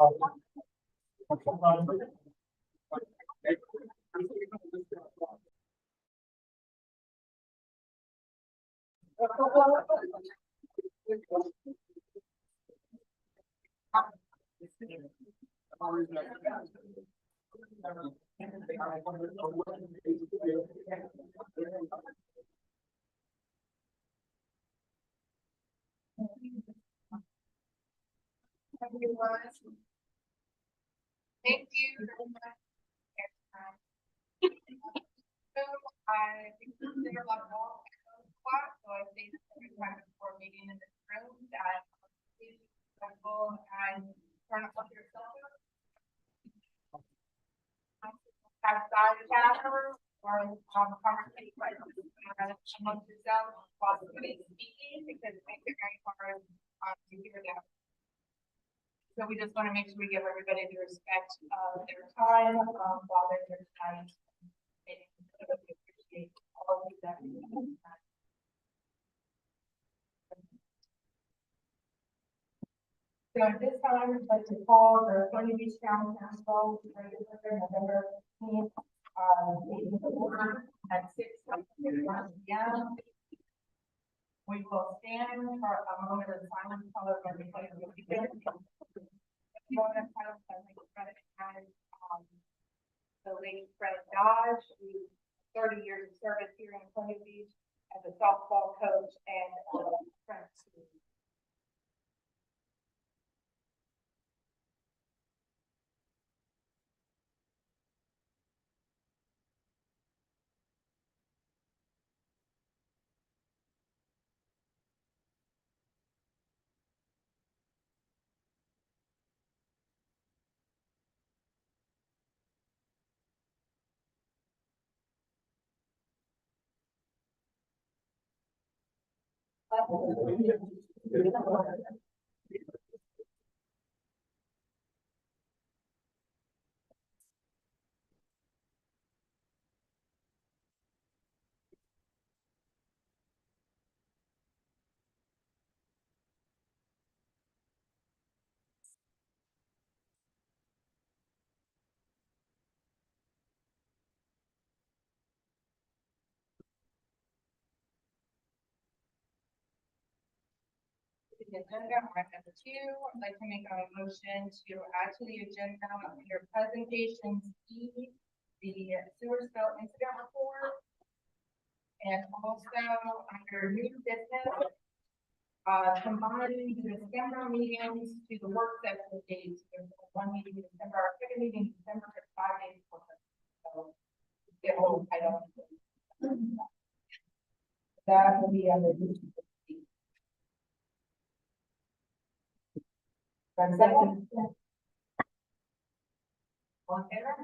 Thank you very much. So I think this is a lot of class, so I say this every time before meeting in this room that please go and turn off your cell phone. Outside the chapter or conversation amongst yourselves while somebody's speaking because it makes it very hard to hear them. So we just want to make sure we give everybody the respect of their time while they're here tonight. Appreciate all of you that. So at this time, I'd like to call the Pony Beach Town Council November 15th, meeting to order at 6:01 p.m. We will stand for a moment of silence followed by the pledge of allegiance. Moment of silence, I think credit has the late Fred Dodge, who 30 years of service here in Pony Beach as a softball coach and friend to. The agenda, item number 2, I'd like to make a motion to add to the agenda your presentations E, the sewer spill incident report, and also under new business, combining the December meetings to the work session dates. There's one meeting in December, our second meeting in December, for 5 days. So, get home, I don't. That will be under new business. Second. On favor?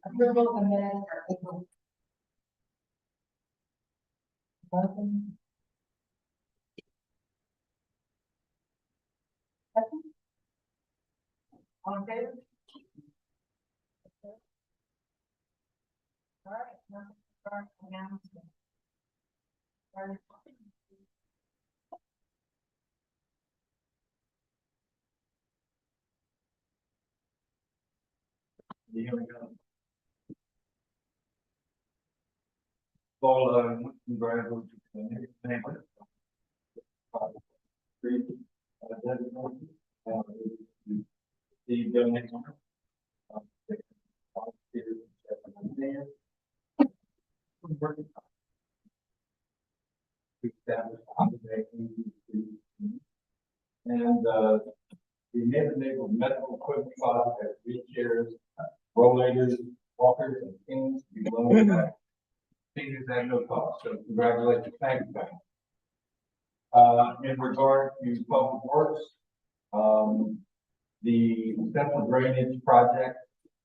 Approval of the minutes for April. On favor? All right, now start announcement. Paul, congratulations. The donation. And the neighborhood medical equipment closet has wheelchairs, rollators, walkers, and things to be loaned out. Seniors at no cost, so congratulations, thank you, guys. In regard to public works, the central drainage project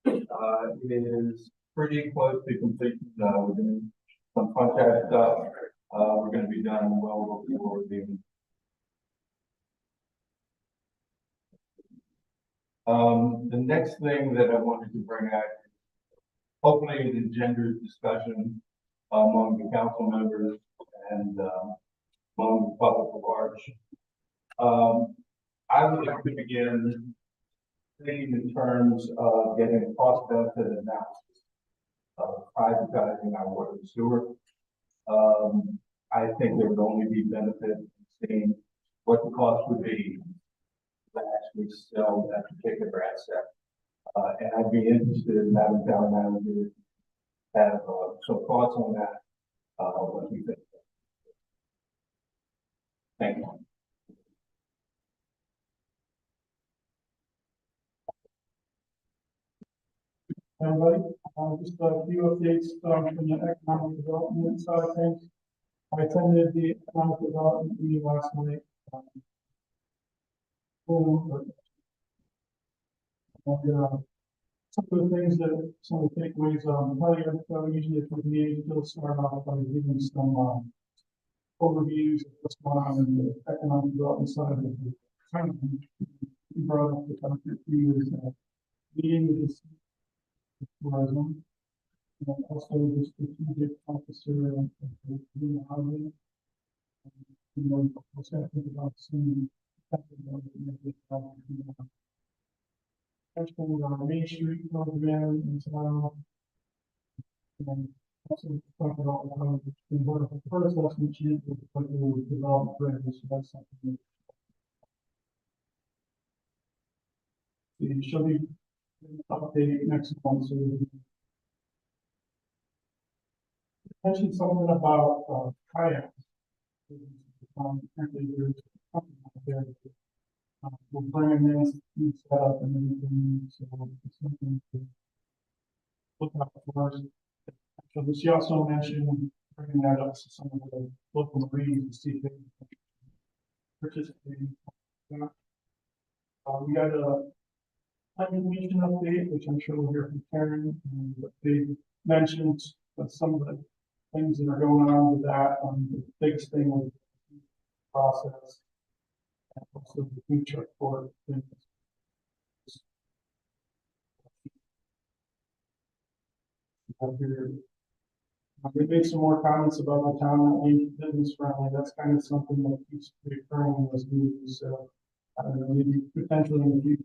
is pretty close to completion. We're doing some contract stuff. We're going to be done well before the The next thing that I wanted to bring out, hopefully it engenders discussion among the council members and, among the public at large. I would like to begin thinking in terms of getting a cost benefit analysis of privatizing our water and sewer. I think there would only be benefit in seeing what the cost would be to actually sell that particular asset. And I'd be interested in Madam Town Manager to have some thoughts on that, what you think. Thank you. Everybody, just a few updates from the economic development side of things. I attended the economic development meeting last night. Some of the things that, some of the takeaways, usually if we meet, we'll start off by giving some overviews of what's going on in the economic development side of the economy. He brought up the fact that he was meeting with the tourism, and also the strategic officer of the housing. You know, also I think about some actually on Main Street program and so on. And also talk about how the board of the first lesson change with what we will develop ready, so that's something. It shall be update next month, so mention something about kayaks. Currently there's something out there. We'll bring them in, set up and everything, so it's something to look out for. So she also mentioned bringing that up to some of the local marines to see if they can participate in that. We got a planning commission update, which I'm sure we'll hear from Karen, and they mentioned some of the things that are going on with that. The biggest thing was the process and also the future for things. We made some more comments about the town not being business friendly. That's kind of something that keeps reoccurring in those meetings. So I don't know, maybe potentially in the future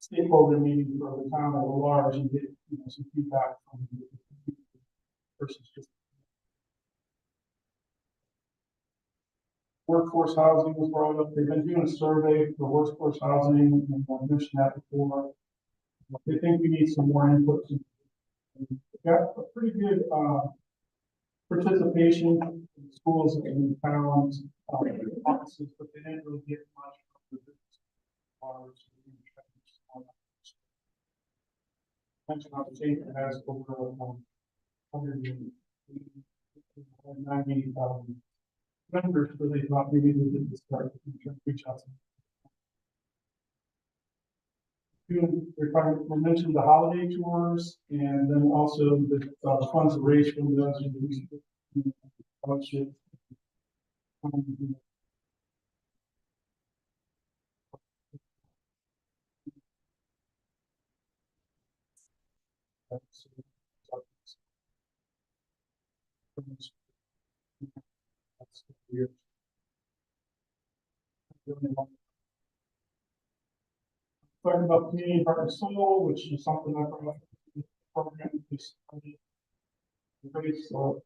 stakeholder meeting for the town at large and get some feedback from the versus just workforce housing was brought up. They've been doing a survey for workforce housing, and I mentioned that before. They think we need some more input. We got a pretty good participation in schools and in towns, offices, but they didn't really get much from the business partners. Mentioned how the chamber has over 190 members, so they thought maybe they did start to reach out to them. We mentioned the holiday tours, and then also the funds raised from those budget. Talking about community heart and soul, which is something I brought up in the program. So,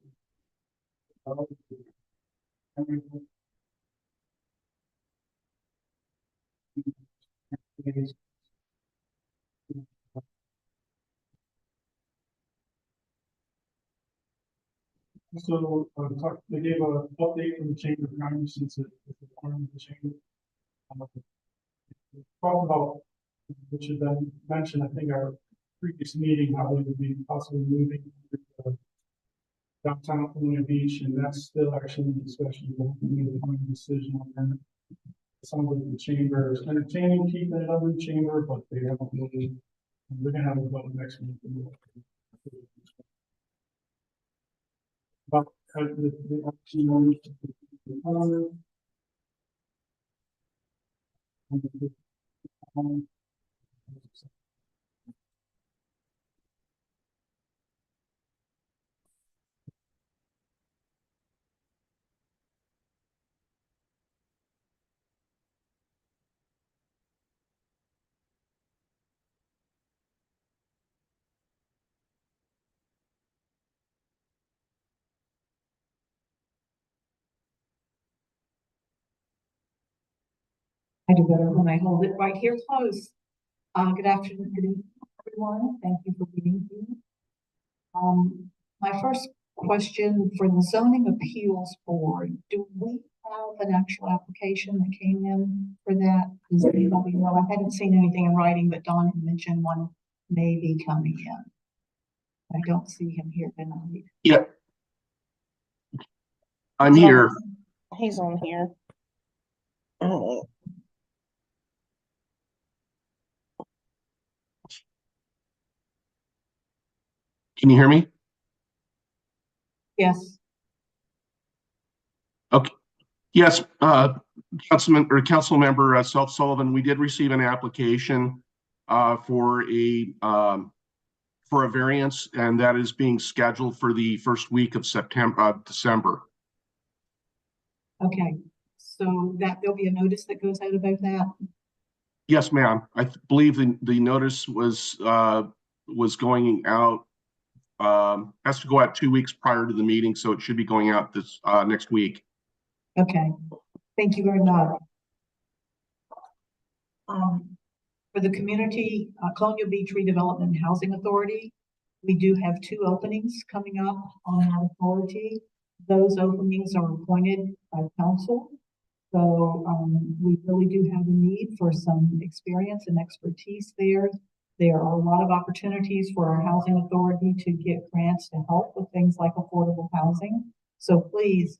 they gave an update from the Chamber of Commerce since it's part of the chamber. Talk about, which had been mentioned, I think, our previous meeting, how we would be possibly moving downtown Laguna Beach, and that's still actually in discussion. We'll make a final decision on that. Some of the chamber is entertaining keeping it under the chamber, but they haven't really. We're gonna have a vote next week. But the I do better when I hold it right here close. Good afternoon, good evening, everyone. Thank you for being here. My first question for the zoning appeals board, do we have an actual application that came in for that? Does anybody know? I hadn't seen anything in writing, but Don had mentioned one may be coming in. I don't see him here tonight. Yeah. I'm here. He's on here. Oh, Can you hear me? Yes, Yes, council member Self Sullivan, we did receive an application for a variance, and that is being scheduled for the first week of December. okay. So that there'll be a notice that goes out about that? Yes, ma'am. I believe the notice was going out, has to go out 2 weeks prior to the meeting, so it should be going out this next week. Okay, thank you very much. For the community, Colonial Beach Redevelopment and Housing Authority, we do have 2 openings coming up on that authority. Those openings are appointed by council. So we really do have a need for some experience and expertise there. There are a lot of opportunities for our housing authority to get grants to help with things like affordable housing. So please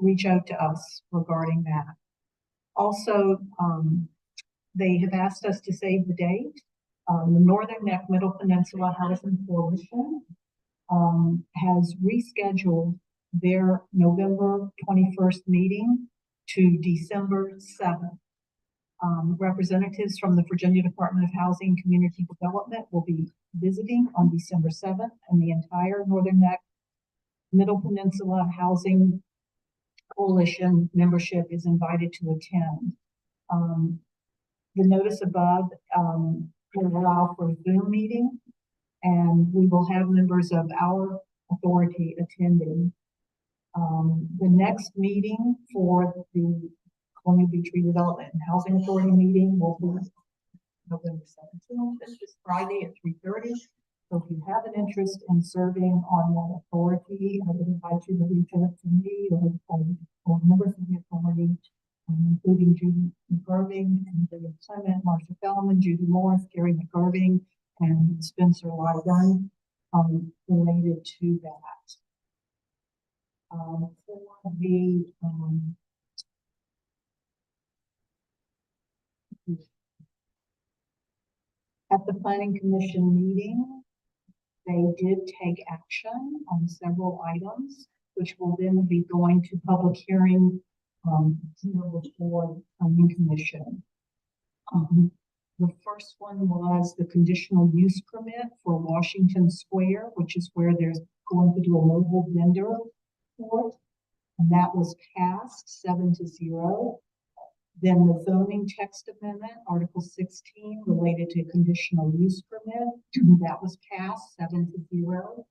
reach out to us regarding that. Also, they have asked us to save the date. The Northern Neck Middle Peninsula Housing Coalition has rescheduled their November 21st meeting to December 7th. Representatives from the Virginia Department of Housing and Community Development will be visiting on December 7th, and the entire Northern Neck Middle Peninsula Housing Coalition membership is invited to attend. The notice above will allow for a Zoom meeting, and we will have members of our authority attending. The next meeting for the Colonial Beach Redevelopment and Housing Authority meeting will be November 17th. This is Friday at 3:30. So if you have an interest in serving on that authority, I would invite you to reach out to me or members of the authority, including Judy McGirving, and William Clement, Marcia Bellman, Judy Morris, Gary McGirving, and Spencer Lydon, related to that. For the at the Planning Commission meeting, they did take action on several items, which will then be going to public hearing before the Planning Commission. The first one was the conditional use permit for Washington Square, which is where there's going to do a mobile vendor court, and that was passed 7-0. Then the zoning text amendment, Article 16, related to conditional use permit, that was passed 7-0.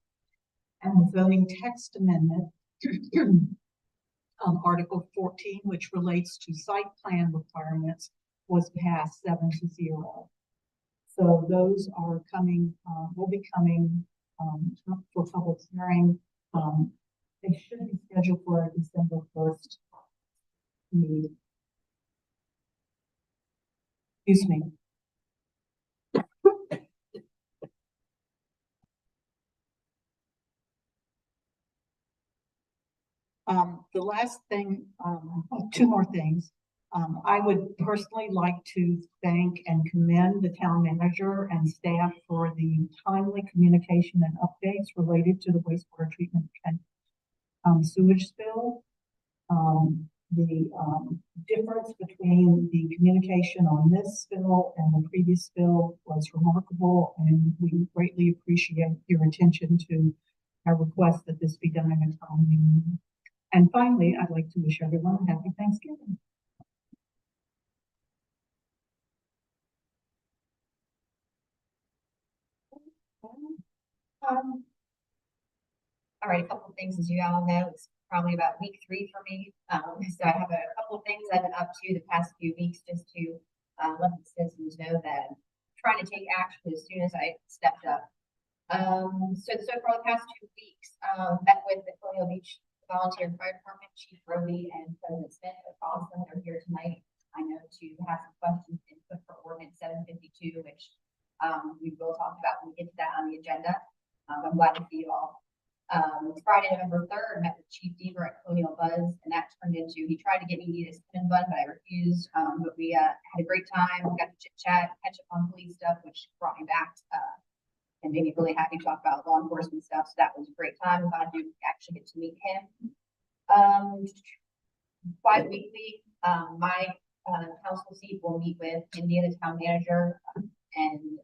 And the zoning text amendment, Article 14, which relates to site plan requirements, was passed 7-0. So those are coming, will be coming for public hearing. They should be scheduled for a December 1st meeting. Excuse me. The last thing, 2 more things. I would personally like to thank and commend the town manager and staff for the timely communication and updates related to the wastewater treatment and sewage spill. the, difference between the communication on this bill and the previous bill was remarkable, and we greatly appreciate your attention to our request that this be done in a timely manner. And finally, I'd like to wish everyone a happy Thanksgiving. All right, a couple of things, as you all know, it's probably about week 3 for me. So I have a couple of things I've been up to the past few weeks just to let the citizens know that I'm trying to take action as soon as I stepped up. So far the past 2 weeks, met with the Colonial Beach Volunteer Fire Department, Chief Roby and President Smith. It's awesome. They're here tonight. I know to have some questions input for ordinance 752, which we will talk about when we get to that on the agenda. I'm glad to see you all. Friday, November 3rd, met with Chief Deaver at Colonial Buzz, and that turned into, he tried to get me to eat his cinnamon bun, but I refused. But we had a great time. We got to chit chat, catch up on police stuff, which brought me back and made me really happy to talk about law enforcement stuff. So that was a great time. I'm glad to actually get to meet him. Bi-weekly, my council seat will meet with India, the town manager, and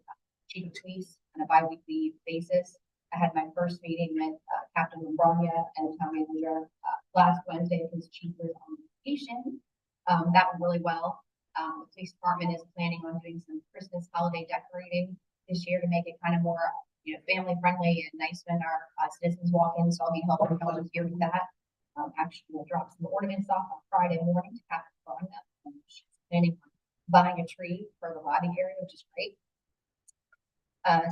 Chief of Police on a bi-weekly basis. I had my first meeting with Captain Lombronia and the town manager last Wednesday because Chief was on vacation. That went really well. The police department is planning on doing some Christmas holiday decorating this year to make it kind of more, family friendly and nice when our citizens walk in. So I'll be helping volunteer with that. Actually, we'll drop some ornaments off on Friday morning to Captain Lombronia. She's planning on buying a tree for the lobby area, which is great.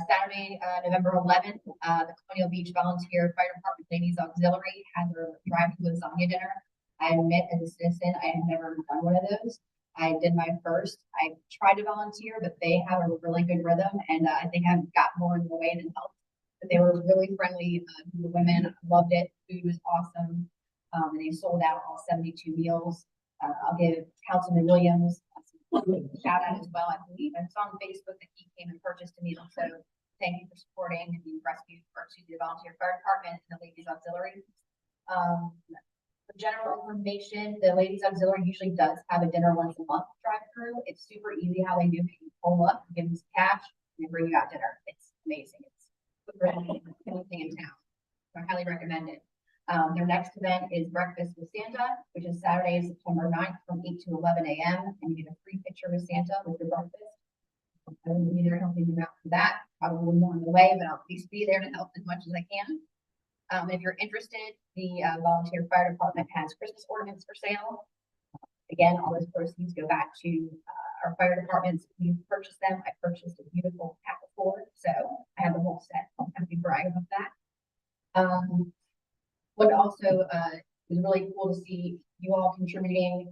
Saturday, November 11th, the Colonial Beach Volunteer Fire Department Ladies Auxiliary had their drive-through lasagna dinner. I admit, as a citizen, I had never done one of those. I did my first. I tried to volunteer, but they have a really good rhythm, and I think I've got more in the way than help. But they were really friendly. The women loved it. Food was awesome, and they sold out all 72 meals. I'll give Councilman Williams shout out as well. I believe I saw on Facebook that he came and purchased a meal. So thank you for supporting the volunteer fire department and the ladies auxiliary. For general information, the ladies auxiliary usually does have a dinner once a month drive through. It's super easy how they do it. You pull up, give them some cash, and they bring you out dinner. It's amazing. It's anything in town. So I highly recommend it. Their next event is Breakfast with Santa, which is Saturday, September 9th from 8 to 11 a.m. And you get a free picture with Santa with your breakfast. I will be there helping you out for that. Probably more on the way, but I'll at least be there to help as much as I can. If you're interested, the volunteer fire department has Christmas ornaments for sale. Again, all those proceeds go back to our fire departments. You purchase them. I purchased a beautiful apple cord, so I have the whole set. I'm happy to brag about that. What also was really cool to see you all contributing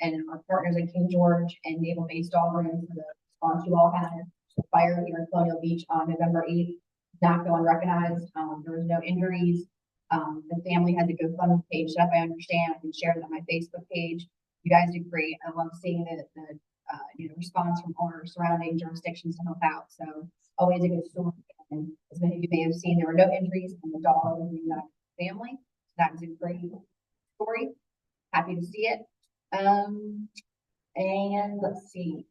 and our partners at King George and Naval Base Dog Room for the response you all had to fire here in Colonial Beach on November 8th. Not go unrecognized. There was no injuries. The family had the GoFundMe page set up. I understand. I can share it on my Facebook page. You guys did great. I love seeing the response from our surrounding jurisdictions to help out. So always a good story. And as many of you may have seen, there were no injuries and the dog was reunited with the family. So that was a great story. Happy to see it. And let's see.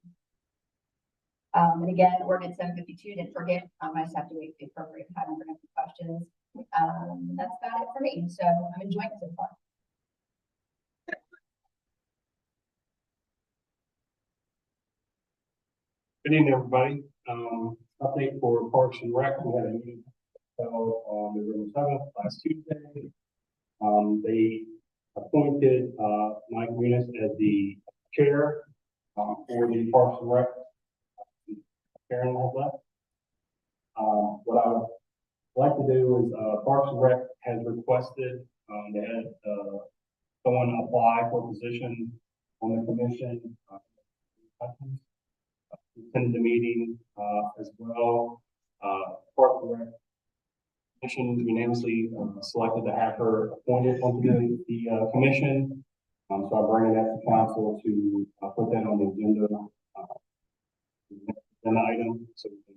And again, ordinance 752, didn't forget, I just have to wait for the appropriate time for any questions. That's about it for me. So I'm enjoying it so far. Good evening, everybody. Update for Parks and Rec. We had a meeting on November 7th, last Tuesday. They appointed Mike Venus as the chair for the Parks and Rec. Karen has left. What I would like to do is Parks and Rec has requested, they had someone apply for a position on the commission. Attended the meeting as well. Parks and Rec commission unanimously selected to have her appointed onto the commission. So I'm bringing that to council to put that on the agenda. An item, so we can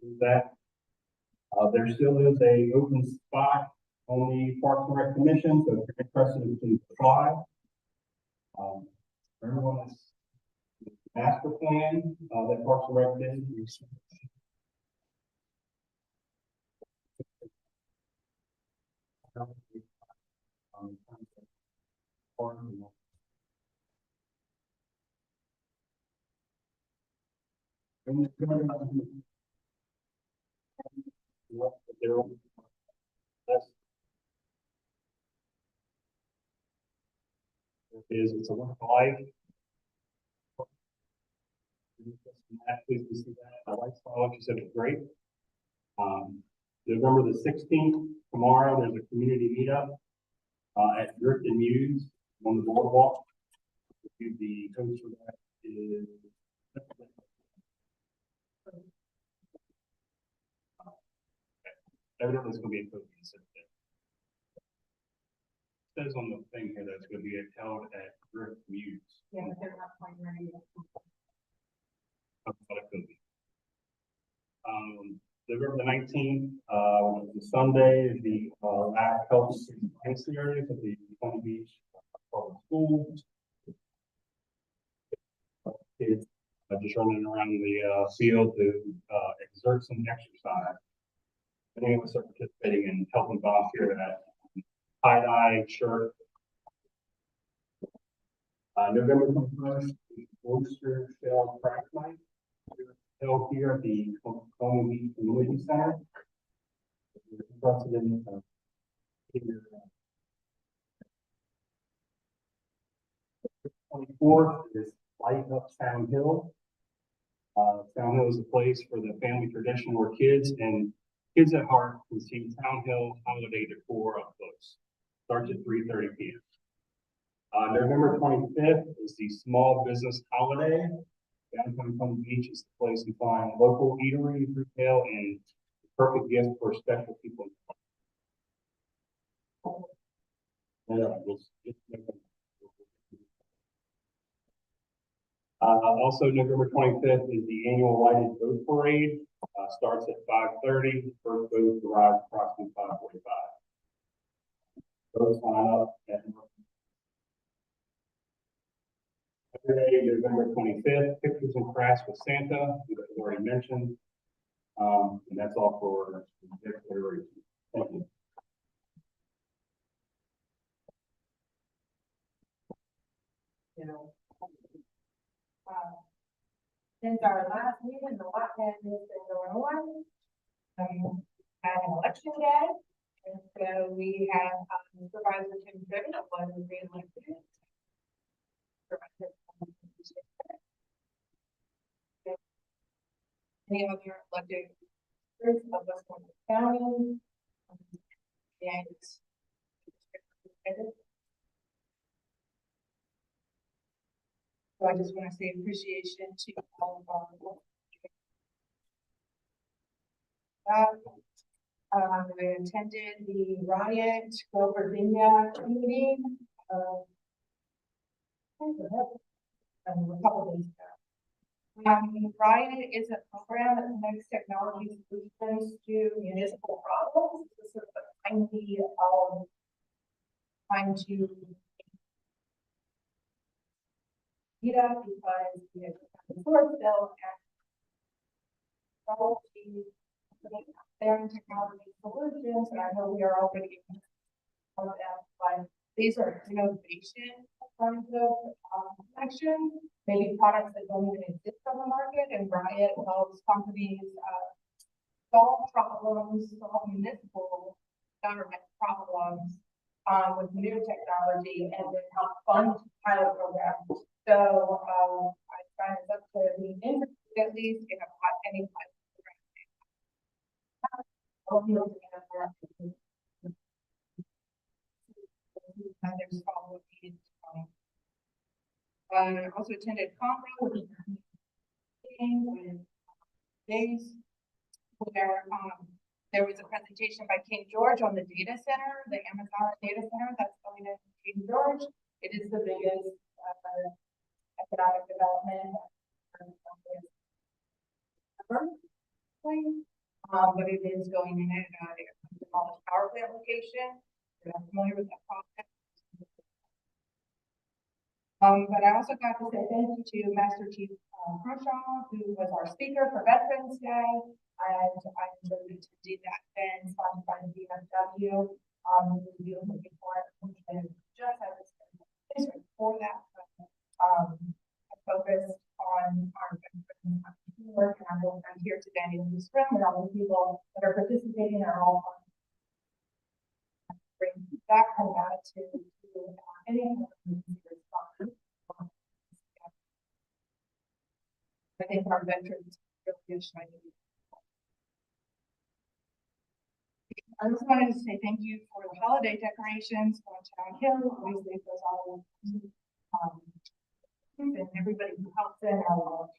do that. There still is a open spot on the Parks and Rec Commission, so if you're interested, please apply. Everyone is master plan, that Parks and Rec did. It's a wonderful life. Please see that. My wife's like you said, it's great. November the 16th, tomorrow, there's a community meetup at Drift and Muse on the boardwalk. The coach for that is evidently it's going to be a coach. It says on the thing here that it's going to be held at Drift Muse. Yeah, but they're not quite ready yet. November the 19th, the Sunday, is the last health and safety series at the Point Beach Public School. Kids just running around the field to exert some exercise. Many of us are participating in helping volunteer that tie-dye shirt. November 21st, is Oyster Shell Crack Night, held here at the Colonial Beach Community Center. Here. 24th is Light Up Sound Hill. Sound Hill is a place for the family tradition where kids at heart can see Sound Hill holiday decor up close. Starts at 3:30 p.m. November 25th is the Small Business Holiday. Downtown Palm Beach is the place you find local eateries, retail, and the perfect gift for special people. Also, November 25th is the annual lighted boat parade. Starts at 5:30. First boat arrives approximately 5:45. Boats line up at Saturday, November 25th, Pictures and Crafts with Santa, which I've already mentioned. And that's all for declaration. Thank you. You know. Since our last meeting, the lot has been going on. Had an election day, and so we have Supervisor Tim Griffin was re-elected. Any other elected groups of Westmoreland County. And so I just want to say appreciation to all of our. I attended the Riot Go Virginia meeting. A couple days ago. Riot is a program that connects technology solutions to municipal problems. This is sort of a tiny, trying to meet up because we have the source bill and their technology solutions, and I know we are already on that, but these are innovation kinds of action, maybe products that don't even exist on the market, and Riot helps companies solve problems, solve municipal government problems with new technology, and then help fund pilot programs. So I signed up to be interested at least in any pilot program. There's follow-up meetings coming. I also attended Congress with days where there was a presentation by King George on the data center, the Amazon data center that's going in King George. It is the biggest economic development ever. But it is going in at a demolished power plant location. I'm familiar with that project. But I also got to say thank you to Master Chief Crenshaw, who was our speaker for Veterans Day. And I really did that then, sponsored by the DFW. We were looking for it, and just as it's for that, I focused on our veterans work, and I'm here today in this room, and all the people that are participating are all bring that kind of attitude to any kind of response. I think our veterans really is shining. I just wanted to say thank you for the holiday decorations on Town Hill. Obviously, those all, and everybody who helped in our.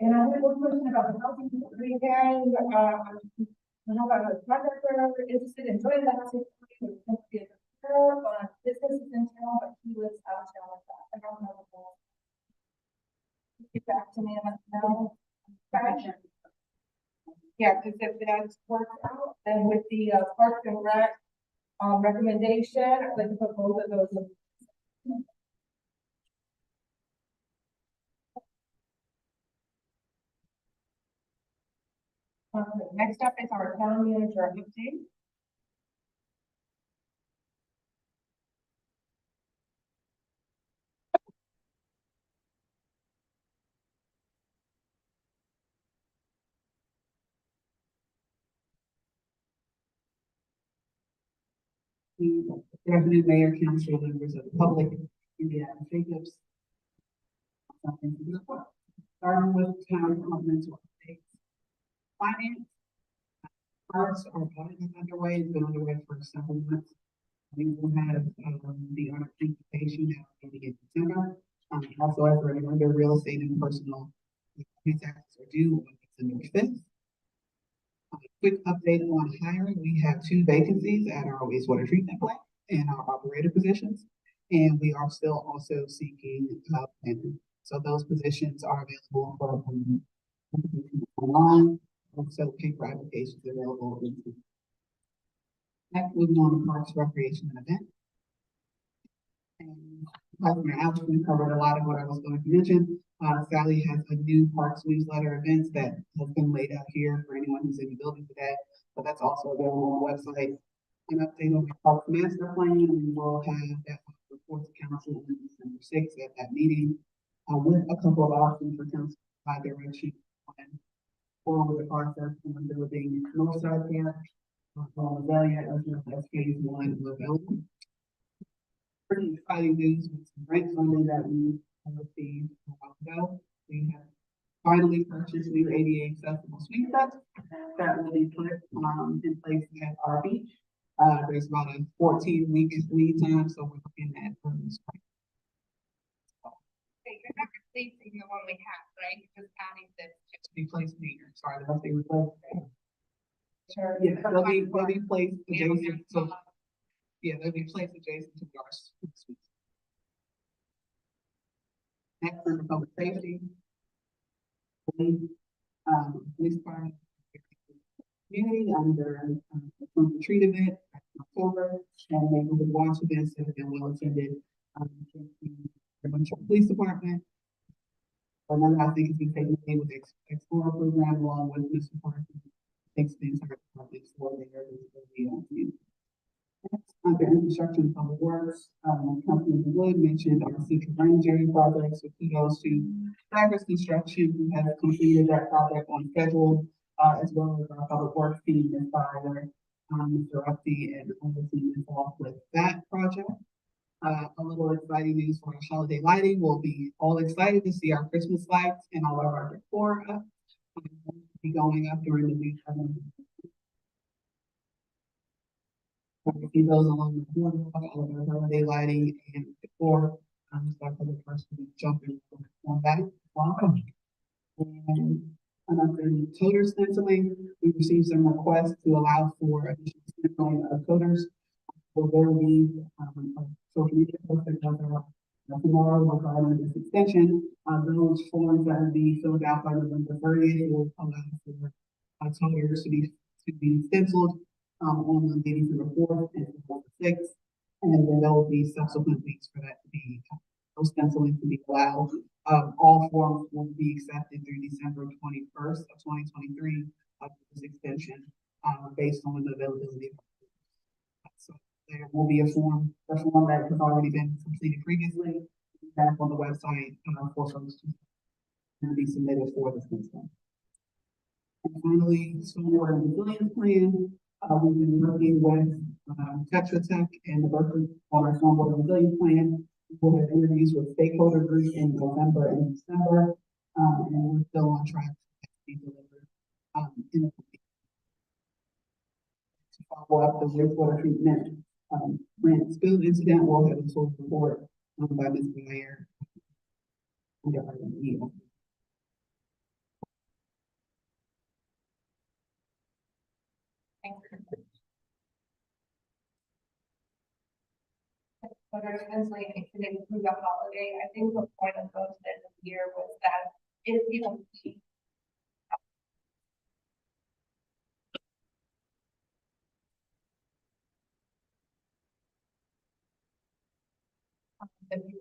And I have one question about the housing authority again. I know about the project are interested in joining the housing authority, but business is in town, but he lives out of town like that. I don't know. Get back to me and let me know. Yeah, because if that works out, then with the Parks and Rec recommendation, I'd like to put both of those in. Next up is our town manager update. Good afternoon, Mayor, Council, members of the public, India Jacobs. Something to report. Starting with town departmental updates. Finance. Parks are planning underway, it's been underway for several months. We will have the identification at the beginning of December. Also, as a reminder, real estate and personal taxes are due on December 5th. Quick update on hiring. We have 2 vacancies at our wastewater treatment plant and our operator positions. And we are still also seeking planning. So those positions are available for online. Also paper applications available. Next, moving on to Parks, Recreation, and Event. And we covered a lot of what I was going to mention. Sally has a new Parks newsletter events that has been laid out here for anyone who's in the building today, but that's also available on the website. An update on the Parks Master Plan. We will have that report to council on December 6th at that meeting, with a couple of options for council by direction for the park that's on the building north side here. Azalea, as well as phase 1 of available. Pretty exciting news with some grant funding that we have received a while ago. We have finally purchased new ADA accessible swing sets that will be put in place at our beach. There's about a 14-week lead time, so we're looking at early spring. Okay, you're not replacing the one we have, right? You're just adding this. Replacement here. Sorry, did I say replace? Sure. Yeah, they'll be placed adjacent to. Yeah, they'll be placed adjacent to our suites. Next, under public safety. Police department. Community under the retreat event in October, and neighborhood watch events that have been well attended. The police department. Another, I think, is being taken away with the Explorer program along with Mr. Parker. Takes the entire department for the under infrastructure and public works, Councilman Wood mentioned our central drainage area project, so kudos to Progress Construction, who has completed that project on schedule, as well as our public works team and fire, Mr. Ruffy and all the team involved with that project. A little exciting news for our holiday lighting. We'll be all excited to see our Christmas lights and all of our decor up. Be going up during the week. We see those along the boardwalk, all of our holiday lighting and decor. So for the person to be jumping on that. Welcome. And another toter stenciling. We received some requests to allow for additional stenciling of toters. So there will be social media posts that goes out tomorrow regarding this extension. Those forms that will be filled out by November 30th will allow for toters to be stenciled on Monday, December 4th and December 6th. And then there will be subsequent weeks for that to be, those stenciling to be allowed. All forms will be accepted through December 21st of 2023, this extension, based on the availability. So there will be a form that has already been completed previously, back on the website, for folks to be submitted for this instance. And finally, stormwater resilience plan. We've been working with Tetra Tech and the Berkeley on our stormwater resilience plan. We'll have interviews with stakeholder groups in November and December, and we're still on track to be delivered in the to follow up the wastewater treatment plant spill incident. We'll have a full report by Ms. Meyer. But there's essentially, it could include a holiday. I think the point of those end of the year was that if people see the people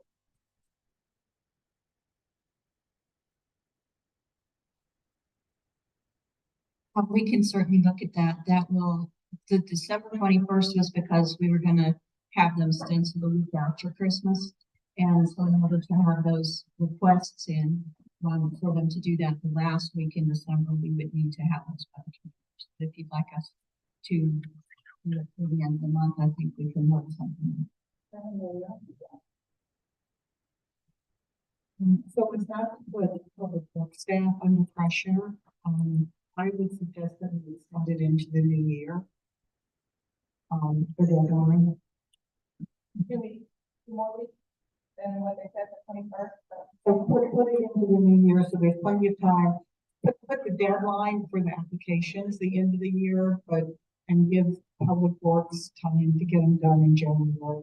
We can certainly look at that. That will, the December 21st was because we were gonna have them stencil the week after Christmas. And so in order to have those requests in, for them to do that the last week in December, we would need to have those budget. If you'd like us to, do it for the end of the month, I think we can work something. So it's not with public work staff under pressure. I would suggest that we extend it into the new year. For the deadline. 2 weeks, 2 more weeks than what they said, the 21st. So put it into the new year, so there's plenty of time. Put the deadline for the applications, the end of the year, and give public works time to get them done in January.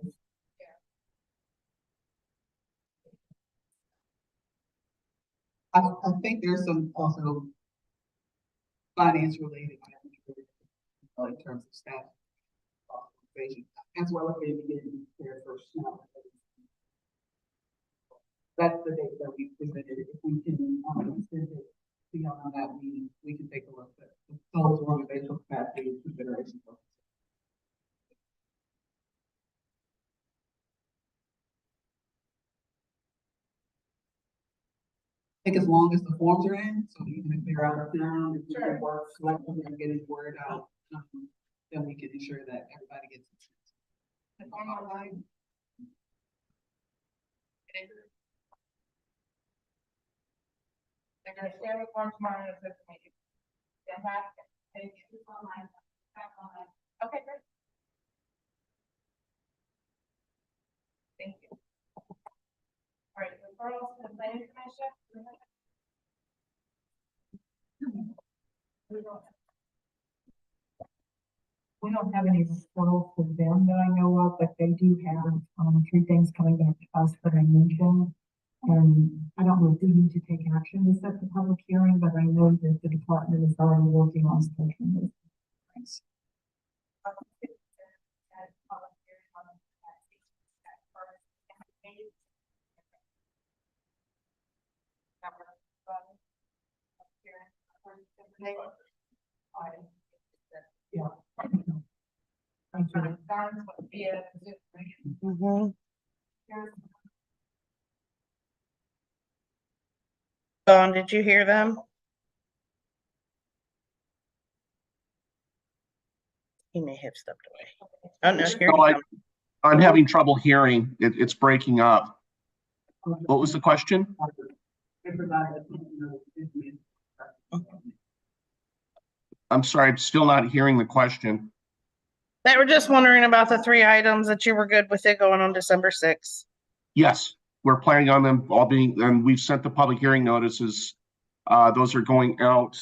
I think there's some also finance related in terms of staff authorization, as well as maybe getting their first snow. That's the date that we presented. If we can extend it beyond that, we can take a look at those organizational capacity considerations. I think as long as the forms are in, so even if they're out of town, if we can work collectively and get his word out, then we can ensure that everybody gets it. The form online. They're gonna share the form tomorrow at this meeting. Fantastic. Thank you. It's online. Okay, great. Thank you. All right, referrals to the planning commission. We don't have any referrals for them that I know of, but they do have, 3 things coming back to us that I mentioned. And I don't know if we need to take action to set the public hearing, but I know that the department is already working on scheduling this. Thanks. Yeah. Thank you. Mhm. Dawn, did you hear them? He may have stepped away. Oh, no, here No, he comes. I'm having trouble hearing. It's breaking up. What was the question? I'm sorry, I'm still not hearing the question. They were just wondering about the 3 items that you were good with it going on December 6th. Yes, we're planning on them all being, and we've sent the public hearing notices. Those are going out.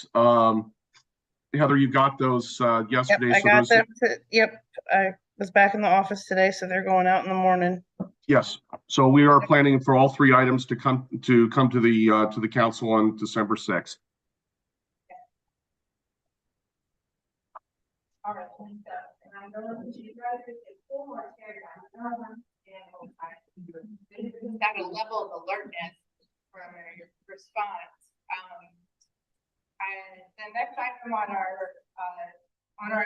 Heather, you got those yesterday. Yep, I So got those, them. Yep, I was back in the office today, so they're going out in the morning. yes. So we are planning for all 3 items to come to the council on December 6th. All right, you guys could get full more tear down. Got a level of alertness for your response. And the next item on our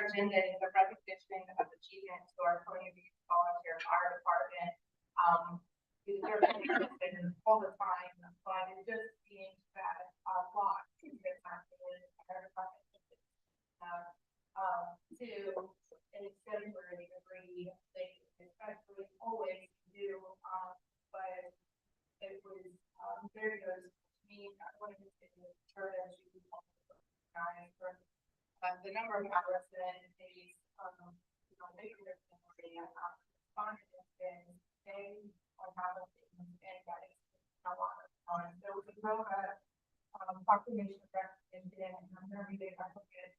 agenda is the recognition of achievements to our community volunteer fire department. These are things all the time, but it just seems that a lot is happening in the fire department. To an exemplary degree, they especially always do, but it was, very good to me. I wanted to turn as you guys for, the number of hours that they, they could have been already, responded and stay on top of things, and that is a lot of fun. So we wrote a, proclamation of recognition, and I'm going to read it. I forget.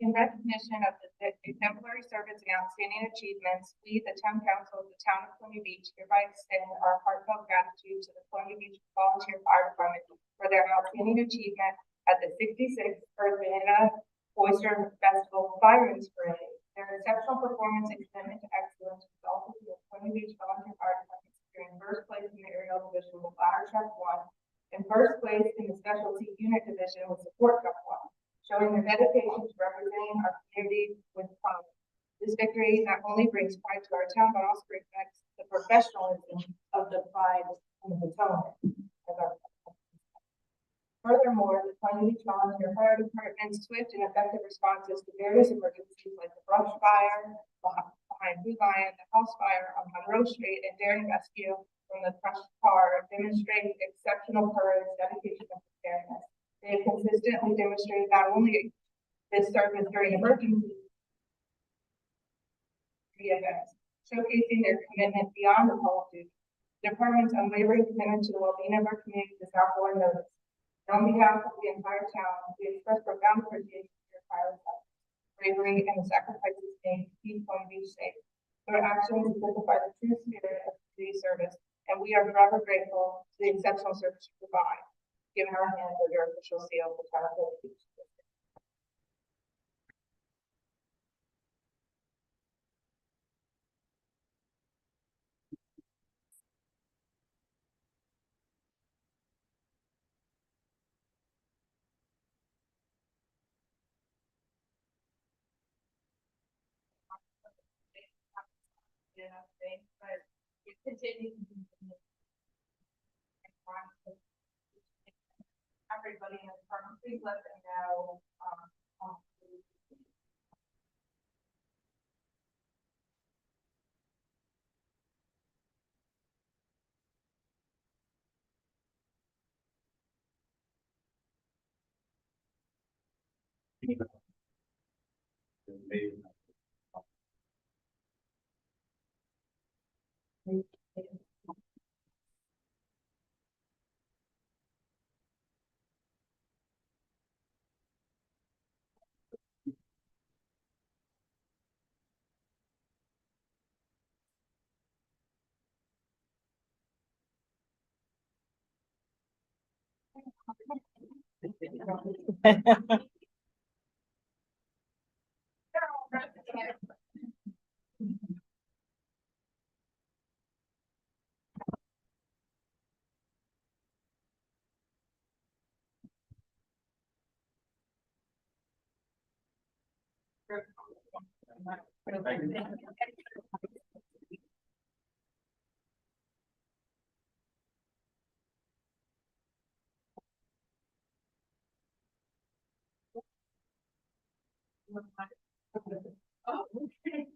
In recognition of the exemplary service and outstanding achievements, we, the town council of the town of Columbia Beach, hereby extend our heartfelt gratitude to the Columbia Beach Volunteer Fire Department for their outstanding achievement at the 66th Earth Banana Oyster Festival Fireman's Parade. Their exceptional performance and commitment to excellence resulted in the Columbia Beach Volunteer Fire Department securing first place in the aerial division with Ladder Truck 1 and first place in the specialty unit division with Support Truck 1. Showing their dedication to representing our community with pride. This victory not only brings pride to our town, but also reflects the professionalism of the pride and the Potomac. Furthermore, the Columbia Beach Volunteer Fire Department's swift and effective responses to various emergencies like the brush fire behind Blue Lion, the house fire on Monroe Street, and daring rescue from the crushed car demonstrate exceptional courage, dedication, and preparedness. They have consistently demonstrated not only this service during emergency events, showcasing their commitment beyond the call of duty. The department's unwavering commitment to the well-being of our community does not go unnoticed. On behalf of the entire town, we express profound appreciation for your tireless efforts, bravery, and the sacrifices made to keep Palm Beach safe. Their actions exemplify the true spirit of community service, and we are forever grateful to the exceptional service you provide. Given our hands of your official seal of the town of Palm Beach. Yeah, thanks, but it continues to be. Everybody in the department, please let them know, oh, okay.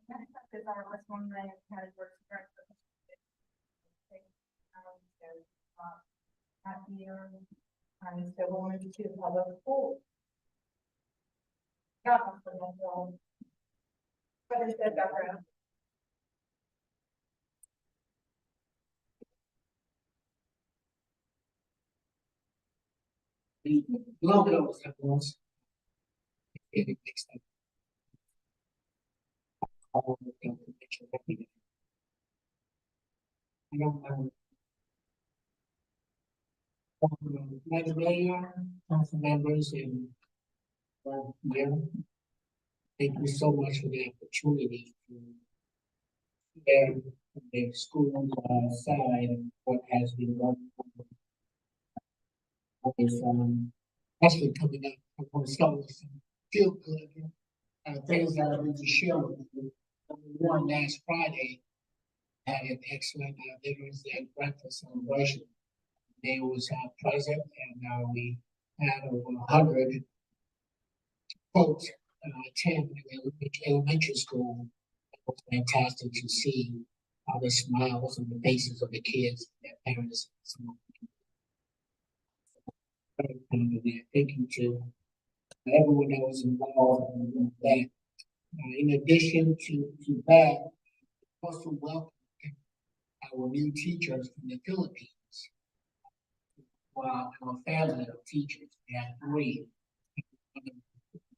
Next up is our West One Night Category Director. At here, and so we'll move to public school. Yeah, What is the background? The logo that was. It makes them. All the information that we need. I don't know. Madam Mayor, council members, and yeah, thank you so much for the opportunity to share the school's side what has been going on. Is actually coming up. I want to start with some feel good things that I want to share with you. One last Friday had an excellent Veterans Day breakfast celebration. They was present, and we had over 100 folks attend the elementary school. It was fantastic to see the smiles on the faces of the kids, their parents. Thank you to everyone that was involved in that. In addition to that, also welcome our new teachers from the Philippines. Our family of teachers, we had 3.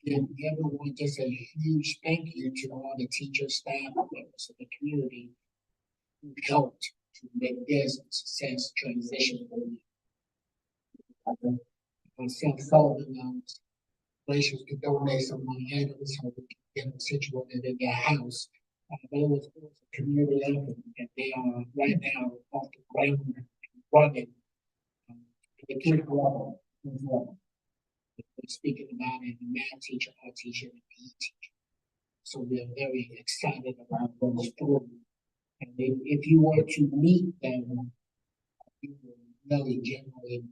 And everyone, just a huge thank you to all the teachers, staff, members of the community who helped to make this a success transition for me. Myself, Sullivan, gracious to donate some money items so we can get them situated in their house. But it was a community effort, and they are right now off the ground and running. The kid level as well. We're speaking about it, the math teacher, art teacher, and PE teacher. So we are very excited about those 3. And if you were to meet them, you will really generally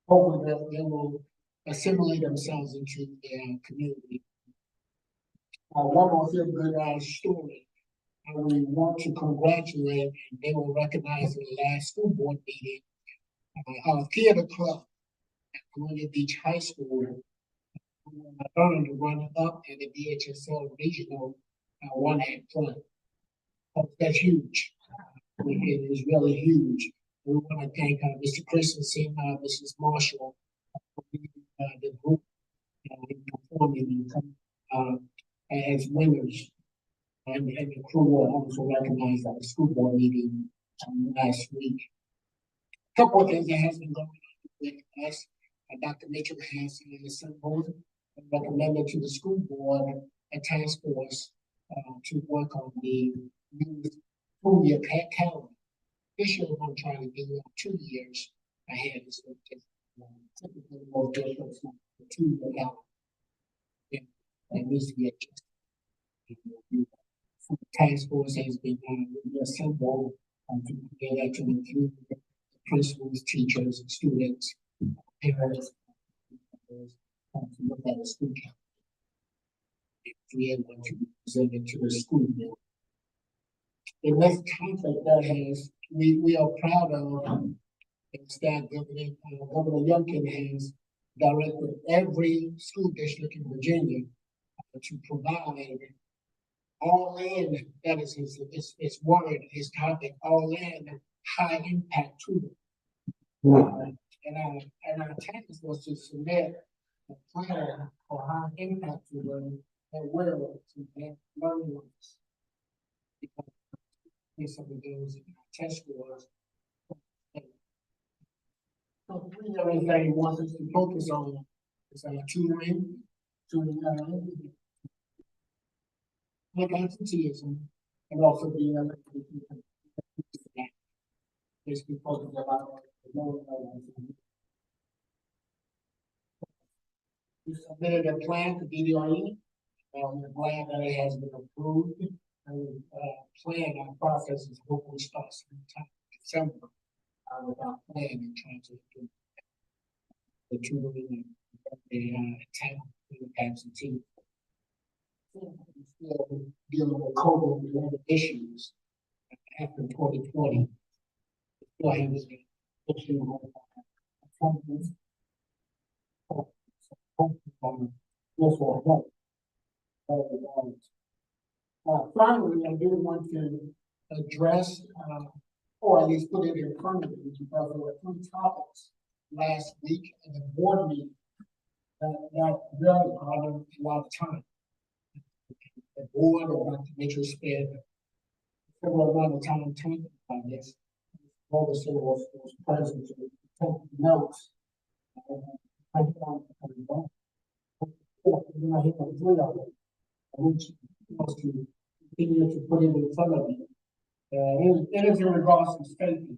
hopefully they will assimilate themselves into their community. One more feel good story. We want to congratulate, and they were recognized in the last school board meeting, our theater club at Columbia Beach High School earned the runner-up at the DHSL Regional one-act play. That's huge. It is really huge. We want to thank Mr. Christensen, Mrs. Marshall, for the group performing as winners. And the crew were also recognized at the school board meeting last week. A couple of things that has been going on with us. Dr. Mitchell has assembled and recommended to the school board a task force to work on the new school-year calendar. This year, we're going to try to do it 2 years ahead. So typically, most districts have a 2-year calendar. It needs to be adjusted. The task force has been assembled to together to include principals, teachers, students, parents, to look at the school calendar. We are going to be presented to the school board. The next conflict that has, we are proud of, that Governor Youngkin has directed every school district in Virginia to provide all in, that is his word, his topic, all in high impact tutoring. And our task was to submit a plan for high impact tutoring that will to get learning loss. Because some of those test scores. So 3 areas that he wants us to focus on is tutoring, like absenteeism, and also the basically focus about the lower levels. We submitted a plan to DDRE. We're glad that it has been approved. And plan our process is hopefully start sometime in December with our plan and trying to do the tutoring and the attack with absenteeism. Still dealing with COVID-related issues after 2020. Still having an issue with This will help. Finally, I do want to address, or at least put it in front of you, because there were 3 topics last week in the board meeting that really covered a lot of time. The board and Dr. Mitchell spent several amount of time talking about this. Obviously was present to take notes. I found I hit the 3 of them, which was to continue to put it in front of you. It is in regards to safety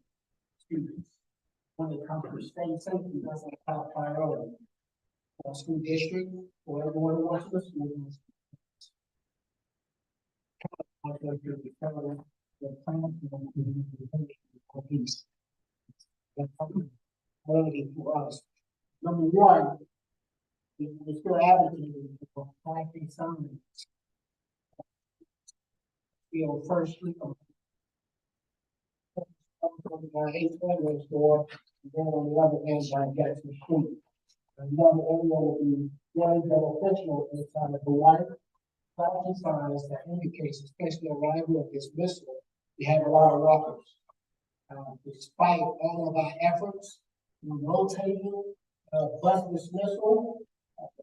students. When it comes to state safety, that's a top priority. For school district, for everyone who wants to school. The plan for peace. That's priority for us. Number one, we're still advocating for planting some. First week of. 8 store, and then on the other hand, by Jackson Street. Another area will be very beneficial in the time of the life. Flashing signs that indicates, especially arrival and dismissal, we have a lot of walkers. Despite all of our efforts in rotating bus dismissal,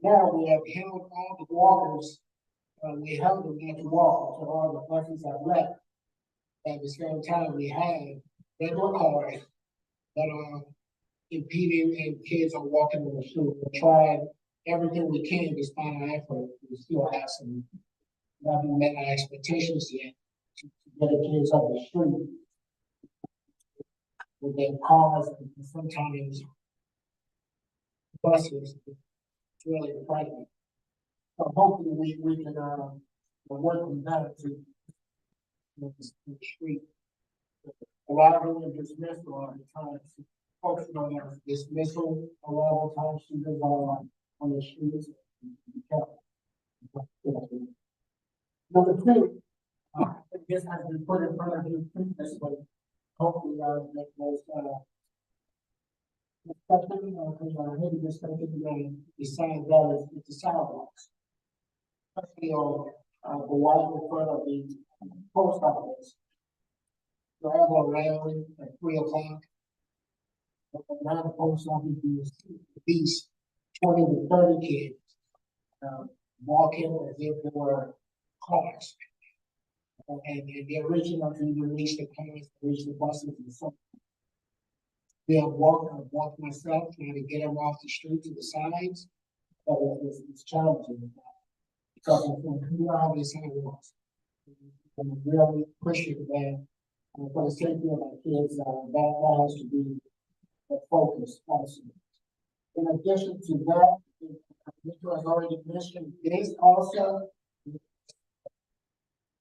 now we have held all the walkers. We held them not to walk until all the buses are left. At the same time, we have regular cars that are impeding and kids are walking in the street. We're trying everything we can despite our effort. We still have some, we haven't met our expectations yet to get the kids off the street. With their cars and sometimes buses. It's really frightening. So hopefully we can work on that to the street. Arrival and dismissal are the times folks know that dismissal, arrival time students are on the streets. Number 2, this has been put in front of you previously. Hopefully, make those discussion, maybe discussion besides that is the sidewalks. Especially on the wide in front of the post office. So I have a rally at 3 o'clock. Now the post office is at least 20 to 30 kids walking as if they were cars. And they're reaching up to reach the cars, reach the buses and so on. I've walked myself, trying to get them off the street to the sides. But it's challenging. Because we are the sidewalks. I'm really appreciative of that. For the safety of our kids, that has to be the focus also. In addition to that, Mr. has already mentioned this also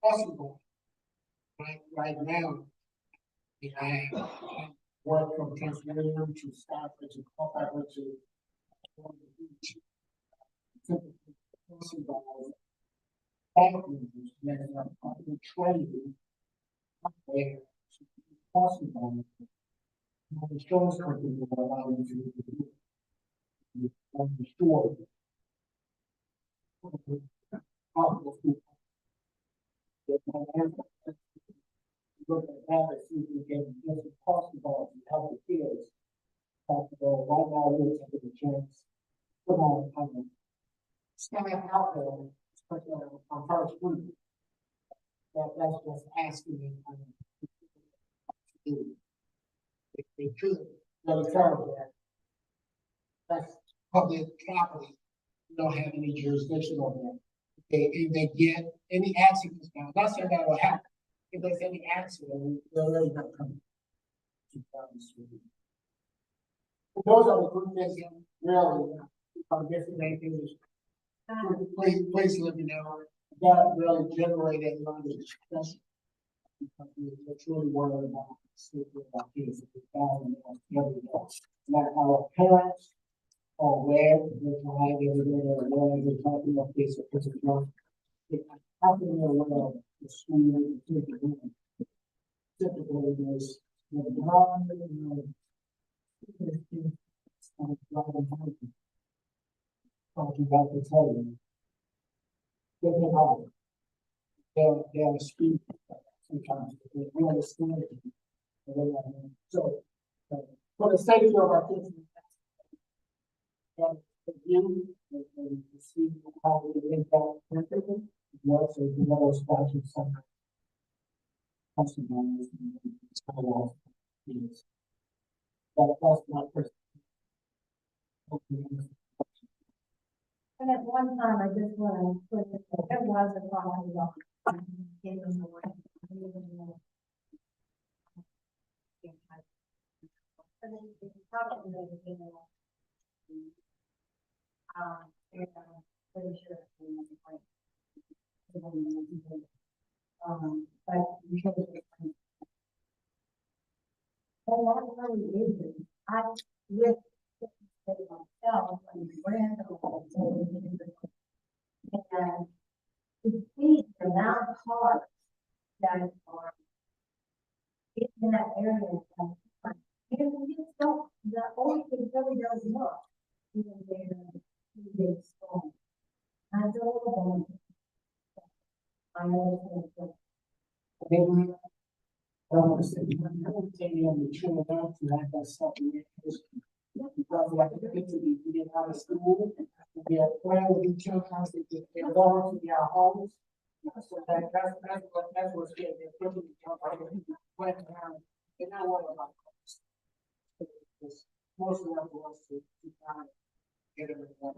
possible. Right now, I work from Pennsylvania to Stafford to Culpeper to Beach. Possible. Training where possible. The insurance company will allow you to do it. On the store. Look at that and see if we can get some possible to help the kids. Possible right now we're taking a chance. Come on, stand out there, especially on first group. That's just asking them to do. If they could, let it go there. That's public property. We don't have any jurisdiction over that. If they get any accidents now, not saying that will happen. If there's any accident, they're really not coming. Those are the good things that really, I'm guessing anything is. Please let me know. That really generated a lot of discussion. Because we're truly worried about the safety of our kids. Not our parents or where they're driving, or where they're talking about this or this. How can we aware of the school? Typically, there's Talking about the table. Getting out. They'll speak sometimes, we understand it. So, for the sake of our kids. You, and to see how we impact everything, you also do those projects some. Customers. That's my first. And at one time, I just want to put it, there was a problem with gave them the word. Probably they came along. And I'm pretty sure. But because. And that really is, I, with myself and grandchildren. And to see the amount of cars that are in that area. You just don't, the only thing really does look. Even they're strong. I don't know. I understand. Maybe. I don't say, I would take you on the trail down to have that stuff in your history. Because like the kids we get out of school, we have planned with each other, they're going to their homes. So that's what's getting their privilege. Went around, they're not worried about costs. Most of them wants to kind of get them in one.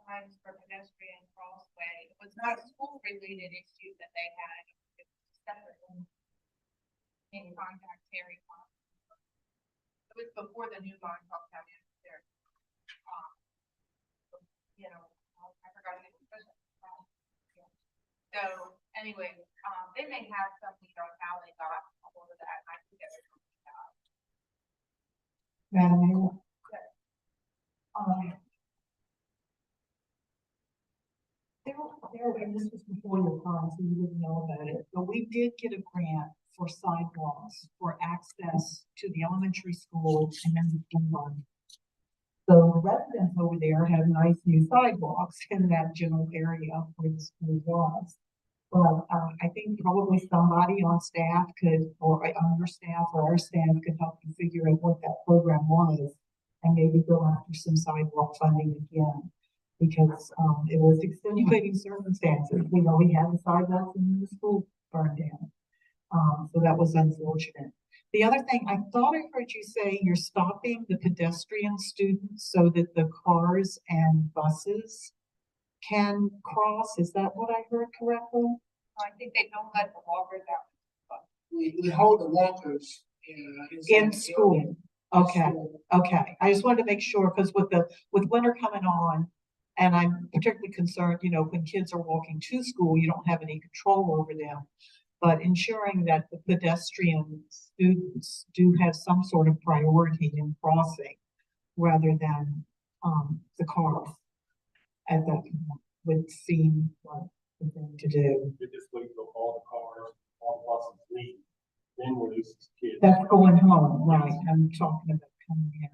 Signs for pedestrian crossway, it was not a school related issue that they had. It was separate. In contact Terry. It was before the new line talked about it there. You know, I forgot to push it. So anyway, they may have something on how they got a hold of that. I think that's Madam Mayor. And this was before your time, so you didn't know about it, but we did get a grant for sidewalks for access to the elementary school and then the one. So the residents over there have nice new sidewalks in that general area where the school was. Well, I think probably somebody on staff could, or on your staff or our staff could help you figure out what that program was and maybe go after some sidewalk funding again. Because it was extenuating circumstances. You know, we had the sidewalks and the school burned down. So that was unfortunate. The other thing, I thought I heard you say you're stopping the pedestrian students so that the cars and buses can cross. Is that what I heard correctly? I think they don't let the walkers out. We hold the walkers In school. Okay, okay. I just wanted to make sure, because with winter coming on, and I'm particularly concerned, you know, when kids are walking to school, you don't have any control over them. But ensuring that the pedestrian students do have some sort of priority in crossing rather than the cars. At that point would seem like the thing to do. You just wait till all the cars, all the buses leave, then release the kids. That's going home, right? I'm talking about coming in.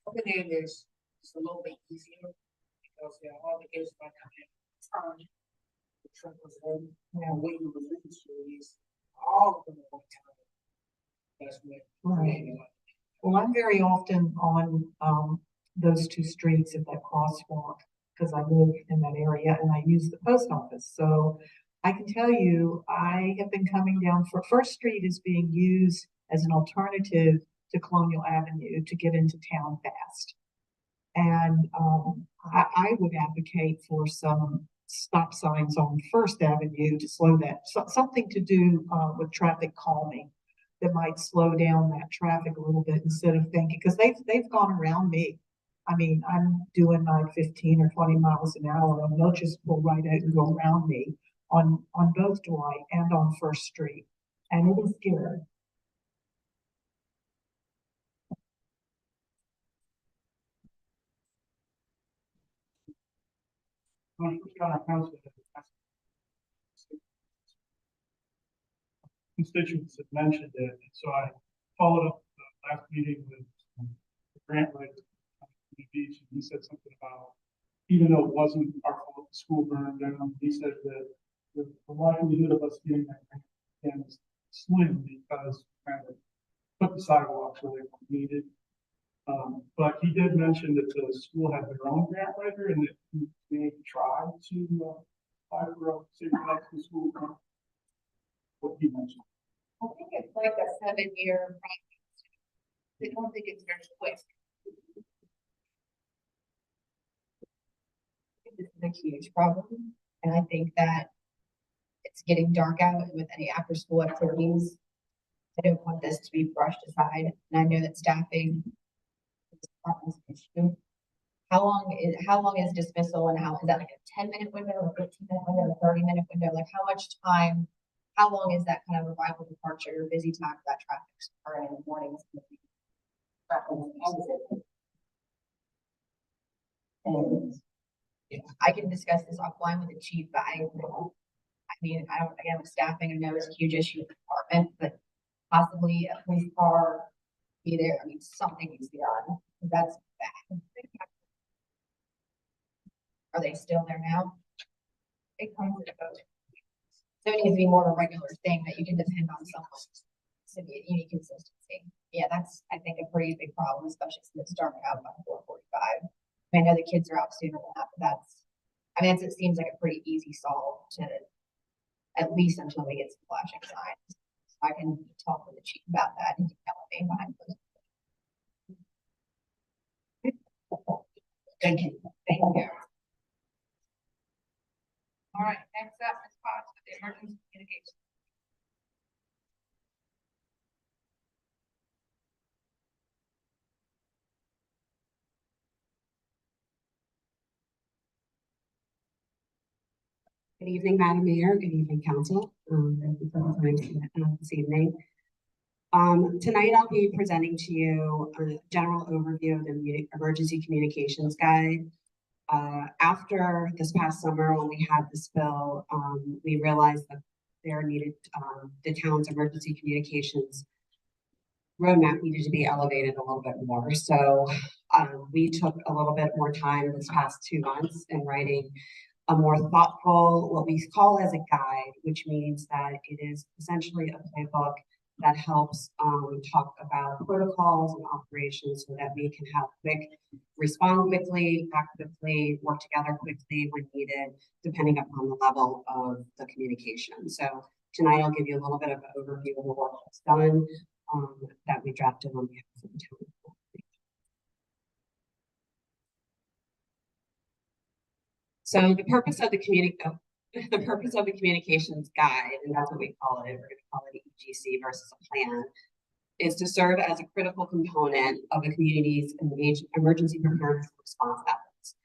Coming in is it's a little bit easier because all the kids might come in turn. The truck was in, and when you release all of them at one time. That's what. Right. Well, I'm very often on those two streets at that crosswalk because I live in that area and I use the post office. So I can tell you, I have been coming down for First Street is being used as an alternative to Colonial Avenue to get into town fast. And I would advocate for some stop signs on First Avenue to slow that, something to do with traffic calming that might slow down that traffic a little bit instead of thinking, because they've gone around me. I mean, I'm doing like 15 or 20 miles an hour and they'll just pull right out and go around me on both Dwight and on First Street. And it is scary. Constituents have mentioned it, so I followed up the last meeting with the grant writer on the beach, and he said something about, even though it wasn't our fault, the school burned down, he said that the likelihood of us getting that grant again is slim because we kind of put the sidewalks where they were needed. But he did mention that the school had their own grant writer and that he may try to apply for a city next to school grant. What he mentioned. I think it's like a 7-year process. I don't think it's very quick. This is a huge problem, and I think that it's getting dark out with any after-school activities. I don't want this to be brushed aside, and I know that staffing is a department's issue. How long is dismissal, and how is that like a 10-minute window, or 15-minute window, a 30-minute window? Like how much time? How long is that kind of arrival departure or busy time for that traffic or in the mornings? And yeah, I can discuss this offline with the chief, but I mean, I don't, again, with staffing, I know it's a huge issue with the department, but possibly a police car be there. I mean, something needs to be done. That's bad. Are they still there now? It comes with both. So it needs to be more of a regular thing that you can depend on someone to be unique consistency. Yeah, that's, I think, a pretty big problem, especially since it's starting out by 4:45. I know the kids are out sooner than that, but it seems like a pretty easy solve to, at least until we get some flashing signs. So I can talk with the chief about that and tell me behind those. Thank you. Thank you. All right, next up is Potts with the emergency communication. Good evening, Madam Mayor. Good evening, Council. Thank you for the time this evening. Tonight I'll be presenting to you a general overview of the Emergency Communications Guide. After this past summer, when we had this bill, we realized that there needed, the town's emergency communications roadmap needed to be elevated a little bit more. So we took a little bit more time this past 2 months in writing a more thoughtful, what we call as a guide, which means that it is essentially a playbook that helps talk about protocols and operations so that we can have respond quickly, act quickly, work together quickly when needed, depending upon the level of the communication. So tonight I'll give you a little bit of an overview of the work that's done that we drafted on behalf of the town. So the purpose of the communications guide, and that's what we call it, we're going to call it EGC versus a plan, is to serve as a critical component of a community's emergency preparedness and response efforts.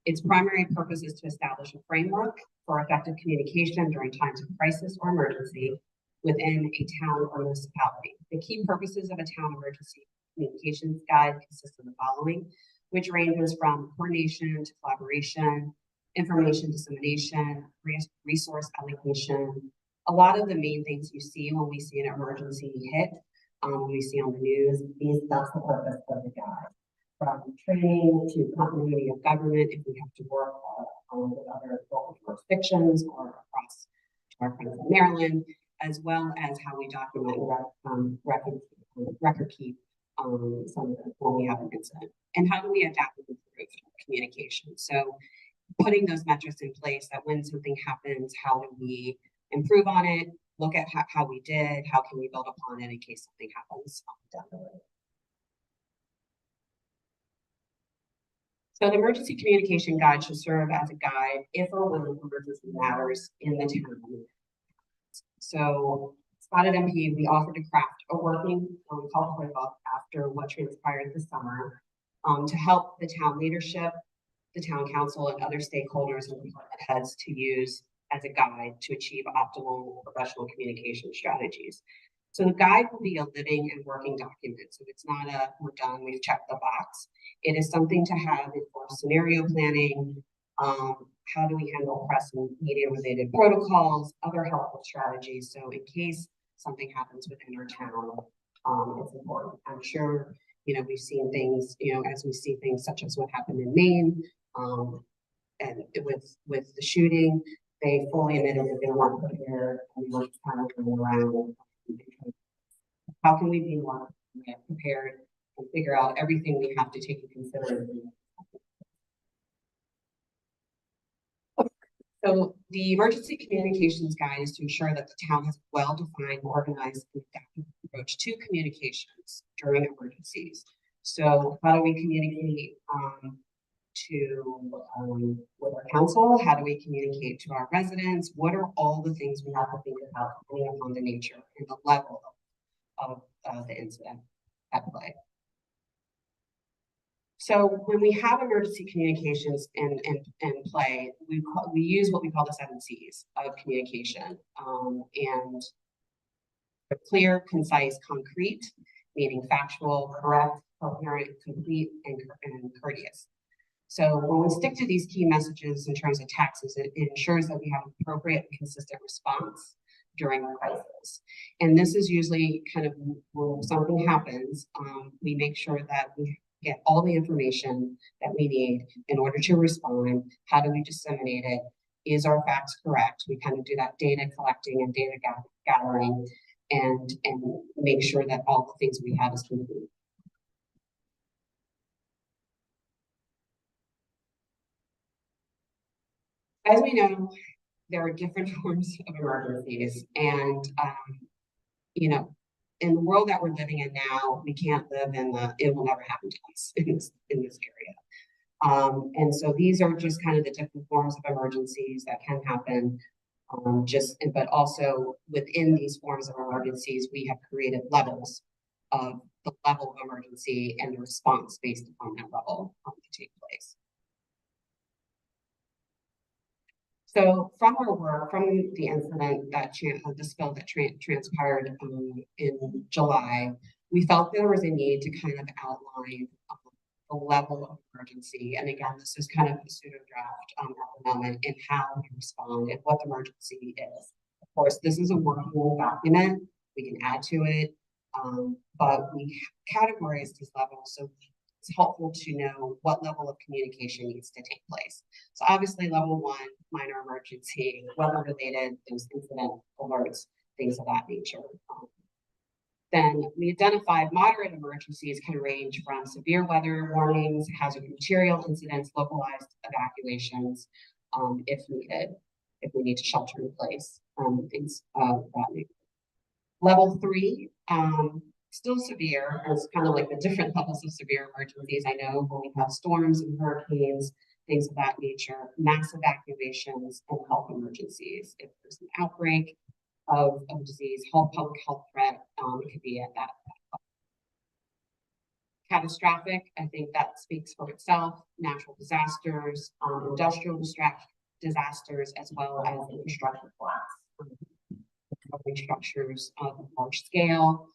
Its primary purpose is to establish a framework for effective communication during times of crisis or emergency within a town or municipality. The key purposes of a town emergency communications guide consist of the following, which ranges from coordination to collaboration, information dissemination, resource allocation. A lot of the main things you see when we see an emergency hit, when we see on the news, that's the purpose of the guide. From training to continuity of government, if we have to work with other local jurisdictions or across our friends in Maryland, as well as how we document and record keep when we have an incident. And how do we adapt and improve communication? So putting those metrics in place that when something happens, how do we improve on it, look at how we did, how can we build upon it in case something happens down the road. So the emergency communication guide should serve as a guide if or when emergency matters in the town. So Spotted MP, we offered to craft a working call playbook after what transpired this summer to help the town leadership, the town council, and other stakeholders and department heads to use as a guide to achieve optimal professional communication strategies. So the guide will be a living and working document. So it's not a, we're done, we've checked the box. It is something to have for scenario planning. How do we handle press and media related protocols, other helpful strategies. So in case something happens within our town, It's important. I'm sure, we've seen things, as we see things such as what happened in Maine, and with the shooting, they fully admitted that they weren't prepared and they weren't kind of going around. How can we be more prepared and figure out everything we have to take into consideration? So the emergency communications guide is to ensure that the town has a well-defined, organized, and adaptive approach to communications during emergencies. So how do we communicate with our council? How do we communicate to our residents? What are all the things we have to think about depending upon the nature and the level of the incident at play? So when we have emergency communications in play, we use what we call the 7 C's of communication, and clear, concise, concrete, meaning factual, correct, coherent, complete, and courteous. So when we stick to these key messages in terms of taxes, it ensures that we have an appropriate and consistent response during a crisis. And this is usually kind of when something happens, we make sure that we get all the information that we need in order to respond. How do we disseminate it? Is our facts correct? We kind of do that data collecting and data gathering and make sure that all the things we have is complete. As we know, there are different forms of emergencies, and in the world that we're living in now, we can't live in it will never happen to us in this area. And so these are just kind of the different forms of emergencies that can happen. But also within these forms of emergencies, we have created levels of the level of emergency and the response based upon that level to take place. So from our work, from the incident the spill that transpired in July, we felt there was a need to kind of outline the level of emergency. And again, this is kind of a pseudo draft at the moment in how we respond and what the emergency is. Of course, this is a workable document. We can add to it, but we categorize these levels so it's helpful to know what level of communication needs to take place. So obviously level 1, minor emergency, weather related, those incident alerts, things of that nature. Then we identified moderate emergencies can range from severe weather warnings, hazard material incidents, localized evacuations, if needed, if we need to shelter in place, things of that nature. Level 3, still severe, as kind of like the different levels of severe emergencies. I know when we have storms and hurricanes, things of that nature, mass evacuations and health emergencies. If there's an outbreak of disease, public health threat, it could be at that level. Catastrophic, I think that speaks for itself. Natural disasters, industrial disasters, as well as infrastructure collapse. Recovery structures of large scale,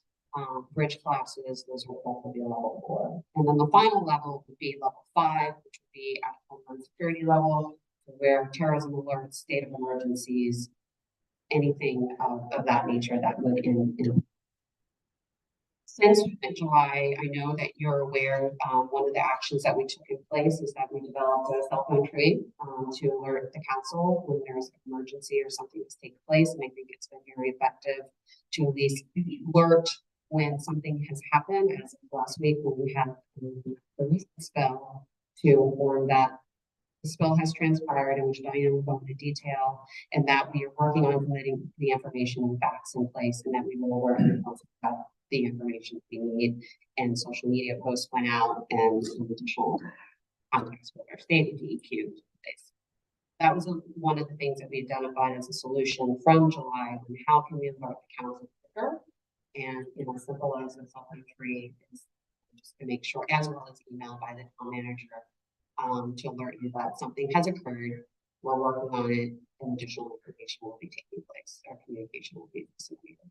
bridge collapses, those will both be a level 4. And then the final level would be level 5, which would be at Homeland Security level, where terrorism alerts, state of emergencies, anything of that nature that would Since July, I know that you're aware, one of the actions that we took in place is that we developed a cell phone tree to alert the council when there's an emergency or something that's taking place. And I think it's been very effective to at least alert when something has happened, as of last week when we had the recent spill, to inform that the spill has transpired, in which Diana will go into detail, and that we are working on getting the information and facts in place, and that we will alert about the information we need. And social media posts went out, and additional contacts with our state DEQ. That was one of the things that we identified as a solution from July. And how can we alert the council quicker? And as simple as a cell phone tree is just to make sure, as well as email by the town manager, to alert you that something has occurred. We're working on it, and additional information will be taking place. Our communication will be facilitated.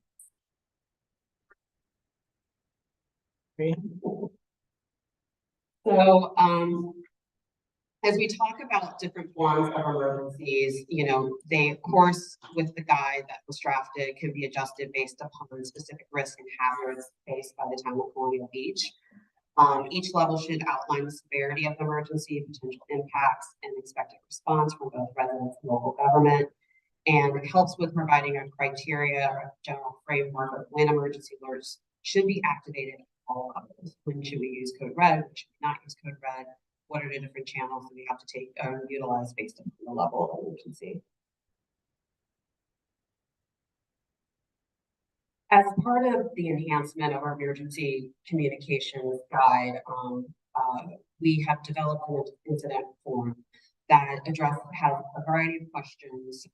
So As we talk about different forms of emergencies, you know, they, of course, with the guide that was drafted, can be adjusted based upon specific risks and hazards faced by the town of Colonial Beach. Each level should outline the severity of the emergency, potential impacts, and expected response from both residents and local government. And it helps with providing a criteria or a general framework of when emergency alerts should be activated at all levels. When should we use code red? When should we not use code red? What are the different channels that we have to take utilize based on the level of emergency? As part of the enhancement of our emergency communications guide, we have developed an incident form that has a variety of questions,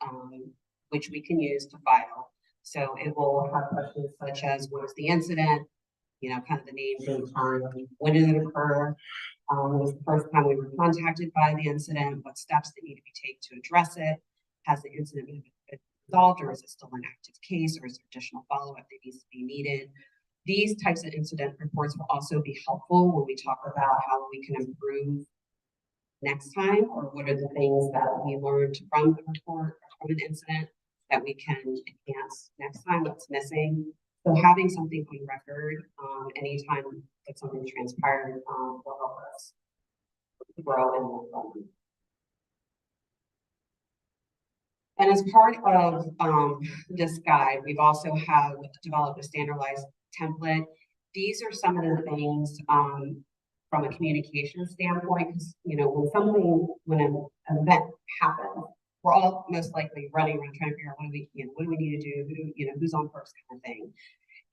which we can use to file. So it will have questions such as, what is the incident? You know, kind of the name and time, when did it occur? When was the first time we were contacted by the incident? What steps that need to be taken to address it? Has the incident been resolved, or is it still an active case, or is there additional follow-up that needs to be needed? These types of incident reports will also be helpful when we talk about how we can improve next time, or what are the things that we learned from the report, from an incident, that we can enhance next time, what's missing. So having something on record anytime that something transpired will help us grow and move on. And as part of this guide, we've also have developed a standardized template. These are some of the things from a communication standpoint, because you know, when an event happens, we're all most likely running around trying to figure out what do we need to do, who's on first kind of thing.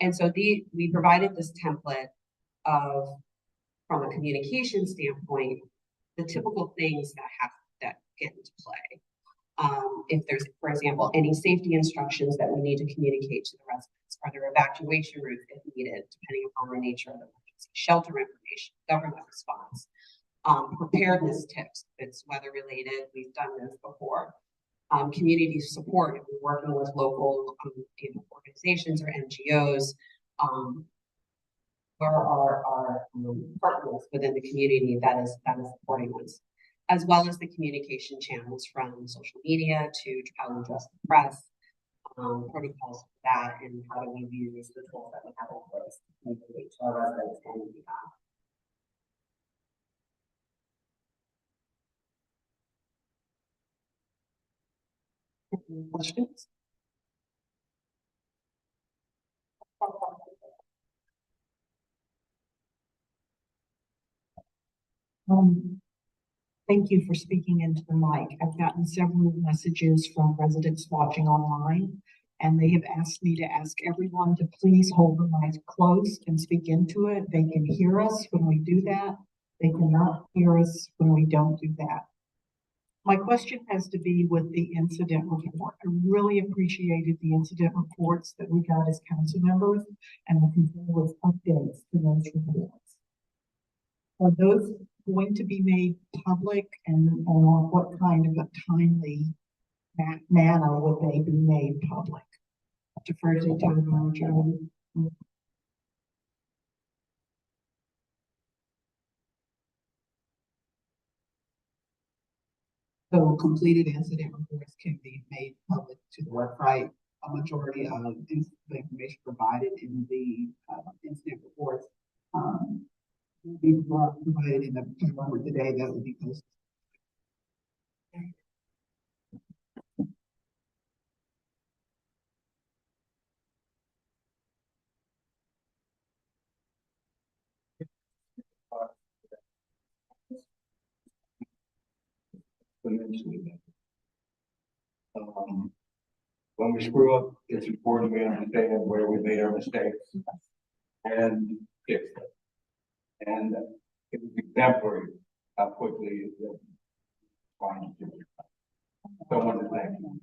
And so we provided this template of, from a communication standpoint, the typical things that get into play. If there's, for example, any safety instructions that we need to communicate to the residents, are there evacuation routes if needed, depending upon the nature of the emergency, shelter information, government response, preparedness tips, if it's weather related, we've done this before. Community support, if we're working with local organizations or NGOs, or our partners within the community that is supporting us, as well as the communication channels from social media to how we address the press, protocols for that, and how do we use the tools that we have in place to communicate to our residents and beyond. Any questions? Thank you for speaking into the mic. I've gotten several messages from residents watching online, and they have asked me to ask everyone to please hold the mic close and speak into it. They can hear us when we do that. They cannot hear us when we don't do that. My question has to be with the incident report. I really appreciated the incident reports that we got as council members, and looking forward with updates to those reports. Are those going to be made public, and on what kind of a timely manner would they be made public? Defer to town manager. So completed incident reports can be made public to the website. A majority of the information provided in the incident reports will be provided in the report today that will be posted. When we screw up, it's important we understand where we made our mistakes and fix it. And it's exemplary how quickly it's fine to do. So I want to thank you.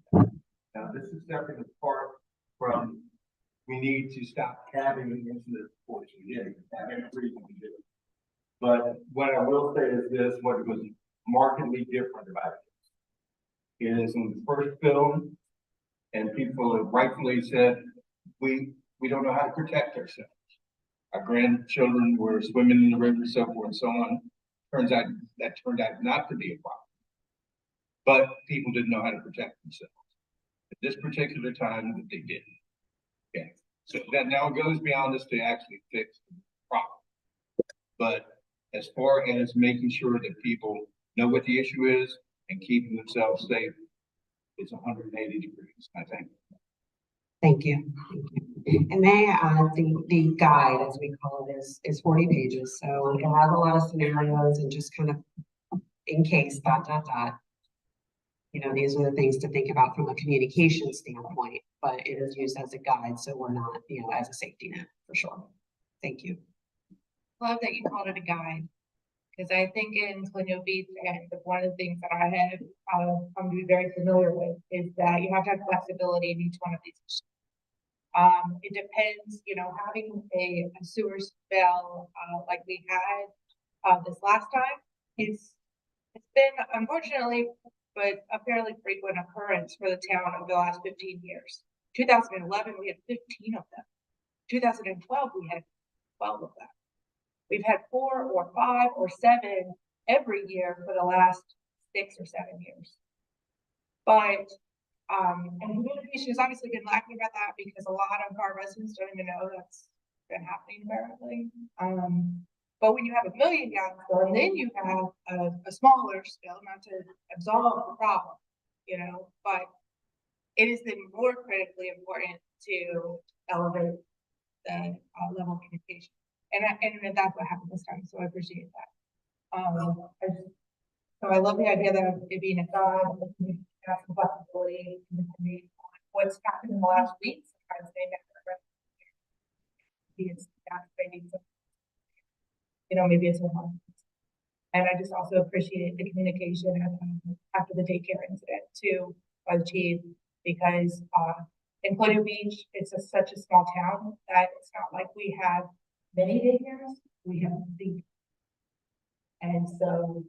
Now, this is separate apart from, we need to stop having incident reports. We did, having a reason to do it. But what I will say is this, what was markedly different about it is in the first film, and people have rightfully said, we don't know how to protect ourselves. Our grandchildren were swimming in the river, so forth and so on. that turned out not to be a problem. But people didn't know how to protect themselves. At this particular time, they didn't. Okay, so that now goes beyond us to actually fix the problem. But as far as making sure that people know what the issue is and keeping themselves safe, it's 180 degrees, I think. Thank you. And may I add, the guide, as we call it, is 40 pages. So it has a lot of scenarios and just kind of in case, you know, these are the things to think about from a communication standpoint, but it is used as a guide. So we're not, you know, as a safety net for sure. Thank you. Love that you called it a guide. Because I think in Colonial Beach, and one of the things that I have come to be very familiar with is that you have to have flexibility in each one of these issues. It depends, you know, having a sewer spill like we had this last time, it's been unfortunately, but a fairly frequent occurrence for the town over the last 15 years. 2011, we had 15 of them. 2012, we had 12 of them. We've had 4 or 5 or 7 every year for the last 6 or 7 years. But and communication has obviously been lacking about that because a lot of our residents don't even know that's been happening apparently. But when you have a 1 million gallon spill, then you have a smaller spill, not to absolve the problem, you know, but it has been more critically important to elevate the level of communication. And that's what happened this time, so I appreciate that. So I love the idea that it being a guide, have some flexibility, depending on what's happened in the last week. Sometimes they never you know, maybe it's a month. And I just also appreciate the communication after the daycare incident too by the chief, because in Colonial Beach, it's such a small town that it's not like we have many daycares, we have the. And so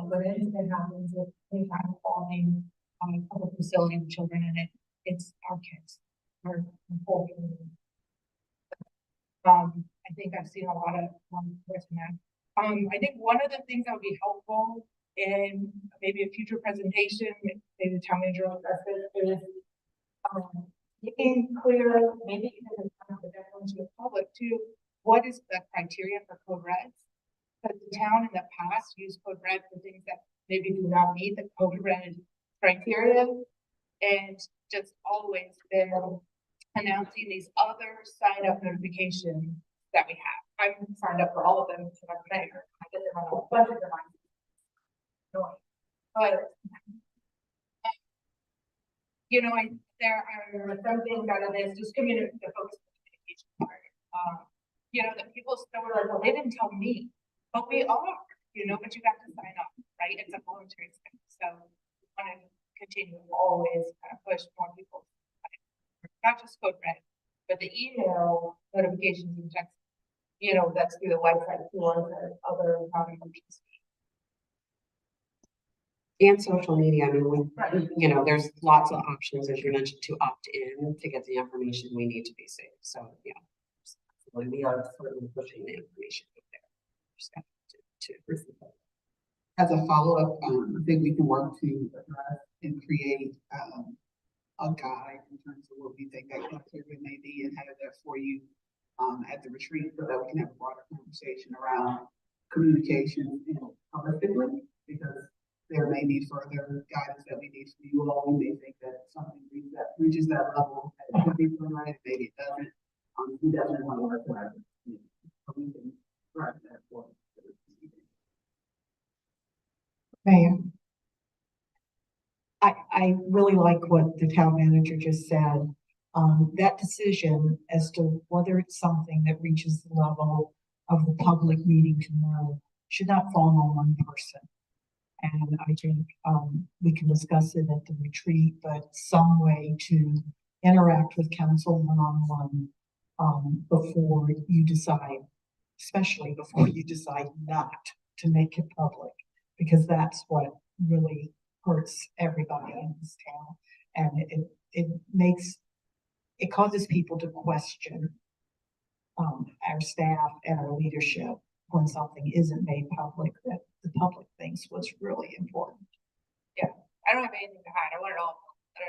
when an incident happens with any kind of involving public facility with children in it, it's our kids, our whole community. I think I've seen a lot of that. I think one of the things that would be helpful in maybe a future presentation, maybe the town manager will address this, is making clear, maybe even the to the public too, what is the criteria for code reds? Because the town in the past used code red for things that maybe do not meet the code red criteria, and just always been announcing these other sign up notifications that we have. I'm signed up for all of them because I'm mayor. I get them on a bunch of them. But you know, there are some things out of this, just community, the focus on communication part. You know, that people still were like, well, they didn't tell me, but we are, you know, but you have to sign up, right? It's a voluntary thing. So we want to continue to always kind of push more people, not just code red, but the email notifications and text, you know, that's through the website, or other emergencies. And social media, I mean, you know, there's lots of options, as you mentioned, to opt in to get the information we need to be safe. So, yeah, we are certainly pushing the information out there. As a follow-up, I think we can work to address and create a guide in terms of what we think that criteria may be, and have that for you at the retreat, so that we can have a broader conversation around communication, you know, holistically, because there may be further guidance that we need from you all. We may think that something reaches that level that it could be done right, maybe it doesn't. We definitely want to work together, so we can drive that forward. Mayor. I really like what the town manager just said. That decision as to whether it's something that reaches the level of the public needing to know should not fall on one person. And I think we can discuss it at the retreat, but some way to interact with council one-on-one before you decide, especially before you decide not to make it public, because that's what really hurts everybody in this town. And it causes people to question our staff and our leadership when something isn't made public, that the public thinks was really important. I don't have anything to hide. I want it all. I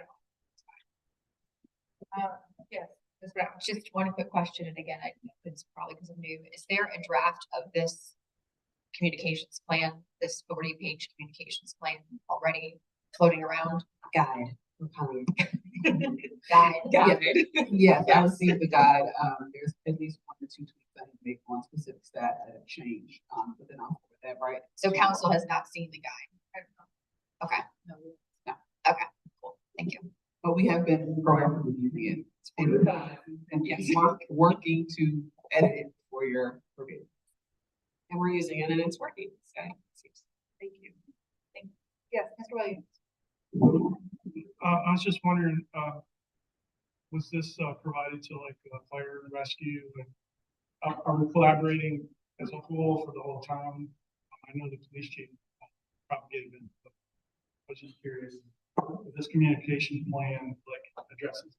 don't know. Yes, Ms. Brown. Just one quick question, and again, it's probably because I'm new. Is there a draft of this communications plan, this 40-page communications plan already floating around? Guide, we're calling it. Guide. Guide. Yes, I received the guide. There's at least 1 or 2 tweaks I need to make on specific stats that have changed. But then I'll put that right. So council has not seen the guide. I don't know. Okay, No. okay, cool, thank you. But we have been proactively using it for the time and Yes. working to edit it for your review. And we're using it and it's working, so. Thank you. Yes, Mr. Williams. I was just wondering, was this provided to like fire and rescue? And are we collaborating as a whole for the whole town? I know the police chief propagated it, but I was just curious. If this communication plan like addresses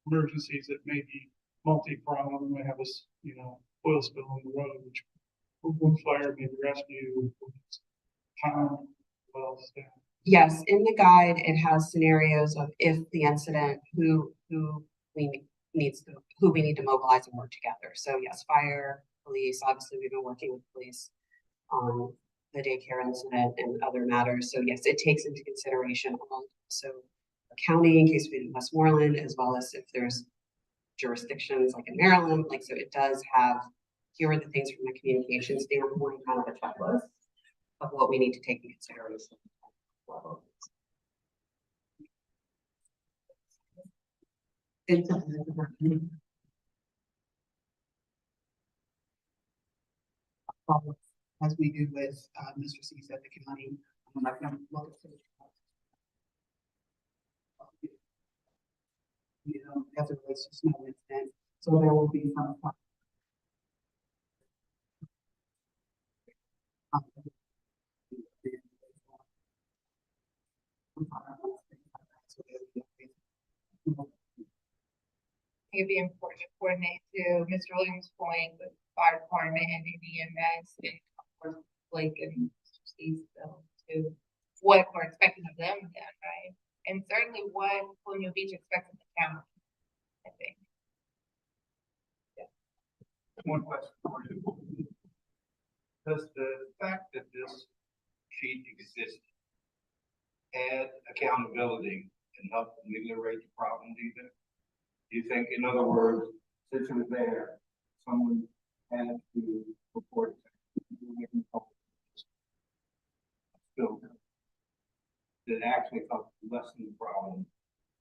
emergencies that may be multi-pronged, we might have this, oil spill on the road, which would fire, maybe rescue, town, well, staff. Yes, in the guide, it has scenarios of if the incident, who we need to mobilize and work together. So yes, fire, police, obviously we've been working with police on the daycare incident and other matters. So yes, it takes into consideration also the county in case we in Westmoreland, as well as if there's jurisdictions like in Maryland, so it does have, here are the things from a communication standpoint, kind of a checklist of what we need to take into consideration. As we do with Mr. Cease at the county, I'm not gonna look at as it relates to snow incident, so there will be some. It'd be important to coordinate to Mr. Williams' point with fire department and EMS and of course Blake and Stevesville to what we're expecting of them then, right? And certainly what Colonial Beach expects of the county, I think. One question for you. Does the fact that this sheet exists add accountability and help ameliorate the problem either? Do you think, in other words, since it was there, someone had to report it? Still, did it actually help lessen the problem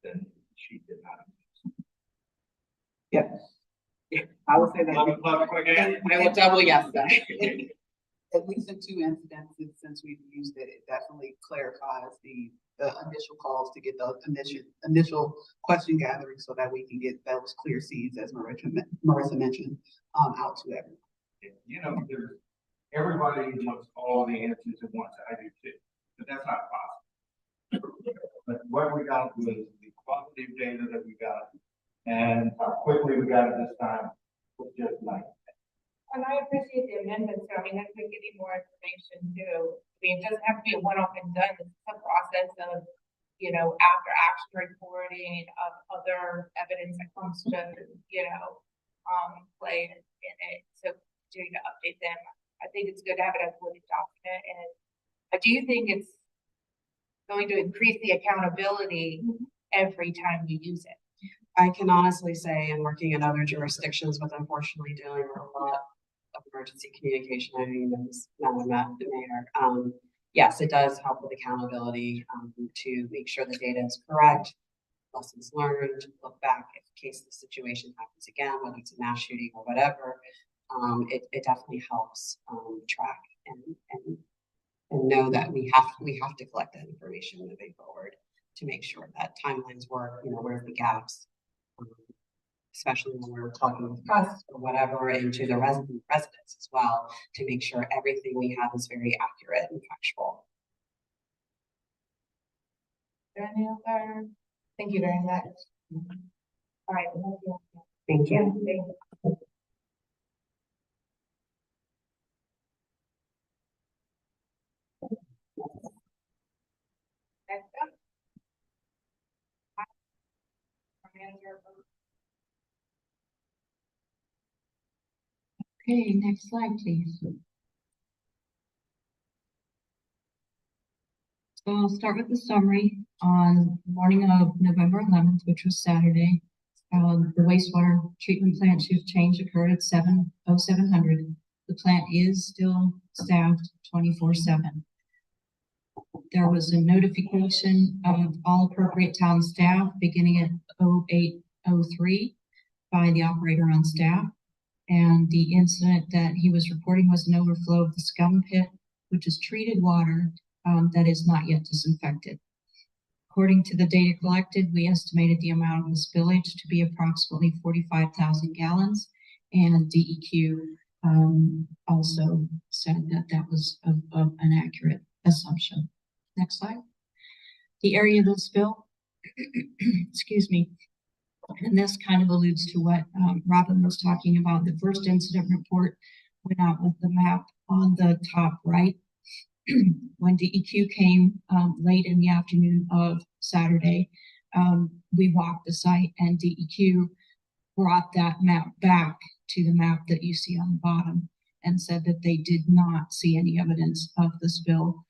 than she did not? Yes. I would say that. I will double yes that. At least in 2 incidences since we've used it, it definitely clarifies the initial calls to get the initial question gathering so that we can get those clear seeds, as Marissa mentioned, out to everyone. Everybody wants all the answers at once. I do too, but that's not possible. But what we got was the quality of data that we got and how quickly we got it this time was just nice. And I appreciate the amendments, so I mean, that's like getting more information too. I mean, it doesn't have to be a one-off and done, it's a process of, after action reporting of other evidence that comes to, play in it. So continue to update them. I think it's good to have it as a living document, and I do think it's going to increase the accountability every time you use it. I can honestly say, in working in other jurisdictions with unfortunately dealing with a lot of emergency communication, I mean, now I'm at the mayor. Yes, it does help with accountability to make sure the data is correct, lessons learned, look back in case the situation happens again, whether it's a mass shooting or whatever. It definitely helps track and know that we have to collect that information moving forward to make sure that timelines work, where are the gaps. Especially when we're talking with us or whatever, and to the residents as well, to make sure everything we have is very accurate and factual. Any other? Thank you very much. All right. Thank you. Thank you. Okay, next slide, please. So I'll start with the summary. On the morning of November 11th, which was Saturday, the wastewater treatment plant shift change occurred at 7:0700. The plant is still staffed 24/7. There was a notification of all appropriate town staff beginning at 08:03 by the operator on staff. And the incident that he was reporting was an overflow of the scum pit, which is treated water that is not yet disinfected. According to the data collected, we estimated the amount of the spillage to be approximately 45,000 gallons, and DEQ also said that that was an accurate assumption. Next slide. The area of the spill, excuse me, and this kind of alludes to what Robin was talking about. The first incident report went out with the map on the top right. When DEQ came late in the afternoon of Saturday, we walked the site, and DEQ brought that map back to the map that you see on the bottom and said that they did not see any evidence of the spill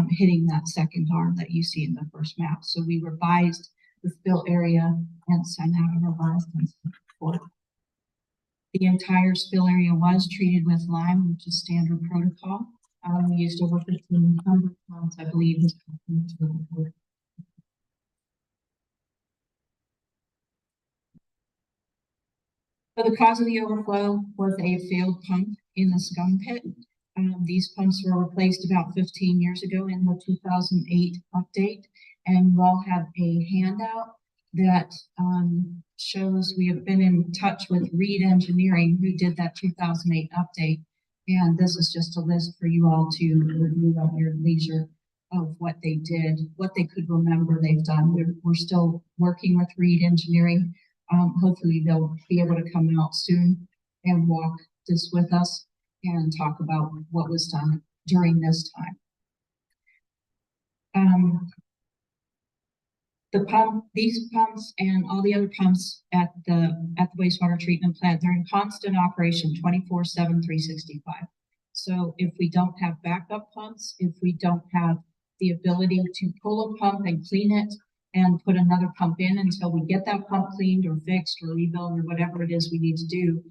hitting that second arm that you see in the first map. So we revised the spill area and sent out a revised incident report. The entire spill area was treated with lime, which is standard protocol. We used over 1,500 pounds, I believe, is into the report. So the cause of the overflow was a failed pump in the scum pit. These pumps were replaced about 15 years ago in the 2008 update, and you all have a handout that shows we have been in touch with Reed Engineering, who did that 2008 update. And this is just a list for you all to review at your leisure of what they did, what they could remember they've done. We're still working with Reed Engineering. Hopefully they'll be able to come out soon and walk this with us and talk about what was done during this time. These pumps and all the other pumps at the wastewater treatment plant, they're in constant operation 24/7, 365. So if we don't have backup pumps, if we don't have the ability to pull a pump and clean it and put another pump in until we get that pump cleaned or fixed or rebuilt or whatever it is we need to do,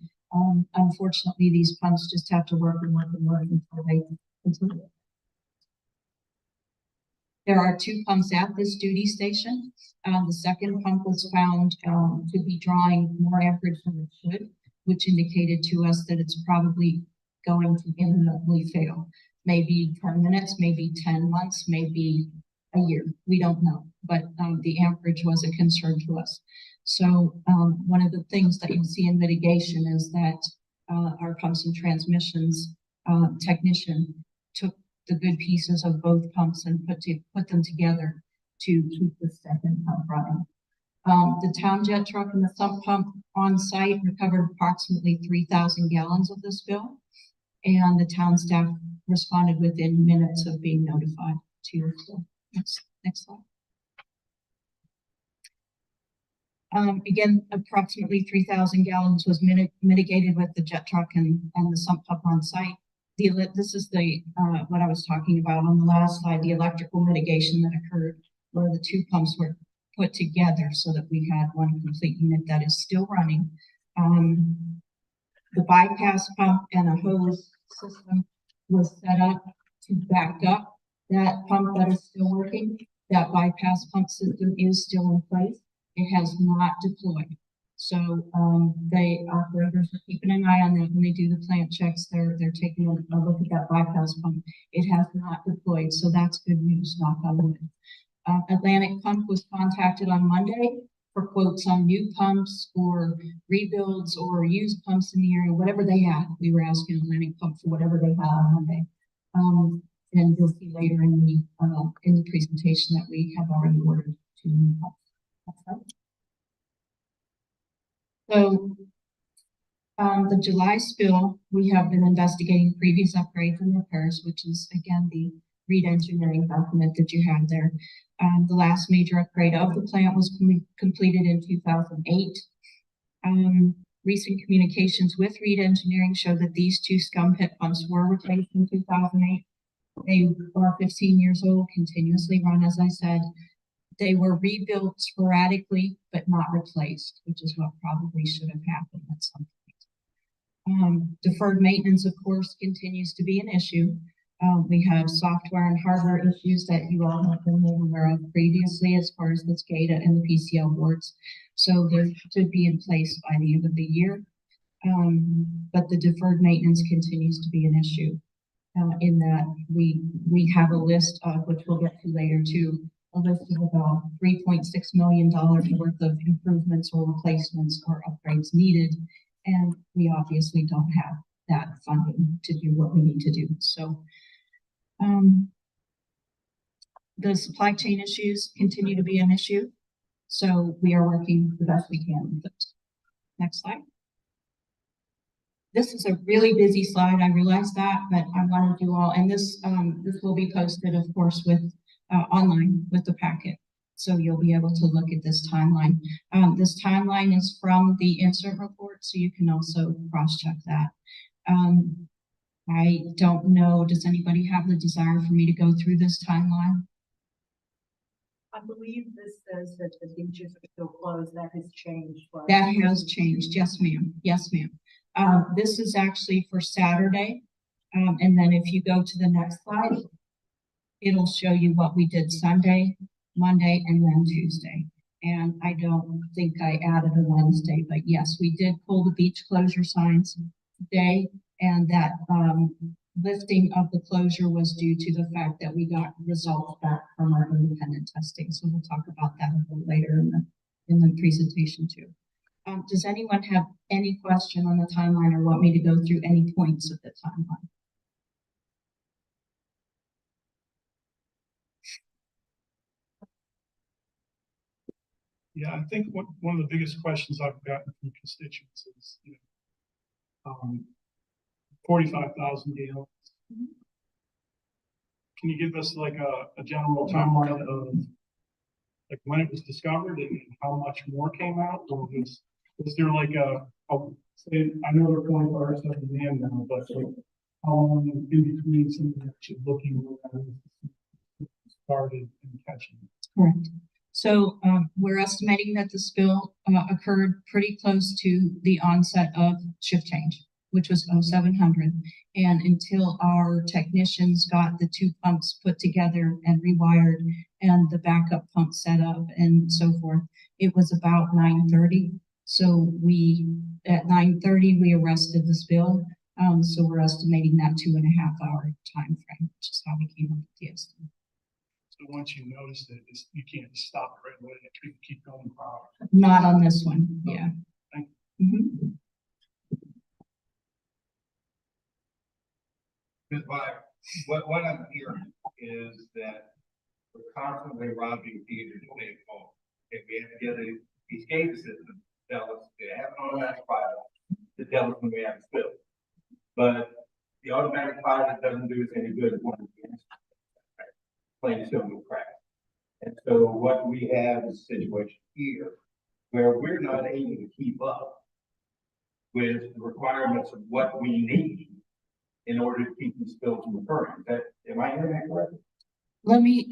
unfortunately, these pumps just have to work and work and work until they continue. There are 2 pumps at this duty station. The second pump was found to be drawing more amperage than it should, which indicated to us that it's probably going to imminently fail. Maybe 10 minutes, maybe 10 months, maybe a year. We don't know, but the amperage was a concern to us. So one of the things that you'll see in mitigation is that our pumps and transmissions technician took the good pieces of both pumps and put them together to keep the second pump running. The town jet truck and the sump pump on site recovered approximately 3,000 gallons of the spill, and the town staff responded within minutes of being notified to your spill. Next slide. Again, approximately 3,000 gallons was mitigated with the jet truck and the sump pump on site. This is what I was talking about on the last slide, the electrical mitigation that occurred where the 2 pumps were put together so that we had one complete unit that is still running. The bypass pump and a hose system was set up to back up that pump that is still working. That bypass pump system is still in place. It has not deployed. So the operators are keeping an eye on that when they do the plant checks. They're taking a look at that bypass pump. It has not deployed, so that's good news, knock on wood. Atlantic Pump was contacted on Monday for quotes on new pumps or rebuilds or used pumps in the area, whatever they had. We were asking Atlantic Pump for whatever they had on Monday. And you'll see later in the presentation that we have already ordered 2 new pumps. So the July spill, we have been investigating previous upgrades and repairs, which is again the Reed Engineering document that you have there. The last major upgrade of the plant was completed in 2008. recent communications with Reed Engineering show that these two scum pit pumps were replaced in 2008. They are 15 years old, continuously run, as I said. They were rebuilt sporadically, but not replaced, which is what probably should have happened at some point. Deferred maintenance, of course, continues to be an issue. We have software and hardware issues that you all have been made aware of previously as far as the SCADA and the PCL boards. So they should be in place by the end of the year. But the deferred maintenance continues to be an issue. In that we have a list of, which we'll get to later too, a list of about $3.6 million worth of improvements or replacements or upgrades needed. And we obviously don't have that funding to do what we need to do. So the supply chain issues continue to be an issue. So we are working the best we can with those. Next slide. This is a really busy slide. I realize that, but I wanted you all, and this will be posted, of course, with online with the packet. So you'll be able to look at this timeline. This timeline is from the incident report, so you can also cross-check that. I don't know, does anybody have the desire for me to go through this timeline? I believe this says that the beaches are still closed. That has changed. That has changed. Yes, ma'am. Yes, ma'am. This is actually for Saturday. And then if you go to the next slide, it'll show you what we did Sunday, Monday, and then Tuesday. And I don't think I added a Wednesday, but yes, we did pull the beach closure signs today. And that lifting of the closure was due to the fact that we got results back from our independent testing. So we'll talk about that a little later in the presentation too. Does anyone have any question on the timeline or want me to go through any points of the timeline? Yeah, I think one of the biggest questions I've gotten from constituents is, 45,000 gallons. Can you give us like a general timeline of like when it was discovered and how much more came out? Or was there like say, I know they're 24 hours of demand now, but like how long in between something actually looking started and catching? Correct. So we're estimating that the spill occurred pretty close to the onset of shift change, which was 0700. And until our technicians got the two pumps put together and rewired and the backup pump set up and so forth, it was about 9:30. So at 9:30, we arrested the spill. So we're estimating that 2.5 hour time frame, which is how we came up with the estimate. So once you notice it, you can't stop it right away. You keep going for hours. Not on this one. Yeah. Thank you. Ms. Meyer, what I'm hearing is that we're constantly robbing Peter to pay Paul. If we have to get a SCADA system, tell us they have an automatic pilot to tell us when we have a spill. But the automatic pilot doesn't do us any good when the plane is still crash. And so what we have is a situation here where we're not able to keep up with the requirements of what we need in order to keep these spills from occurring. Am I hearing that correctly? Let me,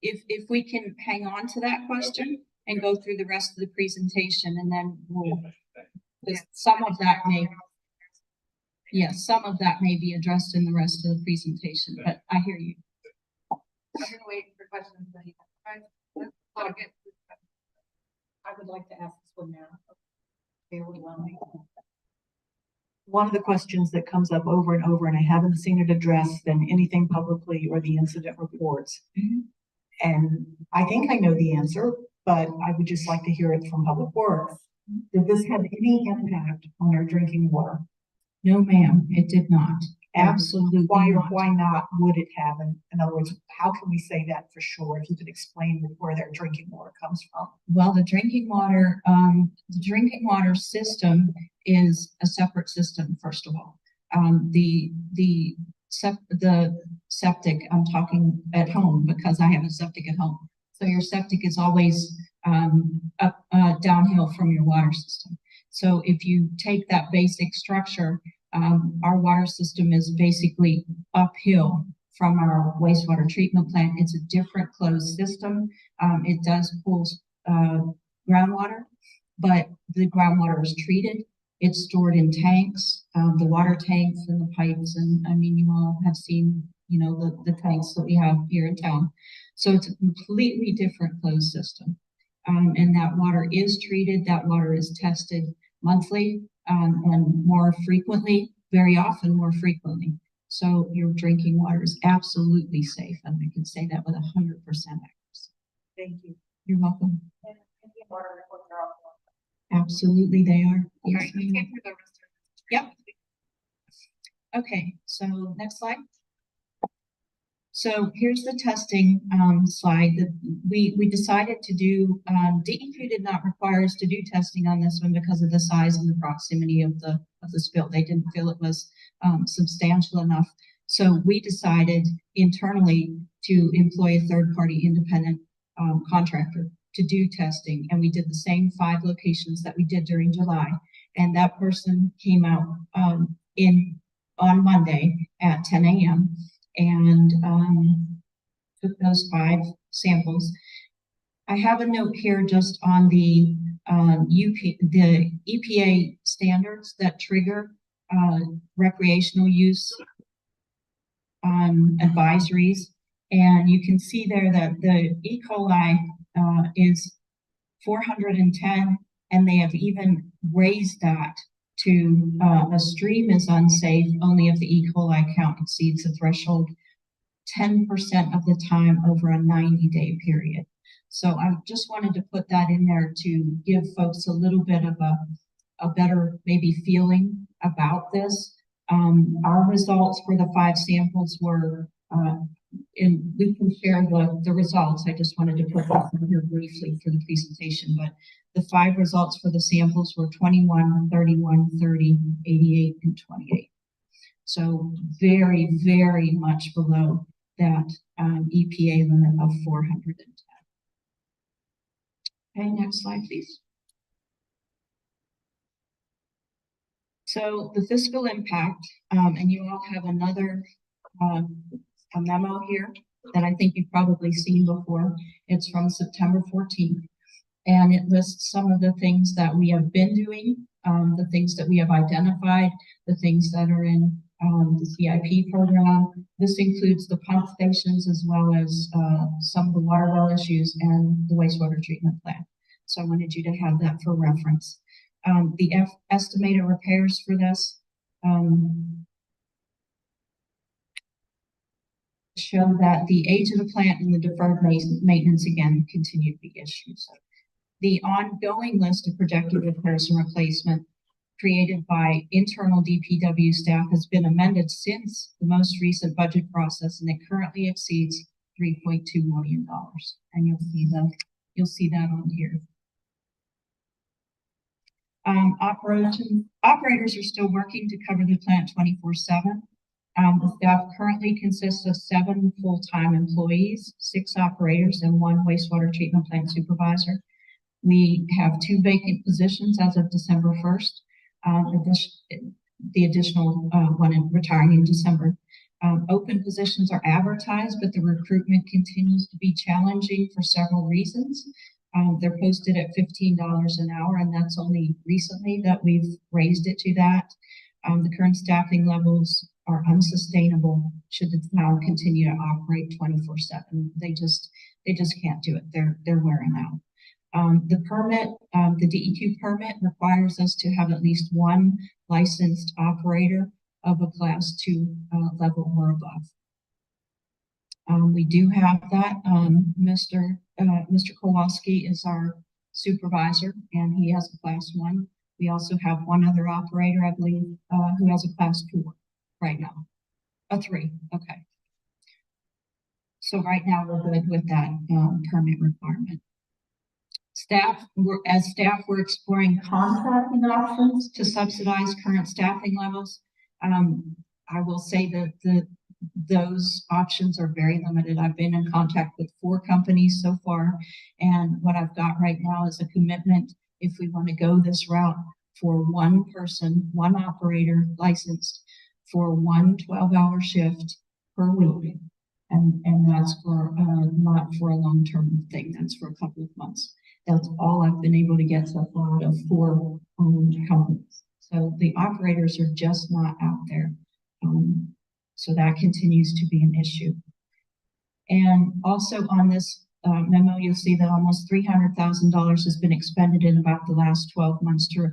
if we can hang on to that question and go through the rest of the presentation, and then we'll, some of that may be addressed in the rest of the presentation, but I hear you. I'm gonna wait for questions. I would like to ask this one now. One of the questions that comes up over and over, and I haven't seen it addressed in anything publicly or the incident reports. And I think I know the answer, but I would just like to hear it from Public Works. Did this have any impact on our drinking water? No, ma'am, it did not. Absolutely not. Why not would it have? In other words, how can we say that for sure? If you could explain where their drinking water comes from. Well, the drinking water system is a separate system, first of all. The septic, I'm talking at home because I have a septic at home. So your septic is always downhill from your water system. So if you take that basic structure, our water system is basically uphill from our wastewater treatment plant. It's a different closed system. It does pull groundwater, but the groundwater is treated. It's stored in tanks, the water tanks and the pipes. And I mean, you all have seen, you know, the tanks that we have here in town. So it's a completely different closed system. And that water is treated, that water is tested monthly, and more frequently, very often more frequently. So your drinking water is absolutely safe, and I can say that with 100% accuracy. Thank you. You're welcome. And the water reports are also. Absolutely, they are. Okay, Yes, let's ma'am. get through the rest of it. Yep. Okay, so next slide. So here's the testing slide that we decided to do. DEQ did not require us to do testing on this one because of the size and the proximity of the spill. They didn't feel it was substantial enough. So we decided internally to employ a third-party independent contractor to do testing, and we did the same 5 locations that we did during July. And that person came out on Monday at 10 a.m. and took those 5 samples. I have a note here just on the EPA standards that trigger recreational use advisories. And you can see there that the E. coli is 410, and they have even raised that to a stream is unsafe only if the E. coli count exceeds the threshold 10% of the time over a 90-day period. So I just wanted to put that in there to give folks a little bit of a better maybe feeling about this. Our results for the 5 samples were, and we can share the results. I just wanted to put that in here briefly for the presentation, but the 5 results for the samples were 21, 31, 30, 88, and 28. So very, very much below that EPA limit of 410. Okay, next slide, please. So the fiscal impact, and you all have another a memo here that I think you've probably seen before. It's from September 14th. And it lists some of the things that we have been doing, the things that we have identified, the things that are in the CIP program. This includes the pump stations as well as some of the water well issues and the wastewater treatment plant. So I wanted you to have that for reference. The estimated repairs for this show that the age of the plant and the deferred maintenance again continue to be issues. The ongoing list of projected repairs and replacement created by internal DPW staff has been amended since the most recent budget process, and it currently exceeds $3.2 million. And you'll see that on here. Operators are still working to cover the plant 24/7. The staff currently consists of 7 full-time employees, 6 operators, and 1 wastewater treatment plant supervisor. We have 2 vacant positions as of December 1st. The additional one retiring in December. Open positions are advertised, but the recruitment continues to be challenging for several reasons. They're posted at $15 an hour, and that's only recently that we've raised it to that. The current staffing levels are unsustainable should the town continue to operate 24/7. They just can't do it. They're wearing out. The permit, the DEQ permit requires us to have at least 1 licensed operator of a class 2 level or above. We do have that. Mr. Kowalski is our supervisor, and he has a class 1. We also have 1 other operator, I believe, who has a class 4 right now. A 3, okay. So right now we're good with that permit requirement. As staff, we're exploring contracting options to subsidize current staffing levels. I will say that those options are very limited. I've been in contact with 4 companies so far, and what I've got right now is a commitment, if we want to go this route, for one person, one operator licensed for one 12-hour shift per week. And that's for, not for a long-term thing, that's for a couple of months. That's all I've been able to get so far out of 4 companies. So the operators are just not out there. So that continues to be an issue. And also on this memo, you'll see that almost $300,000 has been expended in about the last 12 months to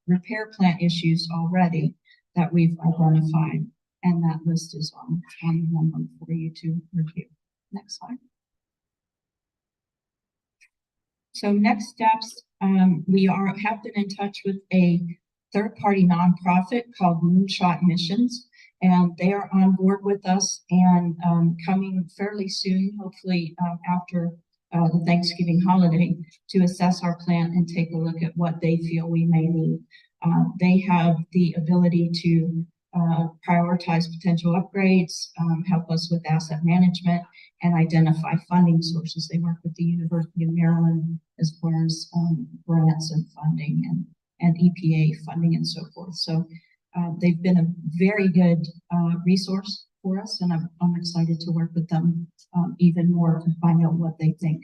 repair plant issues already that we've identified. And that list is on the memo for you to review. Next slide. So next steps, we have been in touch with a third-party nonprofit called Moonshot Missions, and they are on board with us and coming fairly soon, hopefully after the Thanksgiving holiday, to assess our plant and take a look at what they feel we may need. They have the ability to prioritize potential upgrades, help us with asset management, and identify funding sources. They work with the University of Maryland as far as grants and funding and EPA funding and so forth. So they've been a very good resource for us, and I'm excited to work with them even more to find out what they think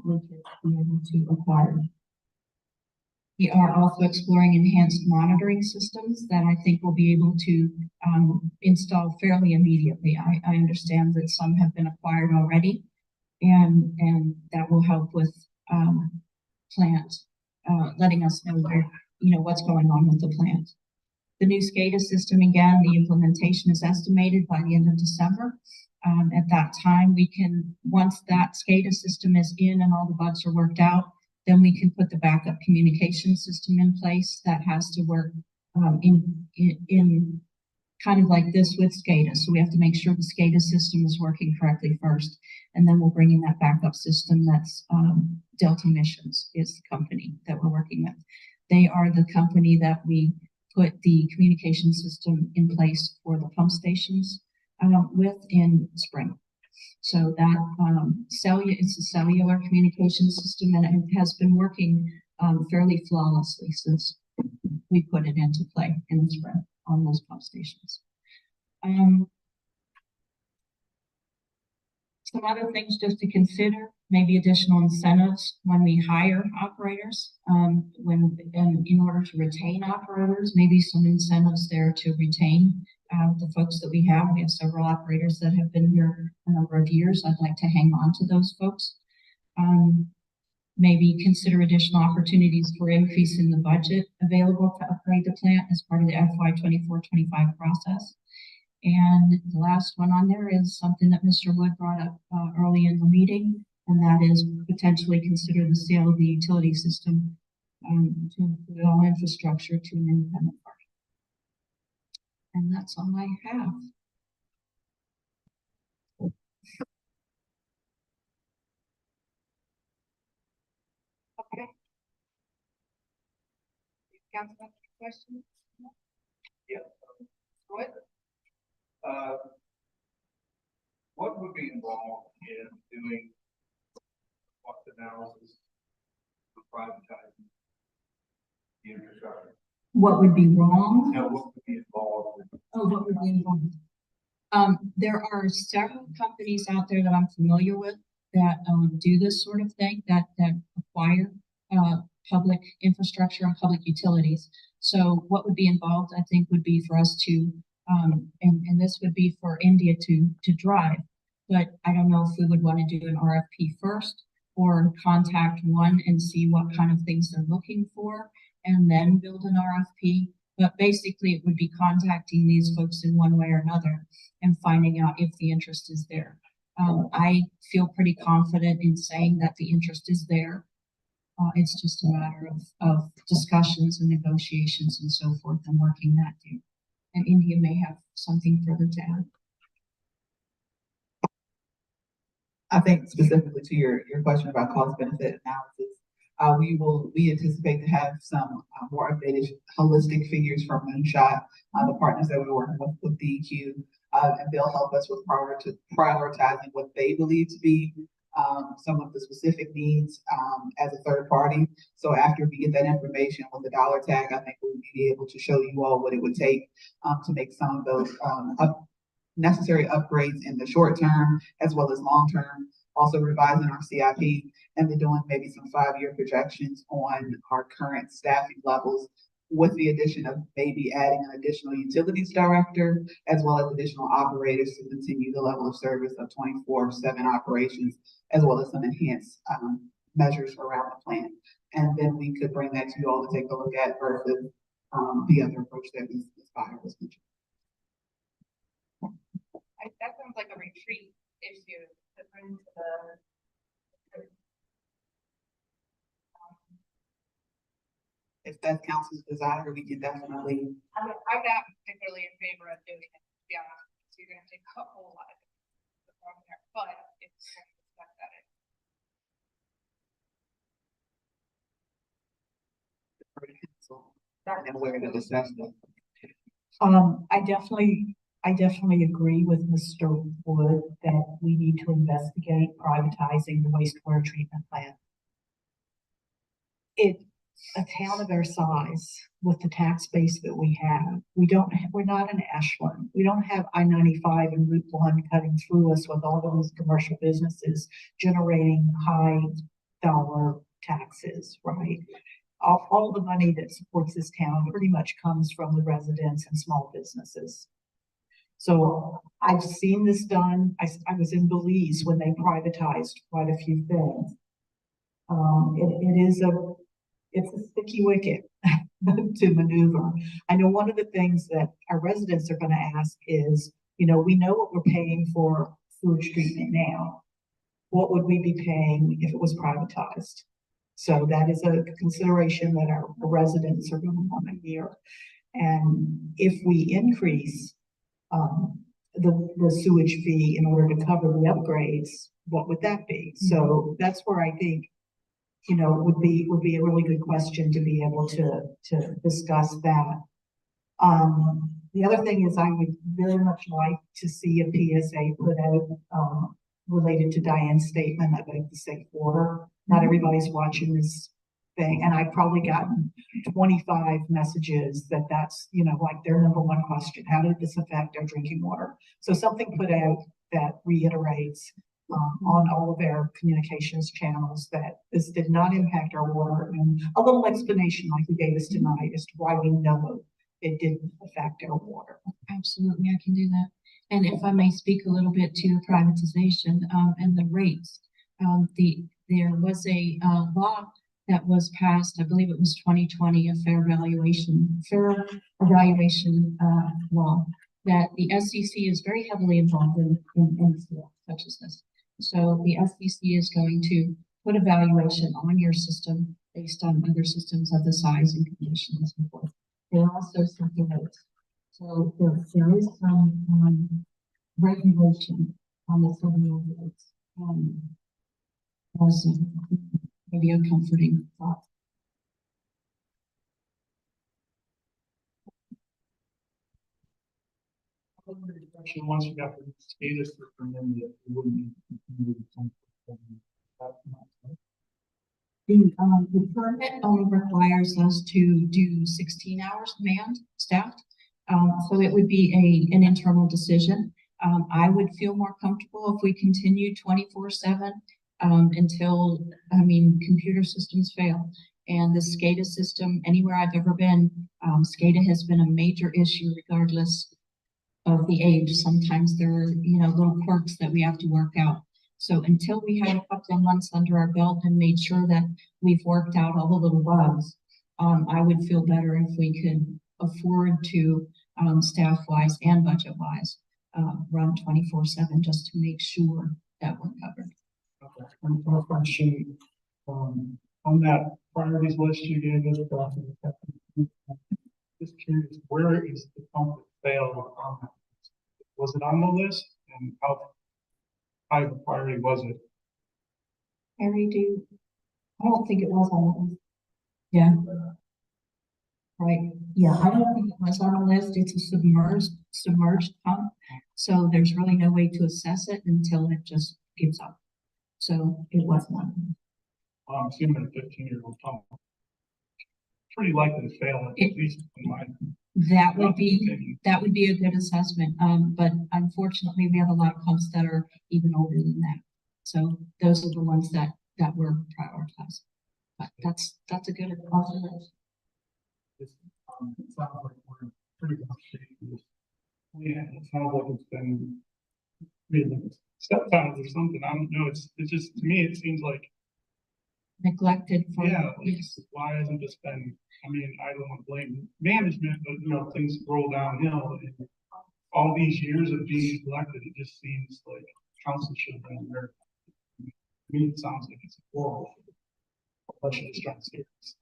we could be able to acquire. We are also exploring enhanced monitoring systems that I think we'll be able to install fairly immediately. I understand that some have been acquired already, and that will help with plant, letting us know where, what's going on with the plant. The new SCADA system, again, the implementation is estimated by the end of December. At that time, we can, once that SCADA system is in and all the bugs are worked out, then we can put the backup communication system in place that has to work in kind of like this with SCADA. So we have to make sure the SCADA system is working correctly first, and then we'll bring in that backup system that's Delta Missions is the company that we're working with. They are the company that we put the communication system in place for the pump stations with in spring. So that it's a cellular communication system, and it has been working fairly flawlessly since we put it into play in the spring on those pump stations. Some other things just to consider, maybe additional incentives when we hire operators, in order to retain operators, maybe some incentives there to retain the folks that we have. We have several operators that have been here a number of years. I'd like to hang on to those folks. Maybe consider additional opportunities for increase in the budget available to upgrade the plant as part of the FY 24-25 process. And the last one on there is something that Mr. Wood brought up early in the meeting, and that is potentially consider the sale of the utility system to include all infrastructure to an independent party. And that's all I have. Okay. Councilman, questions? Yeah. What? What would be involved in doing cost analysis for privatizing the infrastructure? What would be wrong? Now, what would be involved? Oh, what would be involved? There are several companies out there that I'm familiar with that do this sort of thing, that acquire public infrastructure and public utilities. So what would be involved, I think, would be for us to, and this would be for India to drive, but I don't know if we would want to do an RFP first or contact one and see what kind of things they're looking for and then build an RFP. But basically it would be contacting these folks in one way or another and finding out if the interest is there. I feel pretty confident in saying that the interest is there. It's just a matter of discussions and negotiations and so forth and working that deal. And India may have something further to add. I think specifically to your question about cost benefit analysis, we anticipate to have some more updated holistic figures from Moonshot, the partners that we're working with DEQ, and they'll help us with prioritizing what they believe to be some of the specific needs, as a third party. So after we get that information with the dollar tag, I think we'll be able to show you all what it would take, to make some of those, necessary upgrades in the short term as well as long term. Also revising our CIP and then doing maybe some 5-year projections on our current staffing levels, with the addition of maybe adding an additional utilities director as well as additional operators to continue the level of service of 24/7 operations, as well as some enhanced measures around the plant. And then we could bring that to you all to take a look at versus the other approach that Ms. Byer was mentioning. That sounds like a retreat issue to bring to the. If that's council's desire, we can definitely. I'm not particularly in favor of doing it, to be honest, so you're gonna take a whole lot of it from there, but it's stuff that it. And where to assess them. I definitely agree with Mr. Wood that we need to investigate privatizing the wastewater treatment plant. A town of our size, with the tax base that we have, we're not in Ashland. We don't have I-95 and Route 1 cutting through us with all of these commercial businesses generating high dollar taxes, right? All the money that supports this town pretty much comes from the residents and small businesses. So I've seen this done. I was in Belize when they privatized quite a few things. It's a sticky wicket to maneuver. I know one of the things that our residents are gonna ask is, we know what we're paying for sewage treatment now. What would we be paying if it was privatized? So that is a consideration that our residents are gonna wanna hear. And if we increase the sewage fee in order to cover the upgrades, what would that be? So that's where I think, would be a really good question to be able to discuss that. The other thing is I would very much like to see a PSA put out, related to Diane's statement about the safe water. Not everybody's watching this thing, and I've probably gotten 25 messages that's, like their number one question: how did this affect our drinking water? So something put out that reiterates on all of our communications channels that this did not impact our water, and a little explanation like you gave us tonight as to why we know it didn't affect our water. Absolutely, I can do that. And if I may speak a little bit to privatization, and the rates. There was a law that was passed, I believe it was 2020, a fair evaluation law, that the SEC is very heavily involved in stuff such as this. So the SEC is going to put a valuation on your system based on other systems of the size and condition and so forth. There are also something else. So there is some regulation on the seven rates. Also, maybe a comforting thought. Once you got the status from them, that it wouldn't be. The permit only requires us to do 16 hours manned, staffed. So it would be an internal decision. I would feel more comfortable if we continue 24/7 until, computer systems fail. And the SCADA system, anywhere I've ever been, SCADA has been a major issue regardless of the age. Sometimes there are, little quirks that we have to work out. So until we have a couple of months under our belt and made sure that we've worked out all the little bugs, I would feel better if we could afford to, staff-wise and budget-wise, run 24/7 just to make sure that we're covered. Okay. And for a question, on that priorities list you gave us, just curious, where is the pump that failed on that? Was it on the list, and how high of a priority was it? Harry, I don't think it was on the list. Yeah. Right, yeah, I don't think it was on the list. It's a submerged pump. So there's really no way to assess it until it just gives up. So it was one. I'm assuming a 15-year-old pump. Pretty likely to fail, at It- least in my. That would be a good assessment, but unfortunately, we have a lot of pumps that are even older than that. So those are the ones that were prioritized. But that's a good observation. It sounds like we're in pretty much shape. Yeah, it sounds like it's been really step times or something. I don't know. It's just, to me, it seems like, Neglected for, yeah, like, yes. why hasn't this been, I mean, I don't want to blame management, but you know, things roll downhill. And all these years of being neglected, it just seems like council should have been there. To me, it sounds like it's horrible. Unless you're just trying to steer this.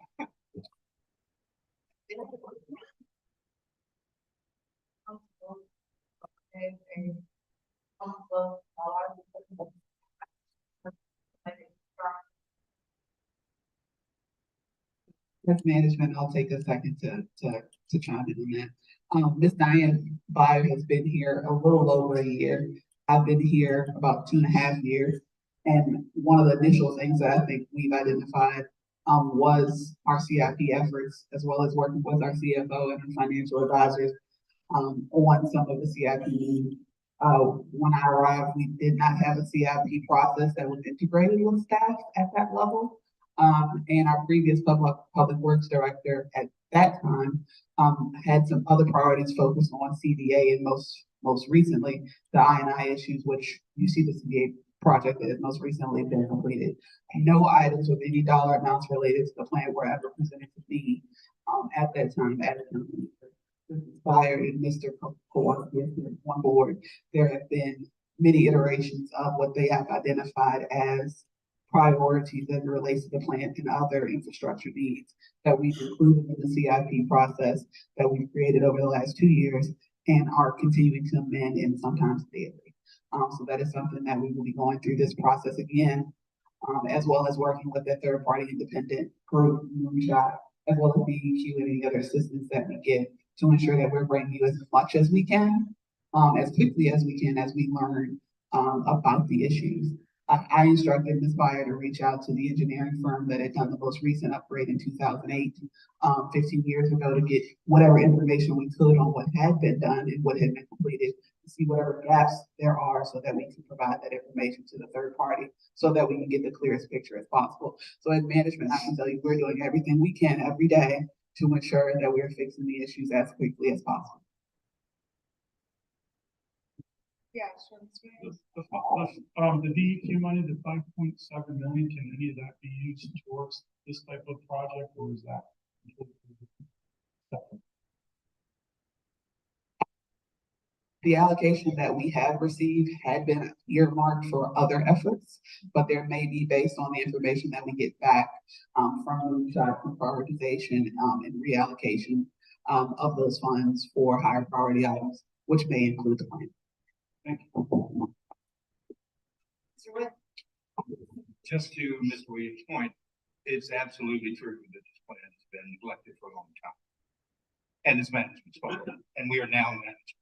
As management, I'll take a second to chime in on that. Ms. Diane Byer has been here a little over a year. I've been here about 2.5 years. And one of the initial things that I think we've identified, was our CIP efforts, as well as working with our CFO and our financial advisors, on some of the CIP needs. When I arrived, we did not have a CIP process that was integrated with staff at that level. And our previous public works director at that time, had some other priorities focused on CDA and most recently, the I&I issues, which you see the CDA project that has most recently been completed. No items with any dollar amounts related to the plan were ever presented to me, at that time, at the company. Fire and Mr. Kowalski on board, there have been many iterations of what they have identified as priorities as it relates to the plant and other infrastructure needs that we've included in the CIP process that we've created over the last 2 years and are continuing to amend and sometimes daily. So that is something that we will be going through this process again, as well as working with a third-party independent group, Moonshot, as well as BEQ and any other assistance that we get to ensure that we're bringing you as much as we can, as quickly as we can, as we learn about the issues. I instructed Ms. Byer to reach out to the engineering firm that had done the most recent upgrade in 2008, 15 years ago, to get whatever information we could on what had been done and what had been completed, to see whatever gaps there are so that we can provide that information to the third party so that we can get the clearest picture as possible. So as management, I can tell you, we're doing everything we can every day to ensure that we're fixing the issues as quickly as possible. Yeah, sure. Ms. The DEQ money, the 5.7 million, can any of that be used towards this type of project, or is that? The allocation that we have received had been earmarked for other efforts, but there may be, based on the information that we get back from Moonshot for prioritization and reallocation of those funds for higher priority items, which may include the plan. Thank you. Just to Mr. Williams' point, it's absolutely true that this plan has been neglected for a long time. And it's management's fault, and we are now management.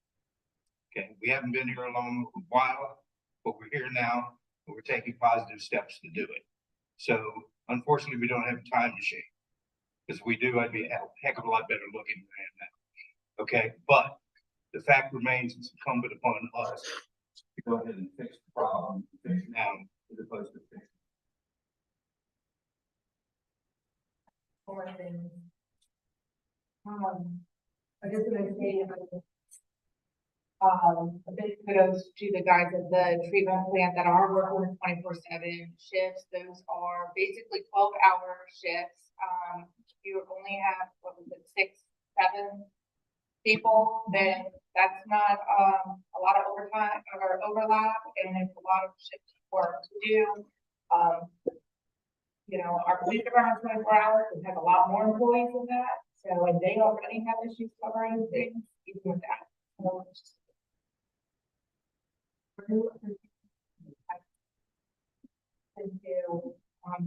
Okay, we haven't been here a long while, but we're here now, but we're taking positive steps to do it. So unfortunately, we don't have a time machine. Because if we do, I'd be a heck of a lot better looking than I am now. Okay, but the fact remains it's incumbent upon us to go ahead and fix the problem, fix it now, as opposed to fix it. I just want to say, a big kudos to the guys at the treatment plant that are working 24/7 shifts. Those are basically 12-hour shifts. You only have, what was it, 6, 7 people, then that's not, a lot of overtime or overlap, and it's a lot of shift work to do. You know, our police department's 24 hours, it has a lot more employees than that, so, and they already have issues covering things, even with that. So, to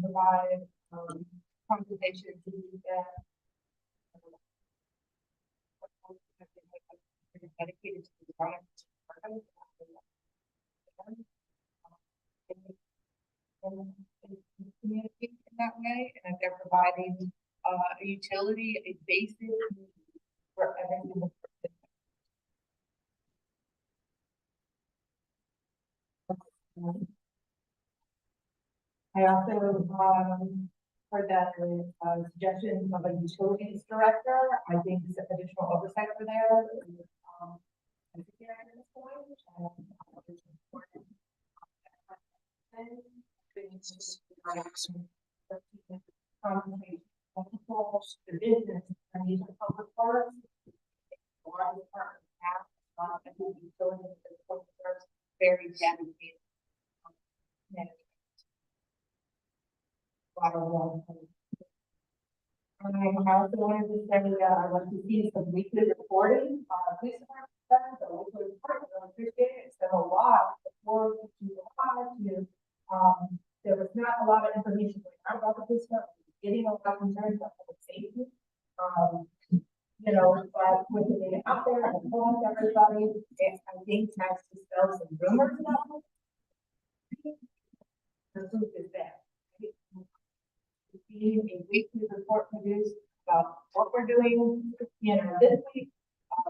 provide compensation to that. Dedicated to the product. that way, and that they're providing, a utility, a basic for every single person. I also, heard that the, suggestion of a utilities director, I think is additional oversight over there. I think they're at this point, it's important. The business, and these are public parks. A lot of departments have, and the utilities, the public service, Very dedicated. I also wanted to say, I'd like to see some weekly reporting, police department stuff, so weekly reporting, I appreciate it, it's been a lot before July to, there was not a lot of information about the police department, getting a lot of concerns about public safety. You know, but with the data out there and informed everybody, I think has dispelled some rumors about it. The truth is that. Being a weekly report produced about what we're doing, you know, this week,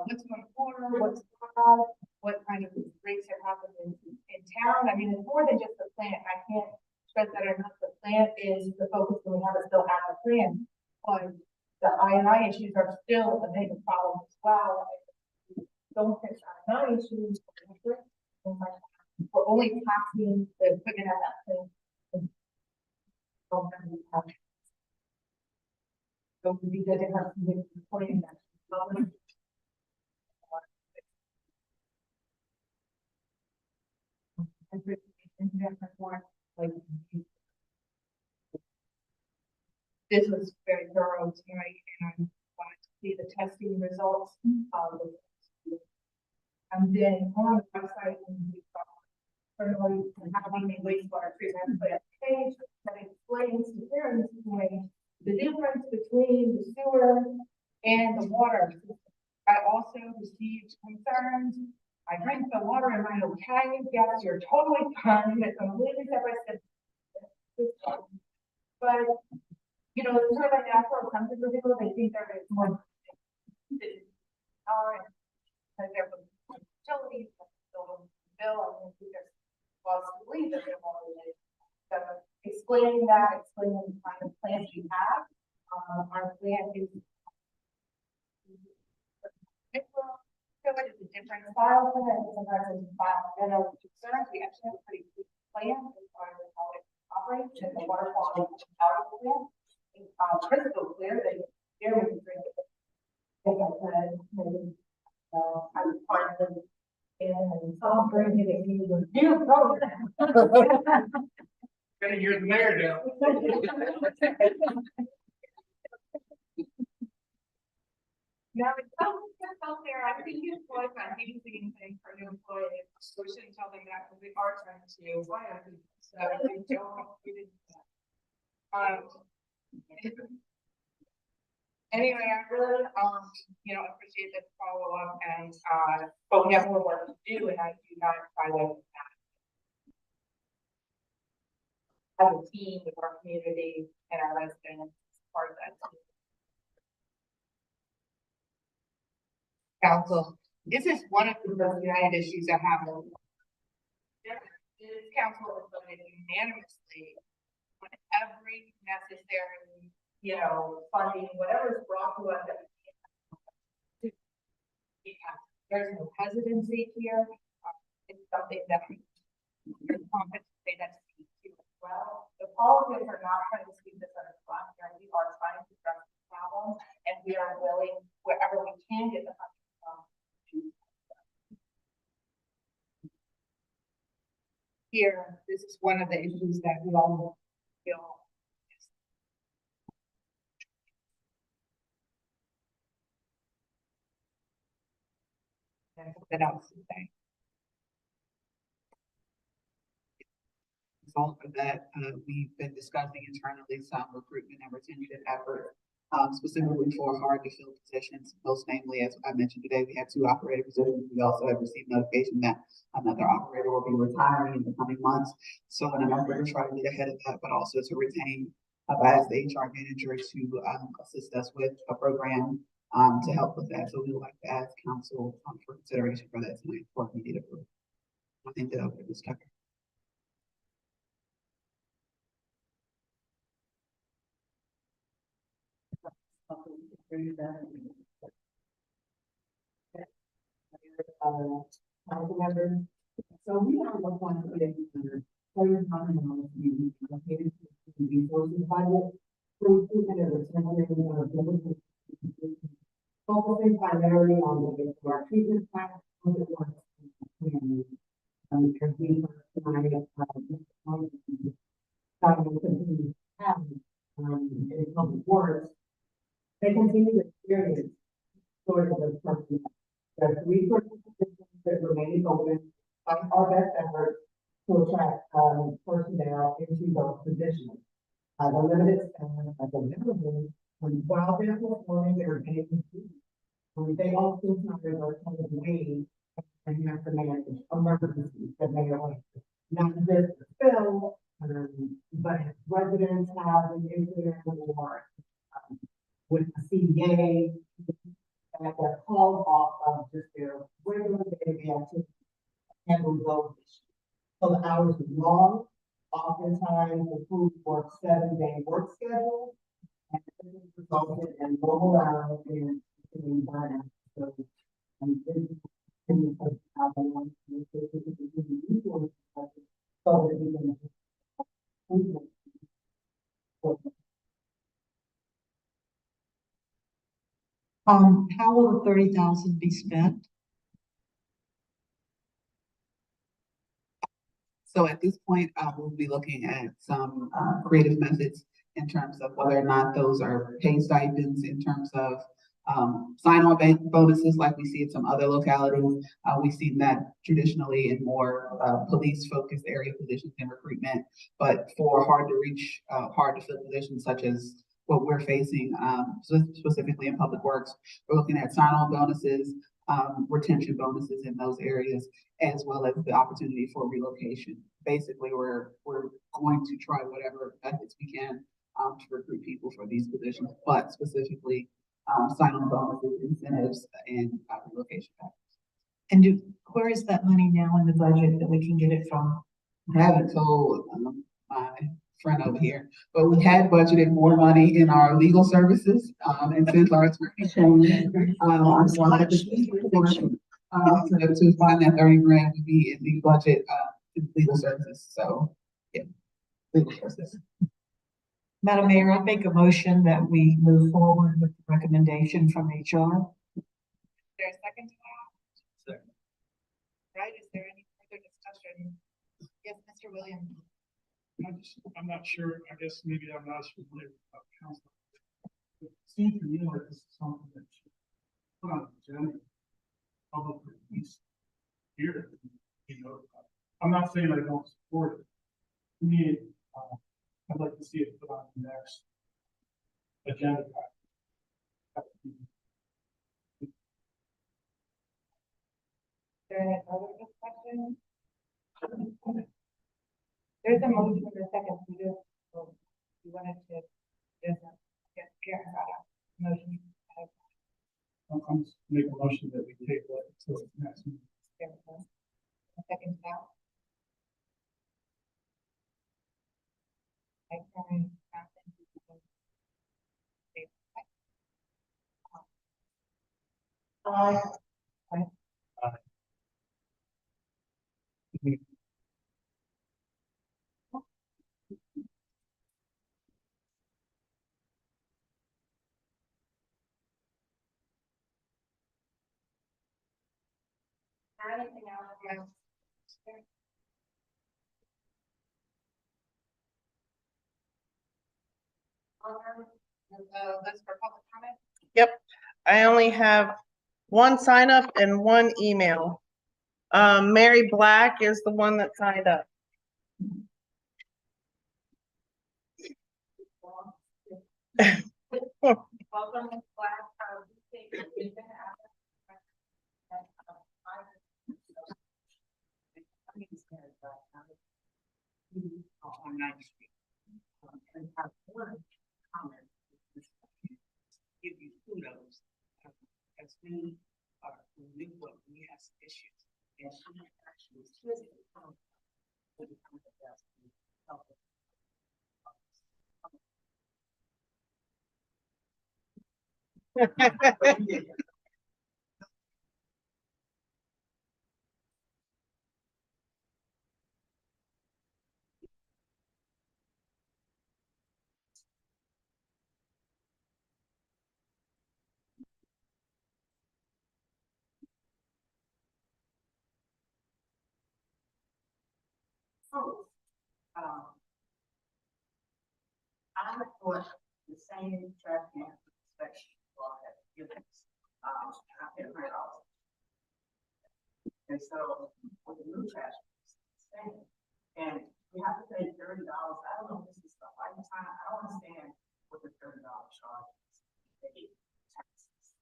what's going forward, what's going on, what kind of breaks have happened in town. I mean, it's more than just the plant. I can't stress that enough. The plant is the focus that we have to still have a plan. But the I&I issues are still a major problem as well. Don't fix I&I issues. We're only taxing the equipment at that plant. So it would be good to have some reporting that. This was very thorough tonight, and I wanted to see the testing results. And then on the website, currently having a wastewater treatment plant page that explains to parents the difference between the sewer and the water. I also received concerns. I drank the water, am I okay? Yes, you're totally fine. It's completely separate. But, you know, it's sort of like natural something for people. They think there is more. Because they're utilities, bill, and there's laws to believe that they're more related. So explaining that, explaining the kind of plans you have. Our plan is It's a different file plan, sometimes it's a file, and concerns, we actually have a pretty good plan as far as how it operates and the water quality out of the plant. It's crystal clear that here we can drink it. As I said, maybe, I was part of it. And some bring it in, you go, you go. Gonna hear the mayor now. No, it's out there. I think you employees not doing anything for new employees. So we shouldn't tell them that because we are trying to hire people. So we don't, we didn't. Anyway, I really, you know, appreciate the follow up and, but we have more work to do and I do not try to as a team with our community and our residents, part of that team. Council, this is one of the most united issues that happen. This council has voted unanimously on every necessary, you know, funding, whatever is brought to us. There's no hesitancy here. It's something that you're confident to say that's well. The politics are not trying to sweep this under the rug. We are trying to address the problem, and we are willing wherever we can get the funding. Here, this is one of the issues that we all feel. And something else to say. Result of that, we've been discussing internally some recruitment and retention efforts, specifically for hard to fill positions. Most namely, as I mentioned today, we have 2 operator positions. We also have received notification that another operator will be retiring in the coming months. So in an effort to try to get ahead of that, but also to retain I've asked the HR manager to, assist us with a program, to help with that. So we would like to ask council, for consideration for that tonight for immediate approval. I think that I'll put this covered. Council members, so we are one point eight hundred, $30 million located to the resources budget. For improvement of the temporary focusing primarily on the wastewater treatment plant. Because we in public works, they continue to experience sort of the person. There's resources that remain open, find our best efforts to attract, personnel into those positions. The limited staff, as a minimum, when while they're performing their daily duties, they also sometimes are kind of waiting and have to manage emergencies that may arise. Not just the film, but residents have an incident or with the CDA, that they're called off of just their regular day-to-day activities and those issues. So the hours are long, oftentimes the food for 7-day work schedule, and this has resulted in low hours and burnout. So, this is how they want to so that we can. How will the 30,000 be spent? So at this point, we'll be looking at some, creative methods in terms of whether or not those are pay stipends, in terms of, sign-on bonuses like we see in some other localities. We've seen that traditionally in more, police-focused area positions and recruitment, but for hard to reach, hard to fill positions such as what we're facing, specifically in public works, we're looking at sign-on bonuses, retention bonuses in those areas, as well as the opportunity for relocation. Basically, we're going to try whatever methods we can, to recruit people for these positions, but specifically, sign-on bonuses, incentives, and relocation packages. And where is that money now in the budget that we can get it from? I haven't told, my friend over here, but we had budgeted more money in our legal services, and since our attorney changed, I'm going to find that 30 grand would be in the budget, in legal services, so, yeah, legal services. Madam Mayor, I make a motion that we move forward with the recommendation from HR. Is there a second to that? Second. Right, is there any further discussion? Yes, Mr. Williams. I'm not sure, I guess maybe I'm not as familiar with council. It seems to me like this is something that should put on the agenda. Public release here, I'm not saying I don't support it. To me, I'd like to see it put on the next agenda. Is there any other discussion? There's a motion in a second to do, so you wanted to, just get Karen got a motion. I'm just make a motion that we table it until the next meeting. A second now. Anything else? That's for public comment. Yep, I only have one sign up and one email. Mary Black is the one that signed up. Welcome, Ms. Black. We think you've been at it. On 9th Street. And I want to comment, give you kudos. As we are in Newport, we have some issues. And she actually physically come to the desk and help us. So, I thought the same trash can inspection law had given us, I've been right off. And so, with the new trash, it's the same. And we have to pay $30. I don't know if this is the right time, I don't understand what the $30 charge is. They taxes.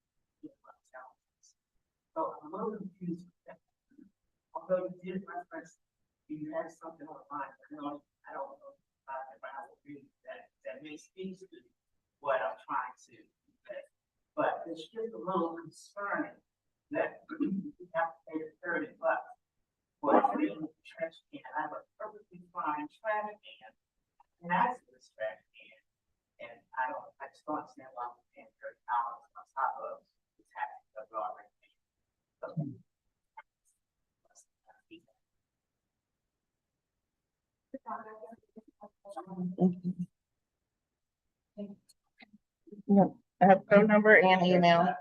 So I'm a little confused with that. Although you did reference, you had something on mind, I don't know, if I agree that may speak to what I'm trying to say. But it's just a little concerning that we have to pay the $30 for a trash can. I have a perfectly fine trash can, and that's this trash can. And I just don't understand why we're paying $30 on top of the tax that we already pay. Yep, I have phone number and email.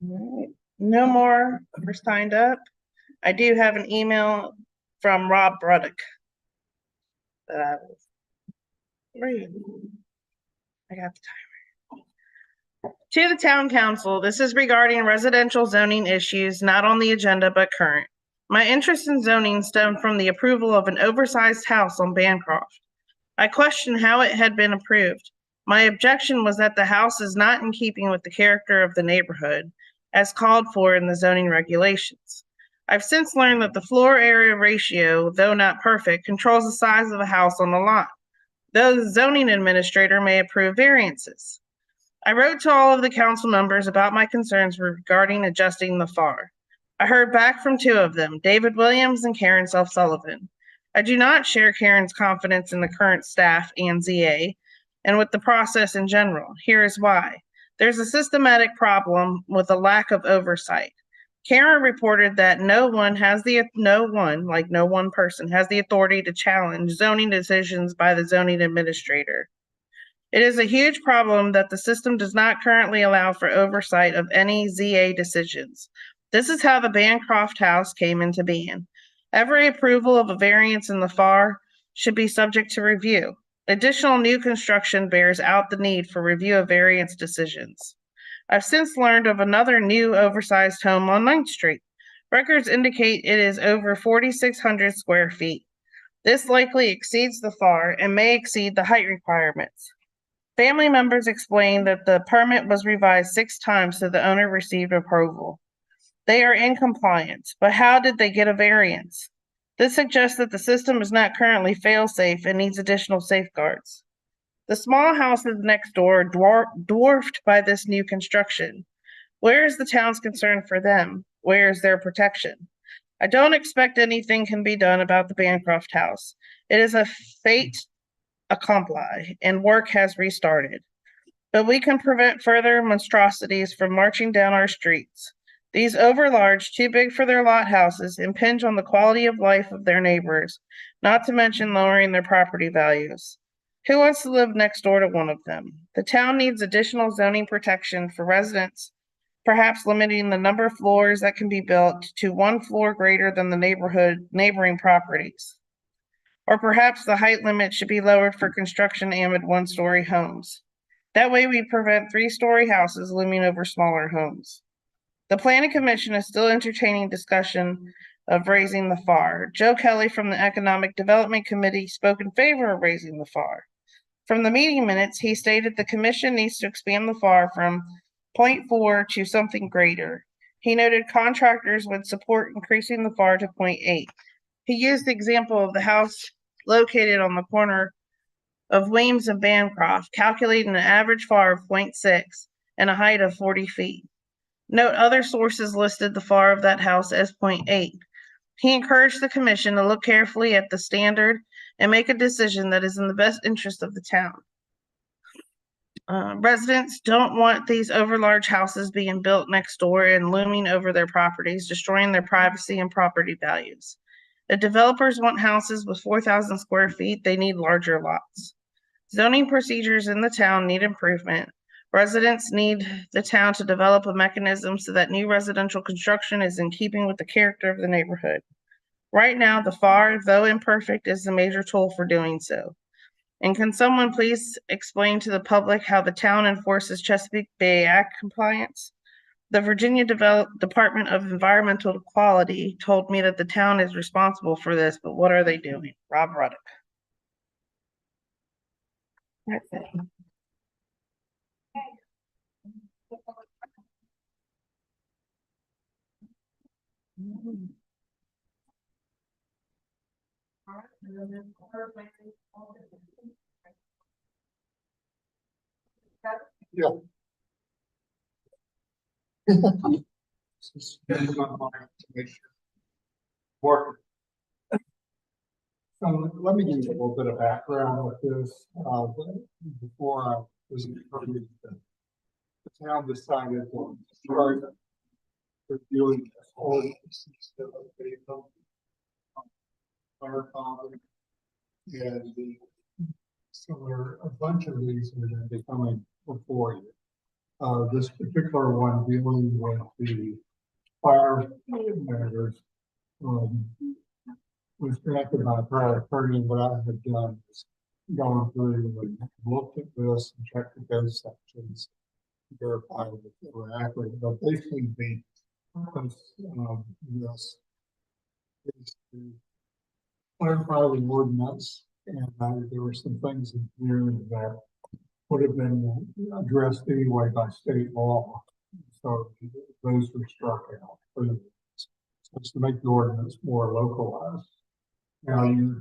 Alright, no more are signed up. I do have an email from Rob Bruddock. That I will read. I got the timer. To the town council, this is regarding residential zoning issues not on the agenda but current. My interest in zoning stemmed from the approval of an oversized house on Bancroft. I questioned how it had been approved. My objection was that the house is not in keeping with the character of the neighborhood, as called for in the zoning regulations. I've since learned that the floor area ratio, though not perfect, controls the size of a house on the lot, though the zoning administrator may approve variances. I wrote to all of the council members about my concerns regarding adjusting the FAR. I heard back from two of them, David Williams and Karen Self-Sullivan. I do not share Karen's confidence in the current staff and ZA, and with the process in general. Here is why. There's a systematic problem with a lack of oversight. Karen reported that no one person has the authority to challenge zoning decisions by the zoning administrator. It is a huge problem that the system does not currently allow for oversight of any ZA decisions. This is how the Bancroft House came into being. Every approval of a variance in the FAR should be subject to review. Additional new construction bears out the need for review of variance decisions. I've since learned of another new oversized home on 9th Street. Records indicate it is over 4,600 square feet. This likely exceeds the FAR and may exceed the height requirements. Family members explained that the permit was revised 6 times so the owner received approval. They are in compliance, but how did they get a variance? This suggests that the system is not currently fail-safe and needs additional safeguards. The small houses next door dwarfed by this new construction. Where is the town's concern for them? Where is their protection? I don't expect anything can be done about the Bancroft House. It is a fait accompli, and work has restarted. But we can prevent further monstrosities from marching down our streets. These overlarge, too big for their lot houses impinge on the quality of life of their neighbors, not to mention lowering their property values. Who wants to live next door to one of them? The town needs additional zoning protection for residents, perhaps limiting the number of floors that can be built to 1 floor greater than the neighboring properties. Or perhaps the height limit should be lowered for construction amid 1-story homes. That way we prevent 3-story houses looming over smaller homes. The Planning Commission is still entertaining discussion of raising the FAR. Joe Kelly from the Economic Development Committee spoke in favor of raising the FAR. From the meeting minutes, he stated the commission needs to expand the FAR from 0.4 to something greater. He noted contractors would support increasing the FAR to 0.8. He used the example of the house located on the corner of Weems and Bancroft, calculating an average FAR of 0.6 and a height of 40 feet. Note other sources listed the FAR of that house as 0.8. He encouraged the commission to look carefully at the standard and make a decision that is in the best interest of the town. Residents don't want these overlarge houses being built next door and looming over their properties, destroying their privacy and property values. If developers want houses with 4,000 square feet, they need larger lots. Zoning procedures in the town need improvement. Residents need the town to develop a mechanism so that new residential construction is in keeping with the character of the neighborhood. Right now, the FAR, though imperfect, is the major tool for doing so. And can someone please explain to the public how the town enforces Chesapeake Bay Act compliance? The Virginia Department of Environmental Quality told me that the town is responsible for this, but what are they doing? Rob Ruddock. That's it. Work. So let me give you a little bit of background with this, before I was introduced. The town decided to start reviewing all our problem. And so there are a bunch of these that are going to be coming before you. This particular one dealing with the fire matters, was drafted by a prior attorney. What I had done is gone through and looked at this and checked the code sections, verified that they were accurate, but basically this is to clarify the ordinance, and there were some things in here that would have been addressed anyway by state law. So those were struck out. So it's to make the ordinance more localized. Now you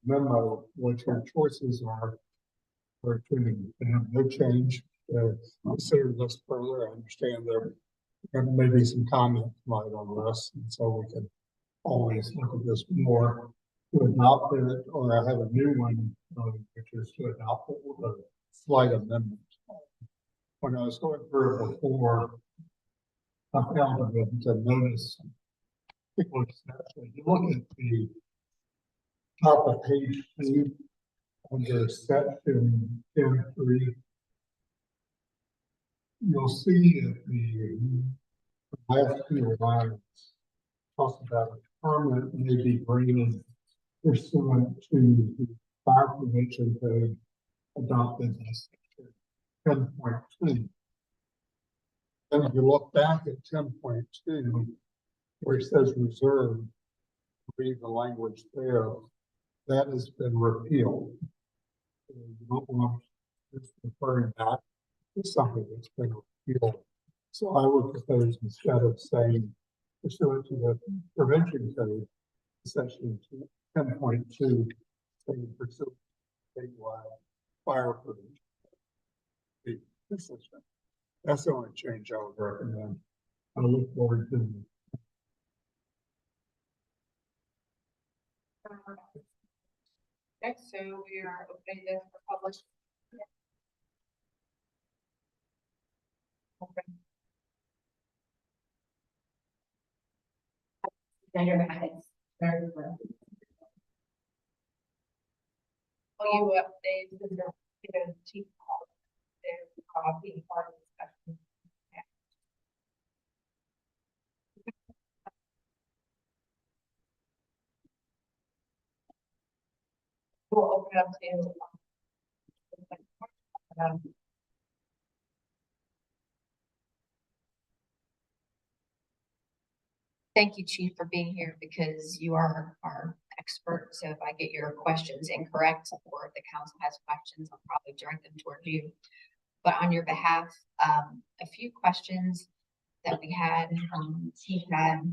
memo what your choices are for tuning. They have no change. Consider this further. I understand there may be some comments made on this, and so we can always look at this more to adopt it, or I have a new one, which is to adopt it with a slight amendment. When I was going through it before, I found it to notice particular steps. You look at the top of page 2 under section 10.3. You'll see that the last 2 lines talks about a permit may be granted pursuant to the fire prevention code adopted as section 10.2. And if you look back at 10.2, where it says reserved, read the language there, that has been repealed. So you don't want this referring back to something that's been repealed. So I would propose, instead of saying pursuant to the prevention code, section 10.2, saying pursuant to statewide fire prevention. That's the only change I would recommend. I look forward to Next, so we are opening this for public. Will you update the chief? Being part of the discussion. We'll open up to. Thank you, Chief, for being here because you are our expert, so if I get your questions incorrect, or if the council has questions, I'll probably direct them toward you. But on your behalf, a few questions that we had, he had.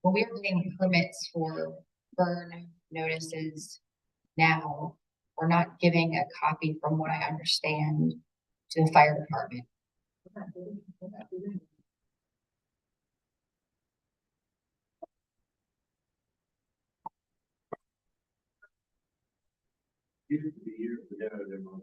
When we are getting permits for burn notices now, we're not giving a copy, from what I understand, to the fire department. Used to be years ago, there was,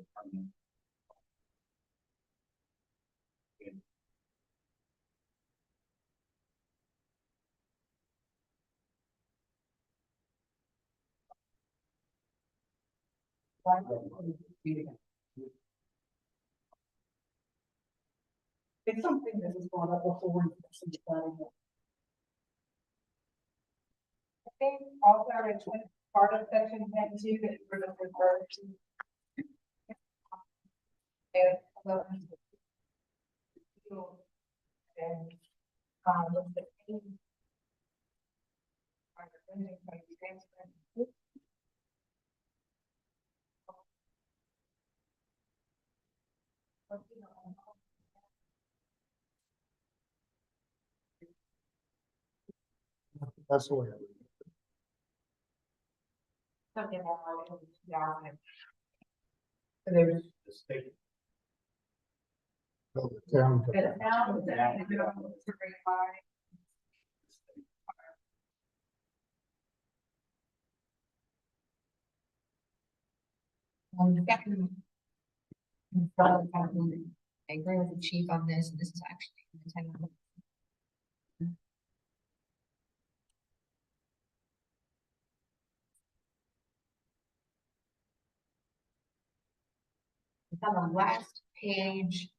It's something that was brought up before. I think also it's part of section 10(2) that we're going to refer to. And, the That's the way. something more than 2000. So there's, the state. The town. the town was Very high. Second. I agree with the chief on this, and this is actually in the town. It's on the last page.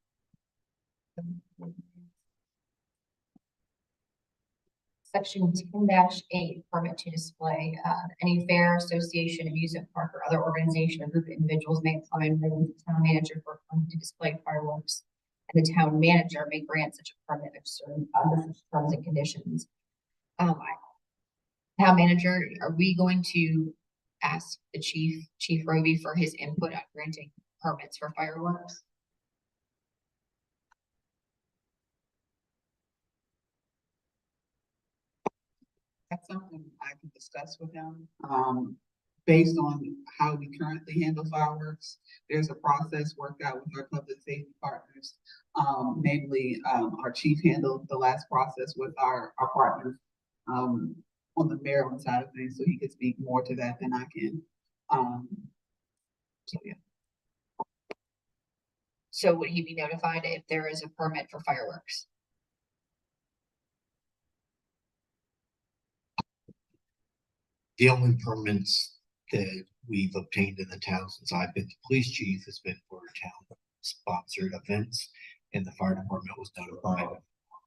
Section 10-8, permit to display, any fair, association, amusement park, or other organization or group of individuals may come in with the town manager for a permit to display fireworks. And the town manager may grant such a permit if certain under terms and conditions. Town manager, are we going to ask the Chief Roby, for his input on granting permits for fireworks? That's something I can discuss with him. Based on how we currently handle fireworks, there's a process worked out with our public safety partners. Namely, our chief handled the last process with our partners, on the Maryland side of things, so he could speak more to that than I can. So, yeah. So would he be notified if there is a permit for fireworks? The only permits that we've obtained in the town since I've been the police chief has been for town sponsored events, and the fire department was notified of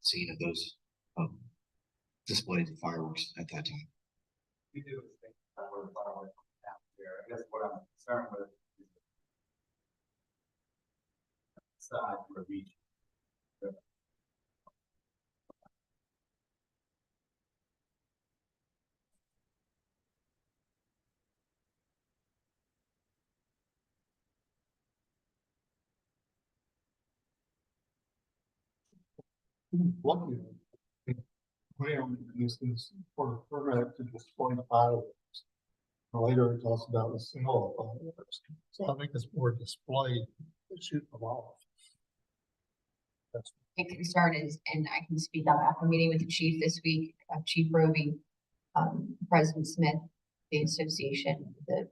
scene of those displays of fireworks at that time. We do think fireworks out there. I guess what I'm concerned with is the side where we. Lucky. Graham uses for a permit to display fireworks. Later it talks about the sale of fireworks, so I think it's more display than shoot them off. That's My concern is, and I can speak up after meeting with the chief this week, Chief Roby, President Smith, the association, the,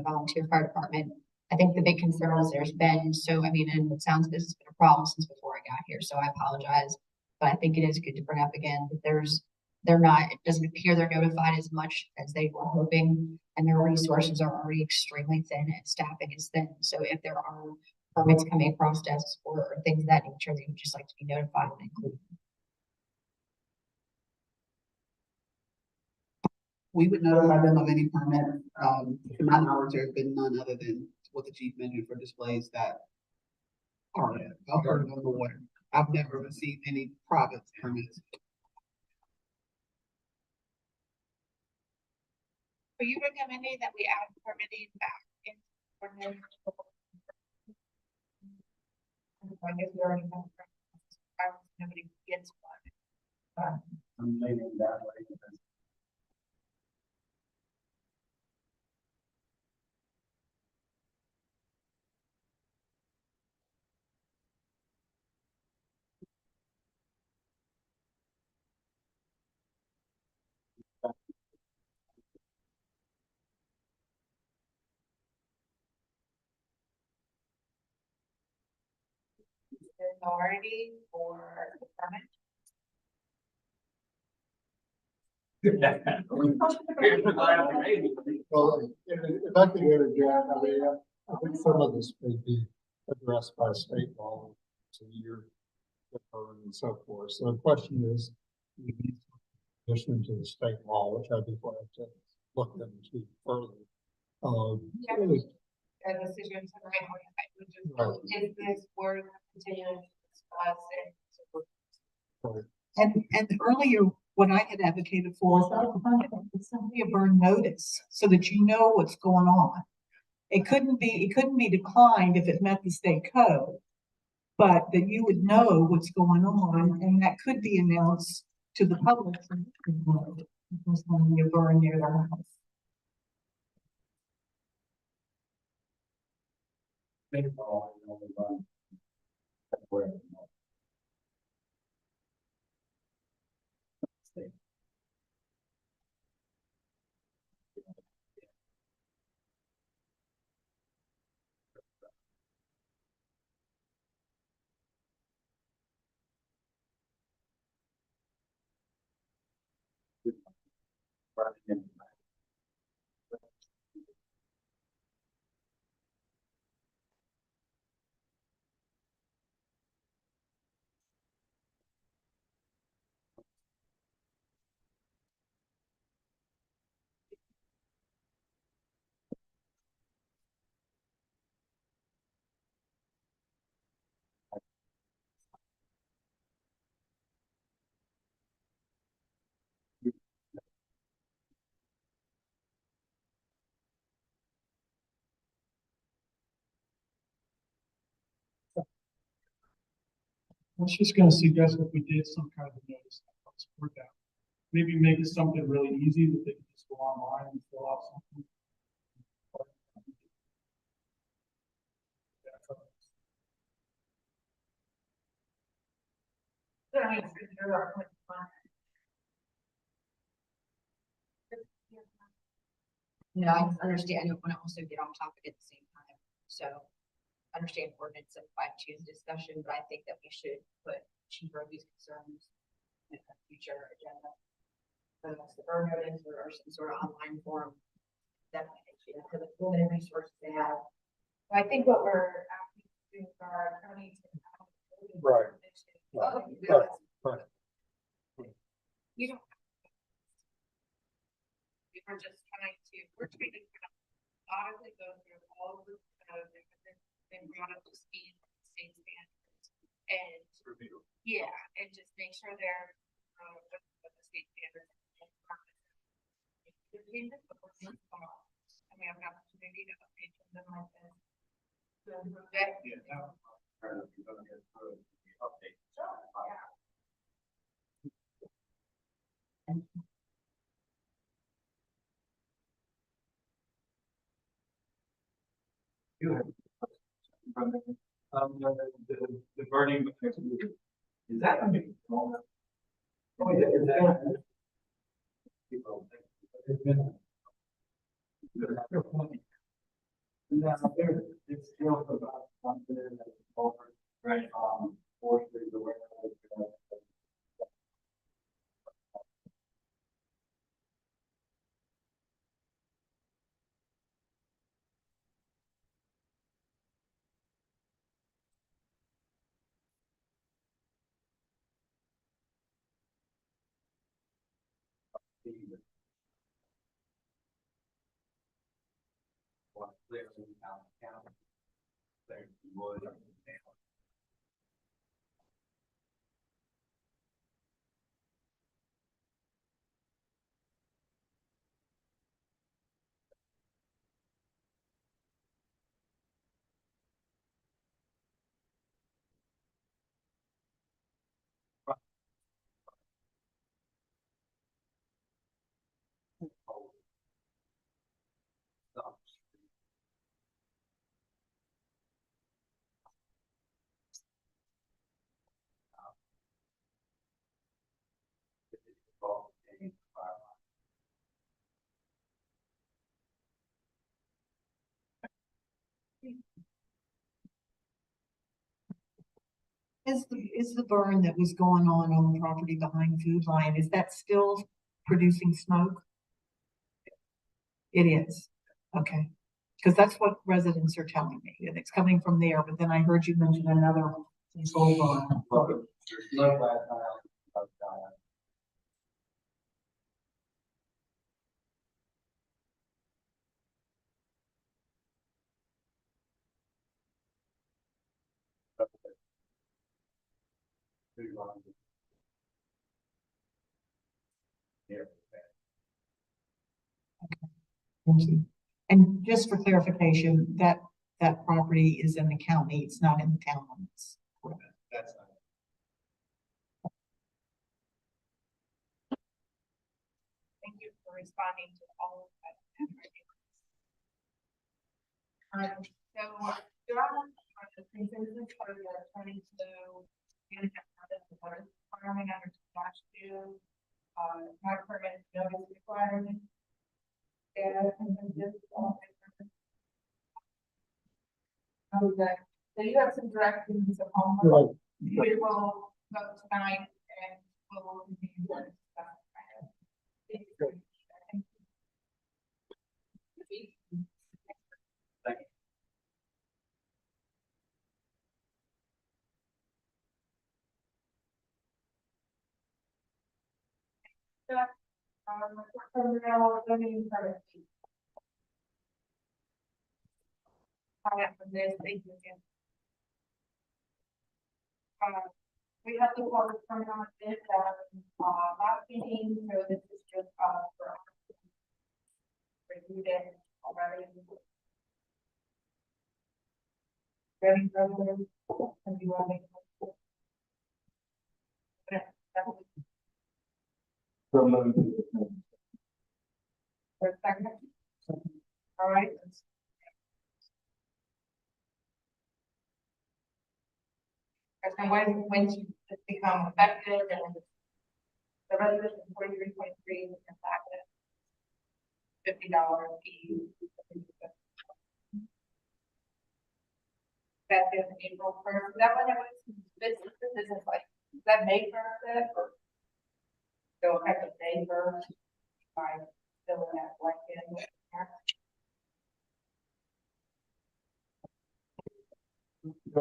volunteer fire department. I think the big concern is there's been, and it sounds this has been a problem since before I got here, so I apologize. But I think it is good to bring up again that it doesn't appear they're notified as much as they were hoping, and their resources are already extremely thin and staffing is thin. So if there are permits coming across desks or things of that nature, they would just like to be notified and included. We would notify them of any permit. To my knowledge, there have been none other than what the chief mentioned for displays that are covered on the water. I've never received any private permits. Are you recommending that we add permitting back in ordinance? I guess we already have. Nobody gets one. I'm leaning that way. Authority for the permit. Well, if I could interject, I mean, I think some of this may be addressed by state law, so year and so forth. So the question is, we need addition to the state law, which I'd be glad to look into further. A decision tonight, I would just, Right. is this worth continuing to discuss it? And earlier, what I had advocated for is simply a burn notice so that you know what's going on. It couldn't be declined if it met the state code, but that you would know what's going on, and that could be announced to the public. There's going to be a burn near their house. I was just gonna suggest if we did some kind of notice, I'll support that. Maybe make it something really easy that they can just go online and fill out something. No, I understand, I don't want to also get on topic at the same time, so understand ordinance and fine tune discussion, but I think that we should put Chief Roby's concerns in a future agenda. Whether it's the burn notice or some sort of online form, definitely, because it's limited resources they have. I think what we're asking to do for our attorney to. Right. Right. You don't. We're just trying to methodically go through all of the code and brought up to speed with the state standards. And yeah, and just make sure they're with the state standards. And we have an opportunity to update them like this. So that. You have. The burning. Is that gonna be? Oh, yeah, is that? It's been. Now, there, it's still about something that's over, right, forestry, the way. Is the burn that was going on the property behind Food Lion, is that still producing smoke? It is, okay. Because that's what residents are telling me, and it's coming from there, but then I heard you mention another control burn. There's no last time, Thank you. And just for clarification, that property is in the county, it's not in the town limits. That's not. Thank you for responding to all of that. So, do I want the consensus for the attorney to handicap the water requirement under statute, not permit notice requirement? Yeah, consensus, all in favor? Okay, so you have some directions of homework. We will vote tonight and we'll continue to discuss. From this, thank you again. We have the public comment on this, last meeting, so this is just, for reviewed it already. Ready for them? And you want to make for a second? All right. And when you become effective and the resolution 43.3 is effective. $50 fee. Effective April 1st. That one, it was, this is like, is that May 1st? So effective May 1st. By filling that blank in. So.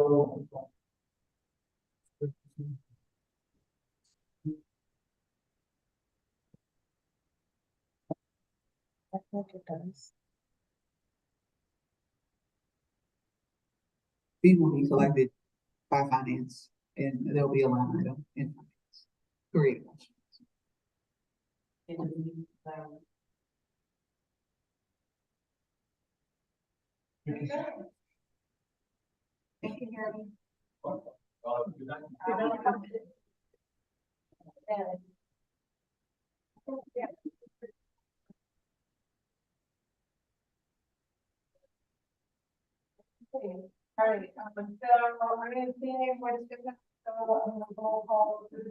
I think it does. These will be collected by finance and there'll be a line item in finance. Correct. Thank you, Jeremy. All right, so we're gonna see what's different, so I'm gonna roll call. And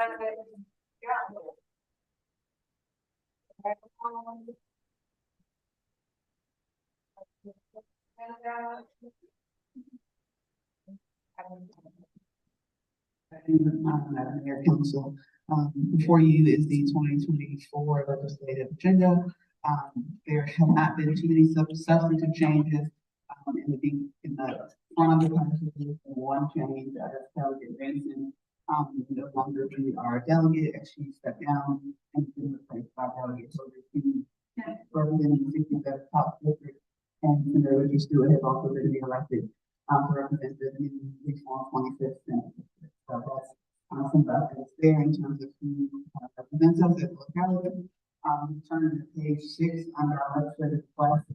I'm gonna, yeah. Madam Mayor, Council, before you is the 2024 legislative agenda. There have not been too many substantive changes. In the front of the conversation, one change that is Delegate Benson, no longer be our delegate as she stepped down and been replaced by Delegate Soderstein, representing 67th Top District, and Senator Richard Stewart has also been reelected to represent the new regional 25th Senate. So that's some benefits there in terms of who represents us at the locality. Turning to page 6 under our legislative request,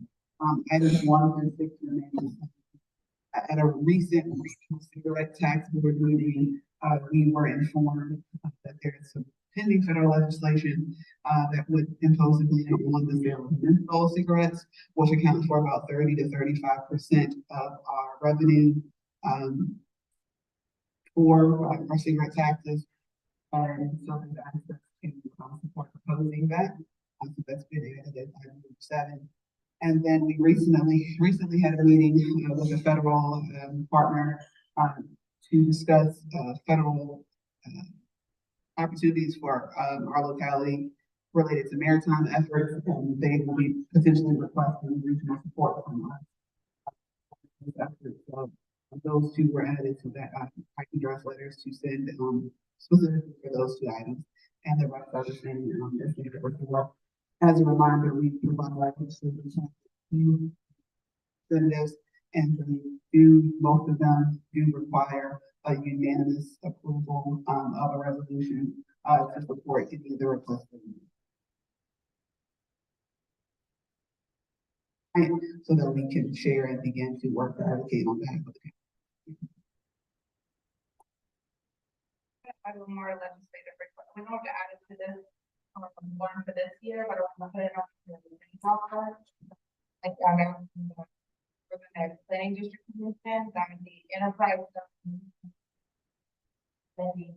items 1 through 6 remain. At a recent cigarette tax board meeting, we were informed that there is some pending federal legislation that would impose a ban on the sale of menthol cigarettes, which accounts for about 30 to 35% of our revenue for our cigarette taxes. And so that to support proposing that. So that's been added at item number 7. And then we recently had a meeting with a federal partner to discuss federal opportunities for our locality related to maritime efforts, and they will be potentially requesting regional support from us. So those two were added to that. I can draft letters to send specifically for those 2 items, and the rest are the same. As needed with the work. As a reminder, we provide send this, and most of them do require a unanimous approval of a resolution to support any of the requests. So that we can share and begin to work to advocate on behalf of the I have more legislative request. We don't have to add it to this, one for this year, but I want to put it on the like, for the planning district commission, that would be enterprise. Then the,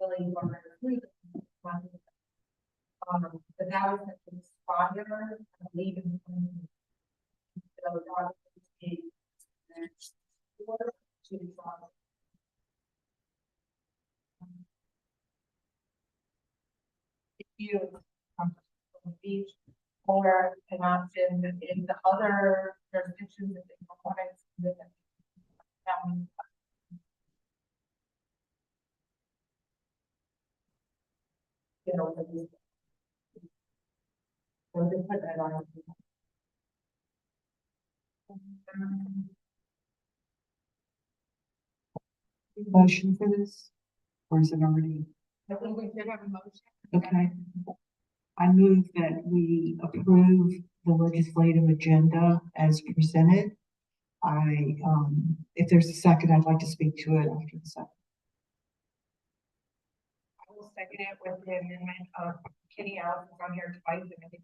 really, but that was the responder, I believe in. So, if you come from the beach or an option in the other jurisdictions that they want to. You know, so they put that on. Motion for this, or is it already? I think we should have a motion. Okay. I move that we approve the legislative agenda as presented. If there's a second, I'd like to speak to it after the second. I will second it with the amendment of Kenny Allen on here twice, and I think.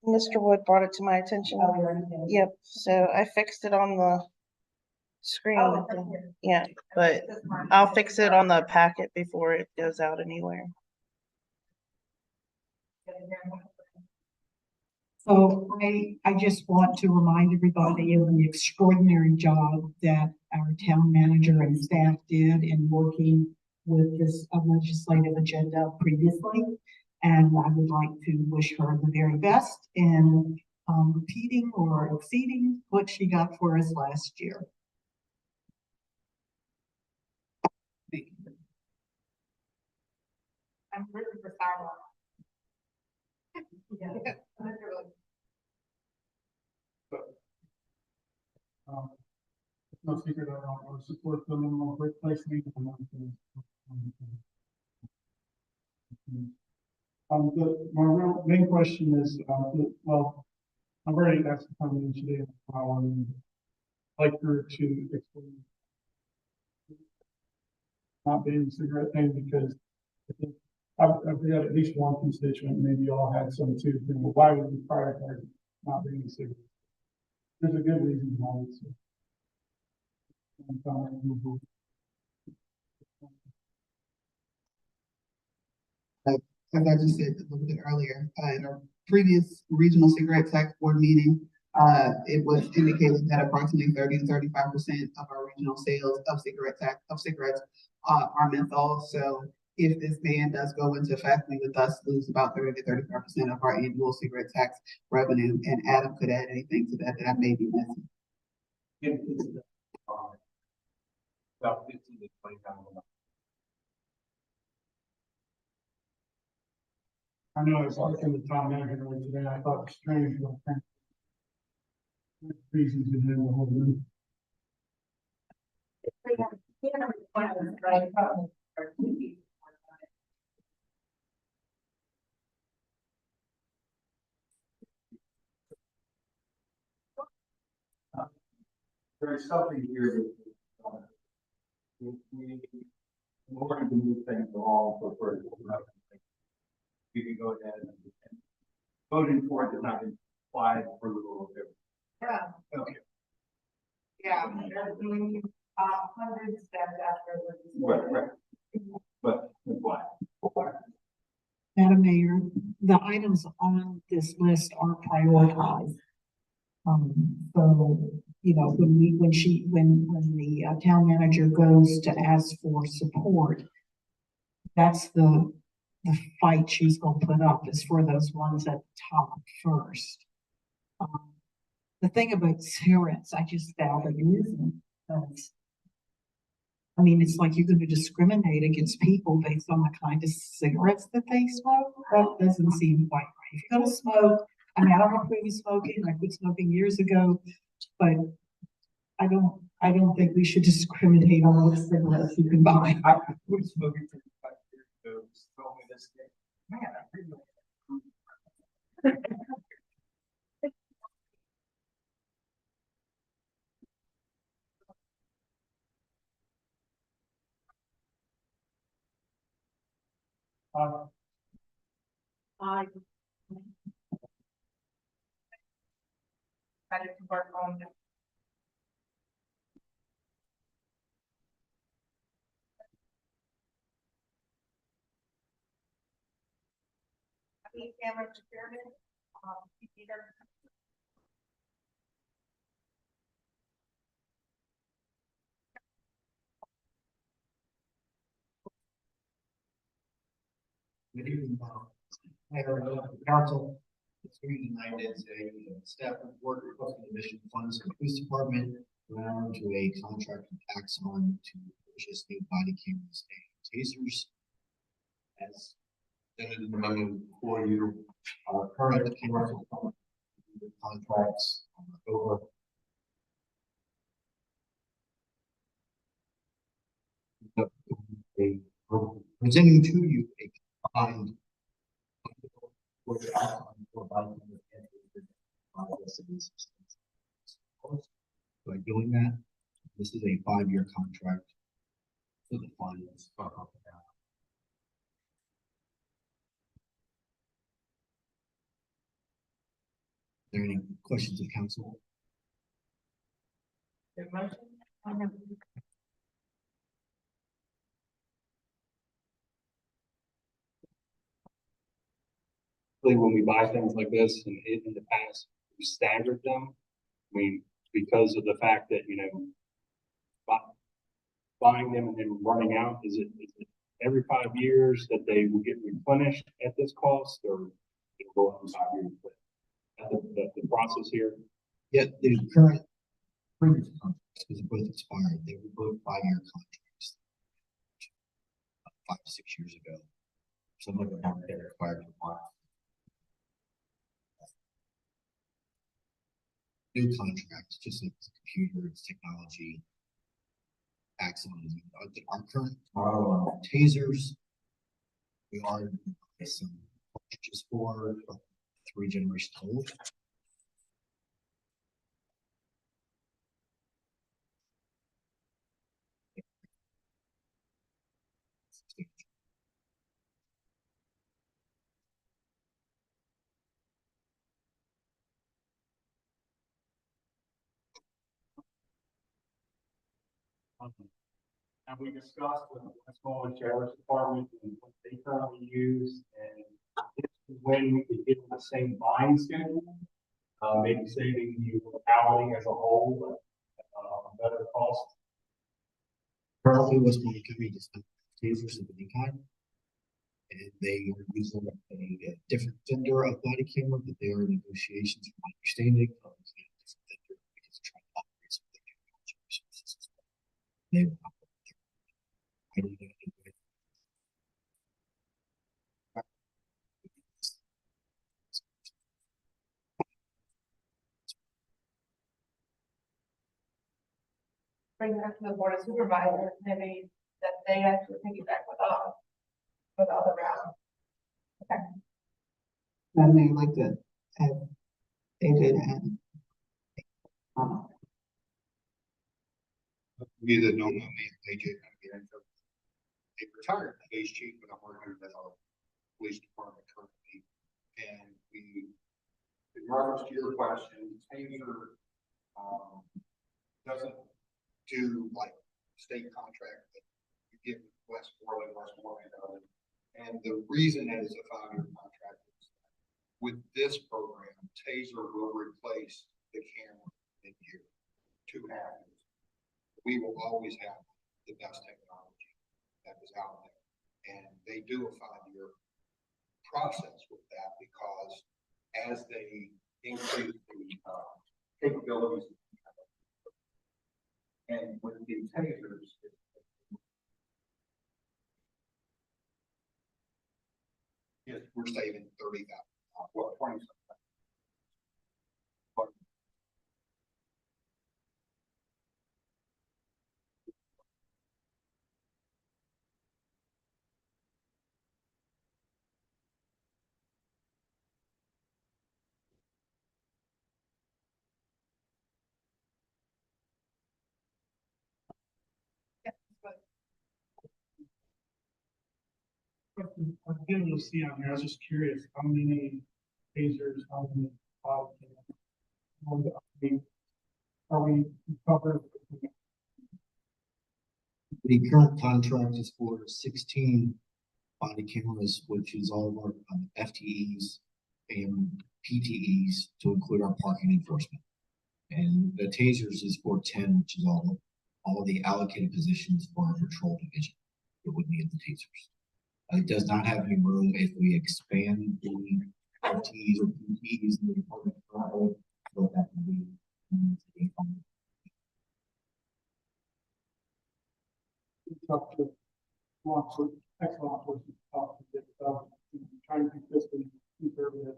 Mr. Wood brought it to my attention. Yep, so I fixed it on the screen. Yeah, but I'll fix it on the packet before it goes out anywhere. So I just want to remind everybody of the extraordinary job that our town manager and staff did in working with this legislative agenda previously. And I would like to wish her the very best in repeating or exceeding what she got for us last year. I'm rooting for Sarah. Yeah. No secret, I don't support the minimum workplace league. My real main question is, well, I've already asked the company today, like her to explain not being a cigarette thing, because I think I've got at least one constituent, maybe y'all had some too, think, well, why would we prioritize not being a cigarette? There's a good reason why it's. As I just said a little bit earlier, in our previous regional cigarette tax board meeting, it was indicated that approximately 30 to 35% of our regional sales of cigarettes are menthol. So if this ban does go into effect, we would thus lose about 30 to 35% of our annual cigarette tax revenue. And Adam could add anything to that I may be missing. About 15 to 20,000. I know I was talking to Tom Manager today, I thought it was strange, but reasons behind the whole thing. There's something here that in order to move things along for you can go ahead and voting for it does not imply approval of it. Yeah. Okay. Yeah. 100 steps after the. Right. But why? Madam Mayor, the items on this list are prioritized. So, you know, when the town manager goes to ask for support, that's the fight she's gonna put up is for those ones at the top first. The thing about cigarettes, I just doubt they're using, because I mean, it's like you're gonna discriminate against people based on the kind of cigarettes that they smoke. That doesn't seem quite right. If you're gonna smoke, I mean, I don't have previous smoking, I quit smoking years ago, but I don't think we should discriminate on what cigarettes you can buy. I was smoking for 5 years ago, just told me this thing. Man, I really. I decided to work on the. Camera security, either. Good evening, Mayor, Council. This hearing tonight is a staff report requesting additional funds from the police department around to a contract with Axon to purchase new body cameras and tasers. As noted in the memo before you, our current camera contracts are over. Presenting to you a combined by doing that, this is a 5-year contract for the funds. Are there any questions of council? Your motion? When we buy things like this and in the past, we staggered them. I mean, because of the fact that, you know, buying them and then running out, is it every 5 years that they will get replenished at this cost, or it'll go up in 5 years? The process here? Yeah, the current previous contracts, because they both expired, they were both 5-year contracts. 5 to 6 years ago. Some of them haven't been expired for a while. New contract, just like the computer, it's technology. Axon, our current tasers. We are some just for 3 generations old. And we discussed with the small sheriff's department and what they currently use, and this is when we could get the same buying schedule. Maybe saving the locality as a whole, but better cost. Currently, West Point County does not have tasers of any kind. And they are using a different vendor of body camera, but they are in negotiations, from my understanding. Of a different vendor because they're trying to operate some of the technology resources as well. They will operate their- I don't know. Bring that to the board of supervisors, maybe that they actually piggyback with us. With other rounds. Okay. Madam Mayor, I'd like to have David and Be the no me, AJ, a retired police chief, but I'm working with our police department currently. And we, in reference to your question, TASER, doesn't do like state contract that we give Westmoreland. And the reason that it's a 5-year contract is with this program, TASER will replace the camera in year 2.5 years. We will always have the best technology that is out there. And they do a 5-year process with that because as they increase the capabilities and with the tasers, yes, we're saving 30,000, well, 20. I didn't really see on here, I was just curious, how many tasers, how many body cams? Are we covered? The current contract is for 16 body cameras, which is all of our FTEs and PTEs to include our parking enforcement. And the tasers is for 10, which is all of the allocated positions for our patrol division. It would be in the tasers. It does not have any room if we expand the FTEs or PTEs in the department. So that would be Talk to law enforcement, ex-law enforcement, talk to them about trying to be fiscally conservative.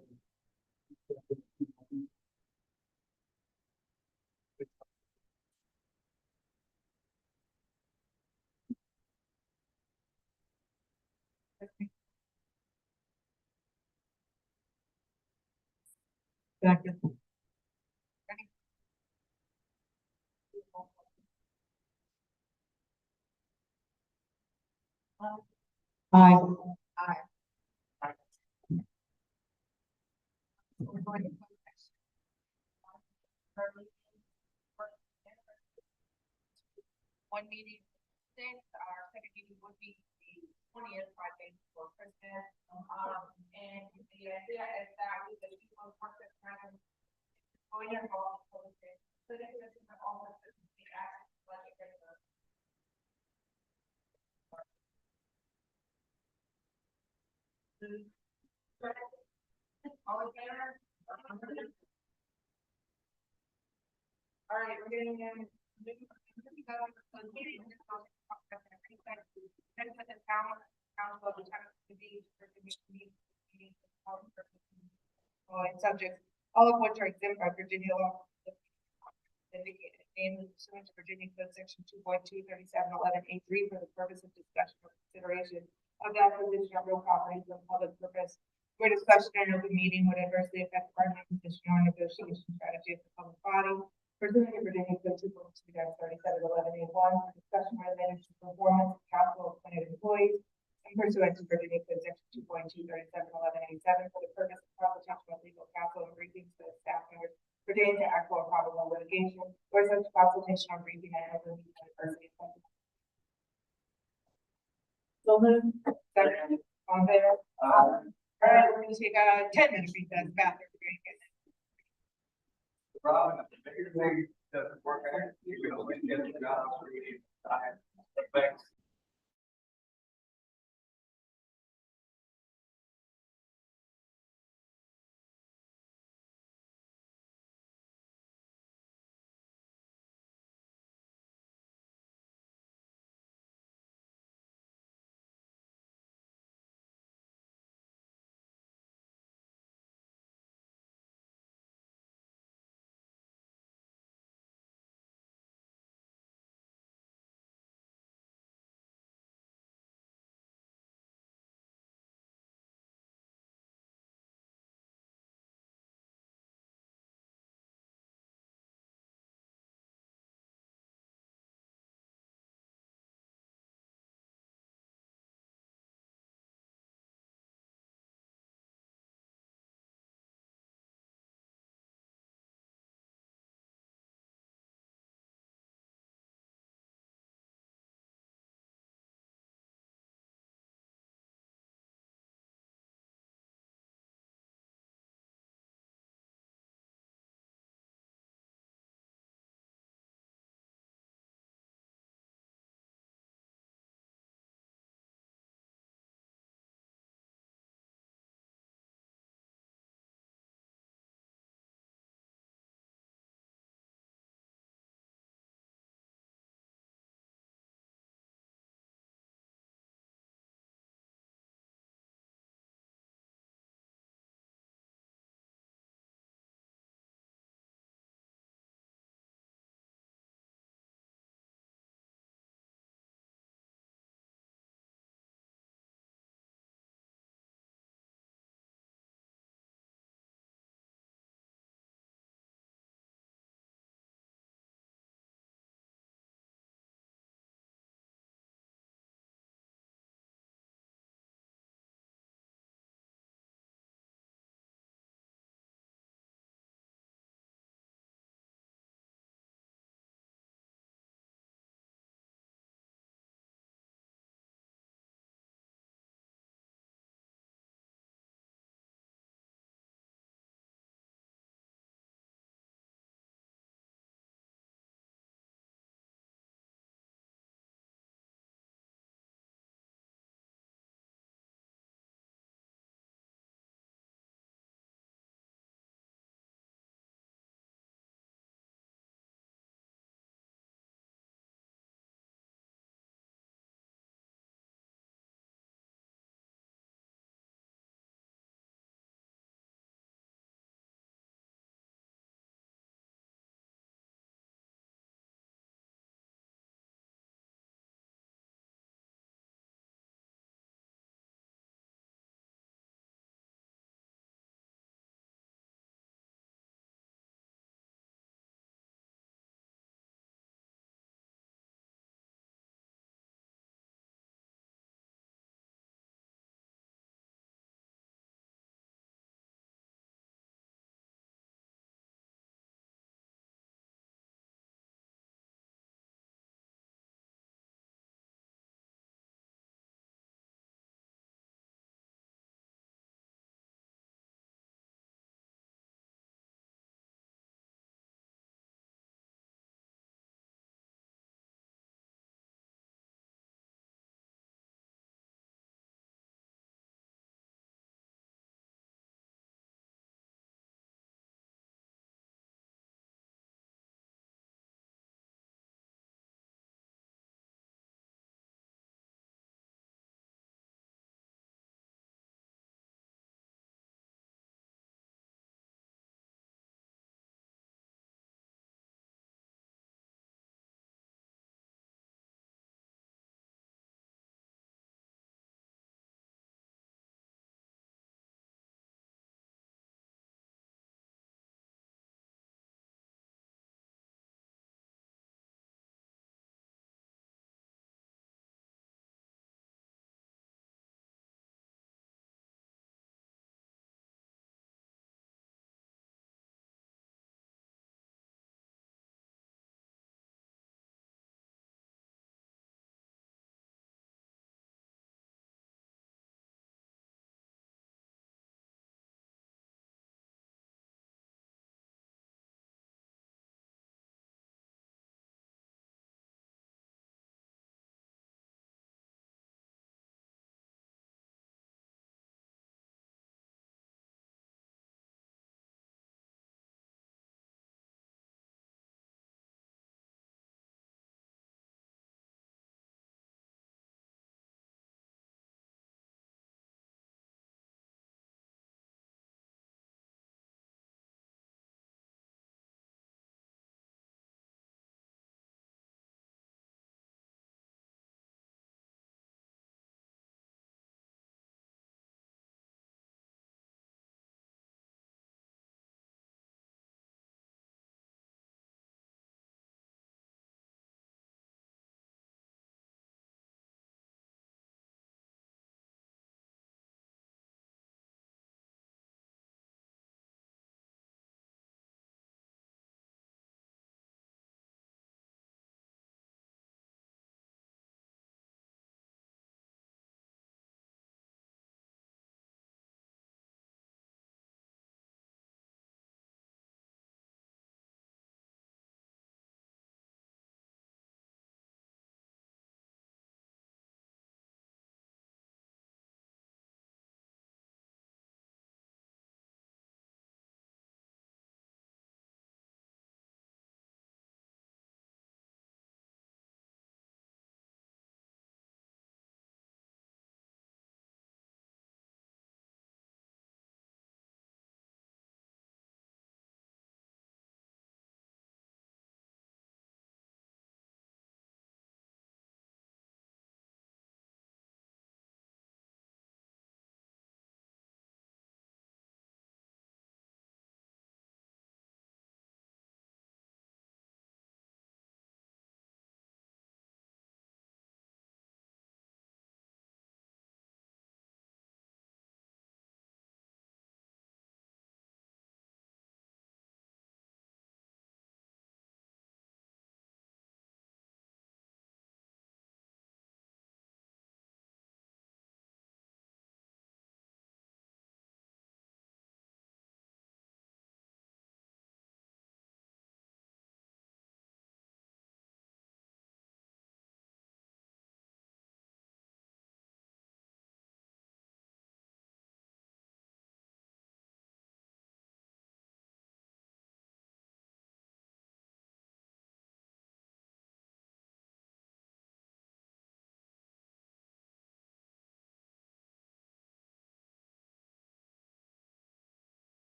Second. Aye. One meeting, our second meeting would be the 20th, Friday before Christmas. And the idea is that we would do one work that's kind of going involved. So this is all of the access budget. All in favor? All right, we're getting in. Subjects, all of which are exempt by Virginia law. Indicated, namely pursuant to Virginia Code Section 2.23711A3 for the purpose of discussion or consideration of the acquisition of real property for public purpose. Where discussion in an open meeting would adversely affect the bargaining position or negotiation strategy of the public body. Pursuant to Virginia Code 2.2-3711A1 for discussion or management performance of council appointed employees. And pursuant to Virginia Code Section 2.2-3711A7 for the purpose of consultation of legal counsel and briefings to the staff members pertaining to actual or probable litigation, or such consultation or briefing and open meeting adversely affected. So moved. Second, on there. All right, we're gonna take a 10-minute recess bathroom break. Robin, if your thing doesn't work out, you can always get the job where you need time. Thanks.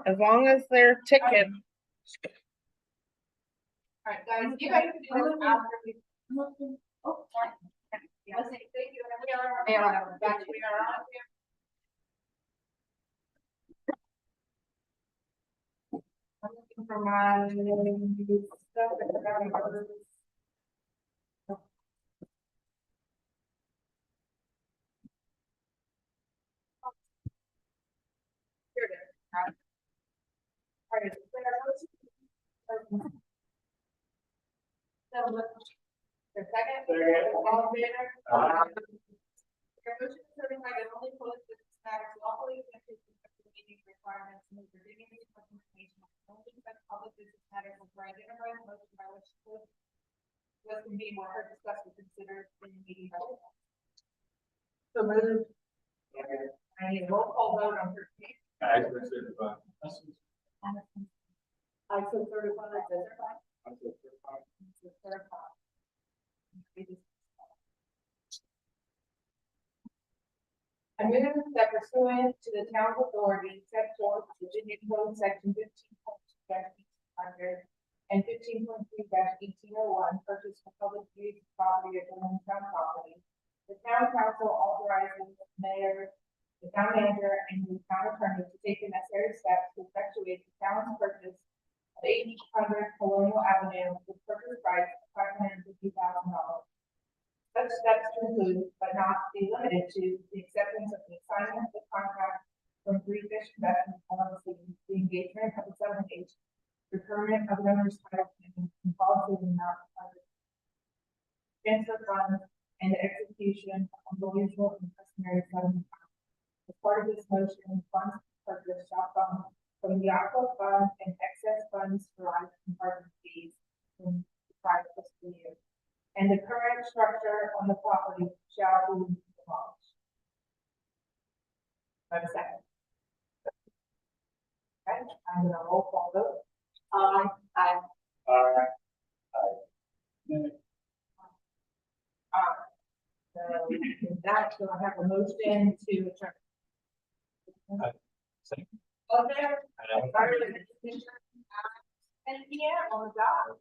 As long as their ticket, Alright, guys, you guys can do this after we. Oh, sorry. Yeah, thank you. We are on here. I'm looking for my stuff that I got in orders. Here it is. Alright, so there are those- The second. All in favor? Your motion is certified that only public business matters lawfully exempted from the meeting requirements and the Virginia Municipal Information Act. Only such public business matters as were identified in the motion by which was convened or heard discussed or considered in the meeting. So moved. I need a roll call vote on 13. I so certify. I so certify. I so certify. I move that pursuant to the town's authority set forth in Virginia Code section 15.2-1800 and 15.3-1801, purchase for public use of property or general town property. The town council authorizes the mayor, the town manager, and the town attorney to take the necessary steps to effectuate the town's purchase of 800 Colonial Avenue with purchase price of $550,000. Such steps to include, but not be limited to, the acceptance of the assignment of the contract from Three Fish Investment LLC, the engagement of the settlement agent, procurement of owner's title and policy of amount of transfer funds, and the execution of the usual and customary settlement. As part of this motion, funds purchase shall come from the aqua fund and excess funds derived from partner fees from the prior fiscal year. And the current structure on the property shall be demolished. Have a second. Okay, I'm gonna roll call vote. Aye. So with that, so I have a motion to adjourn. Second. Okay. 10 PM on the dot.